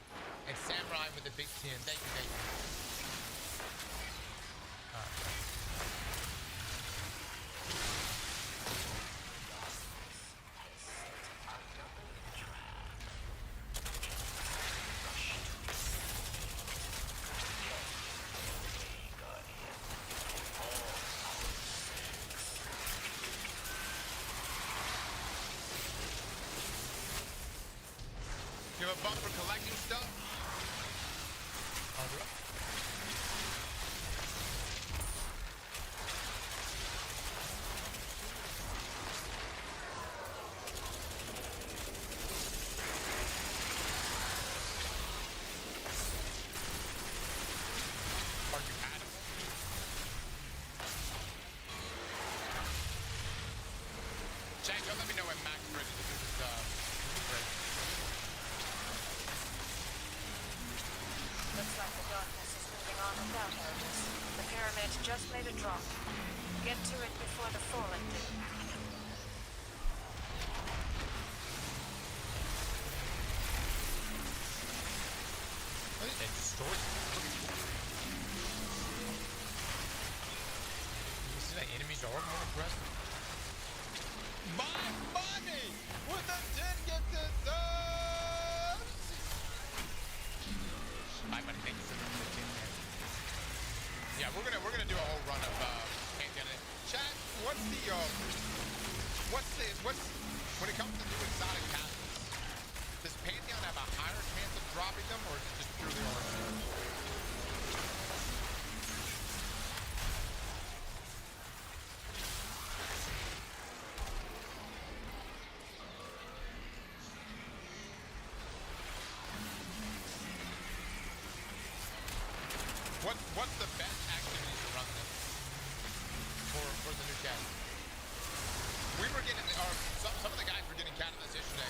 Speaker 9: And Samurai with the big 10. Thank you, thank you. You have a bump for collecting stuff? I'll do it. Are you animal? Jack, don't let me know when Max is ready to do this, race.
Speaker 3: Looks like the darkness is moving on without notice. The pyramid just made a drop. Get to it before the fallen do.
Speaker 9: and destroys it. You see that enemies are more aggressive. My money with the 10 gifted subs! My money, thank you so much for the 10, man. Yeah, we're gonna do a whole run of Pantheon. Chat, what's when it comes to new exotic castles, does Pantheon have a higher chance of dropping them, or is it just purely RNG? What's the best activities to run them for the new cat? We were getting, or some of the guys were getting catalyst yesterday,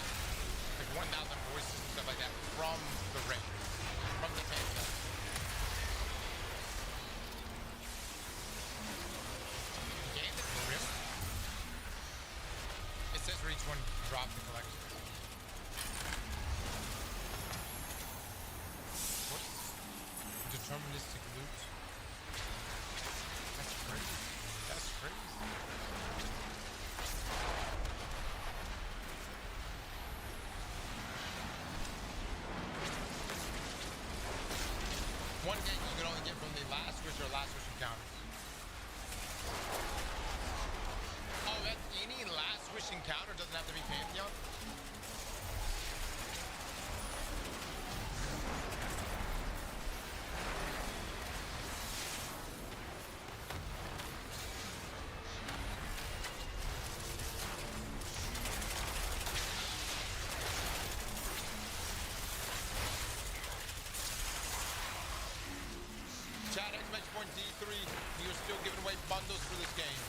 Speaker 9: like 1,000 voices and stuff like that from the raid, from the Pantheon. Gained it for real? It says for each one drop the collection. What's deterministic loot? That's crazy. That's crazy. One game you can only get from the last wish or last wish encounters. Oh, that's any last wish encounter doesn't have to be Pantheon? Chat, exclamation point D3, you're still giving away bundles for this game.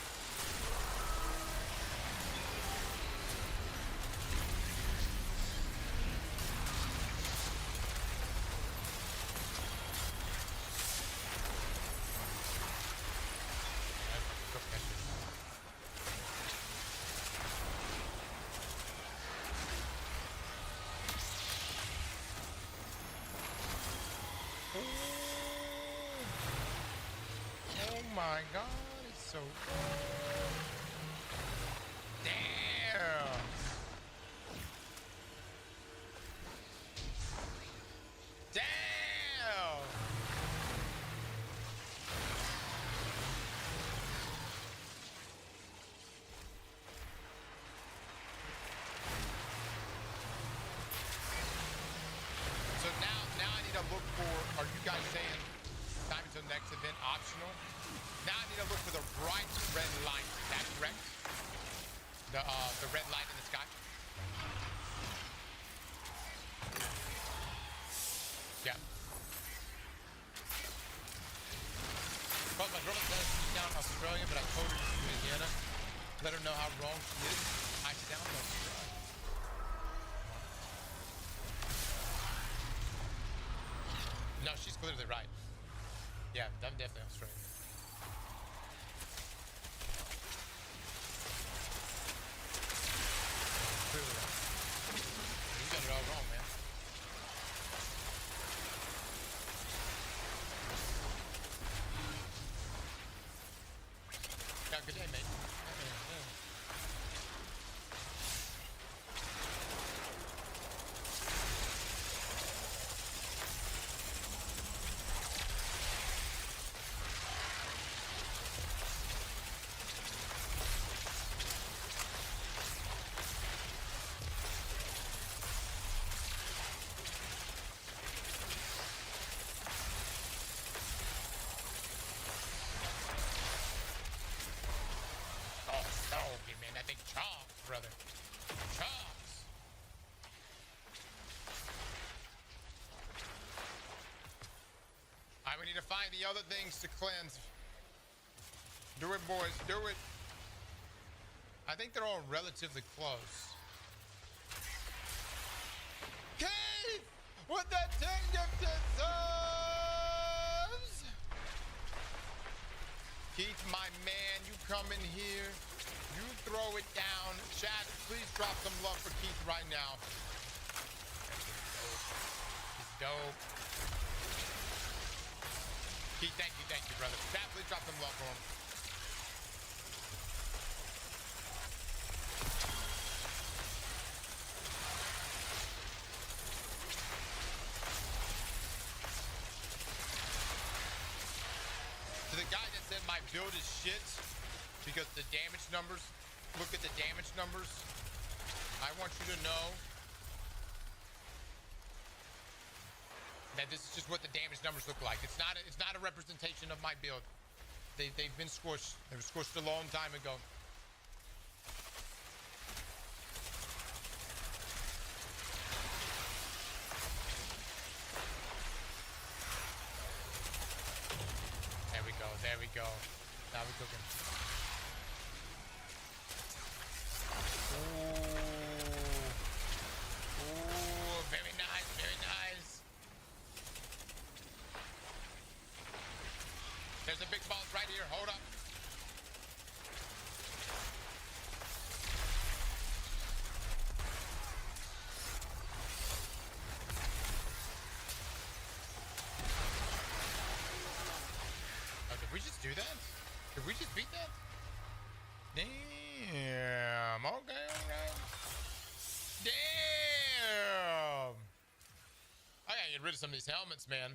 Speaker 9: Oh my god, it's so good. Damn. Damn. So now I need to look for, are you guys saying time until next event optional? Now I need to look for the bright red light. Is that correct? The red light in the sky? Yeah. Well, my girlfriend says she's down in Australia, but I told her she's in Louisiana. Let her know how wrong she is. I'm down in Australia. No, she's clearly right. Yeah, I'm definitely Australian. Clearly right. You got it all wrong, man. Yeah, good day, mate. I think chops, brother. Chops. Alright, we need to find the other things to cleanse. Do it, boys. Do it. I think they're all relatively close. Keith! With the 10 gifted subs! Keith, my man, you come in here. You throw it down. Chat, please drop some love for Keith right now. He's dope. Keith, thank you, brother. Definitely drop them love for him. To the guy that said my build is shit because the damage numbers, look at the damage numbers. I want you to know that this is just what the damage numbers look like. It's not a representation of my build. They've been squished. They were squished a long time ago. There we go. Now we're cooking. Ooh, very nice, very nice. There's a big boss right here. Hold up. Did we just do that? Did we just beat that? Damn. Okay, alright. Damn. I gotta get rid of some of these helmets, man.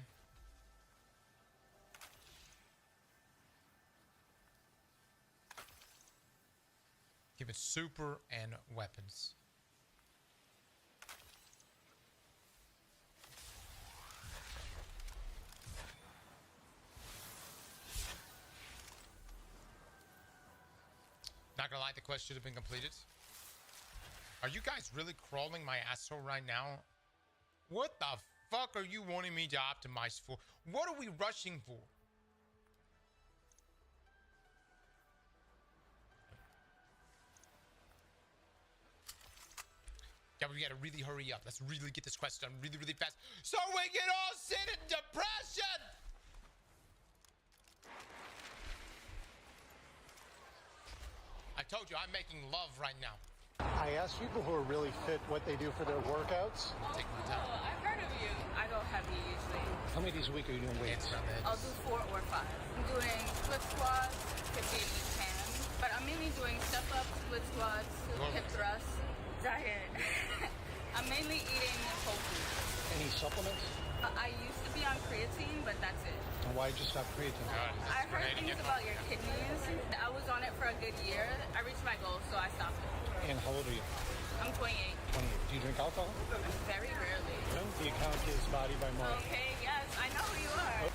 Speaker 9: Give it super and weapons. Not gonna lie, the quest should have been completed. Are you guys really crawling my asshole right now? What the fuck are you wanting me to optimize for? What are we rushing for? Yeah, we gotta really hurry up. Let's really get this quest done really, really fast so we can all sit in depression! I told you, I'm making love right now.
Speaker 7: I asked people who are really fit what they do for their workouts.
Speaker 9: Take my time.
Speaker 22: Oh, I've heard of you. I go heavy usually.
Speaker 7: How many days a week are you doing weights?
Speaker 22: I'll do 4 or 5. I'm doing split squats, 50 if you can. But I'm mainly doing step ups, split squats, hip thrusts, diet. I'm mainly eating whole food.
Speaker 7: Any supplements?
Speaker 22: I used to be on creatine, but that's it.
Speaker 7: And why did you stop creatine?
Speaker 22: I heard things about your kidneys. I was on it for a good year. I reached my goal, so I stopped it.
Speaker 7: And how old are you?
Speaker 22: I'm 28.
Speaker 7: 28. Do you drink alcohol?
Speaker 22: Very rarely.
Speaker 7: The account is Body by Mark.
Speaker 22: Okay, yes, I know who you are.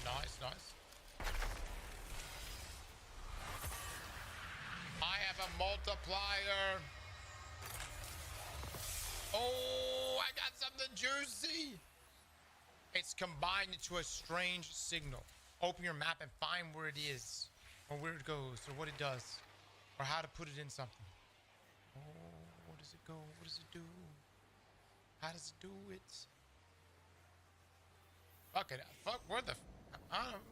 Speaker 9: Nice, nice. I have a multiplier. Oh, I got something juicy. It's combined into a strange signal. Open your map and find where it is, or where it goes, or what it does, or how to put it in something. Oh, where does it go? What does it do? How does it do it? Fuck it. Fuck, where the... I don't...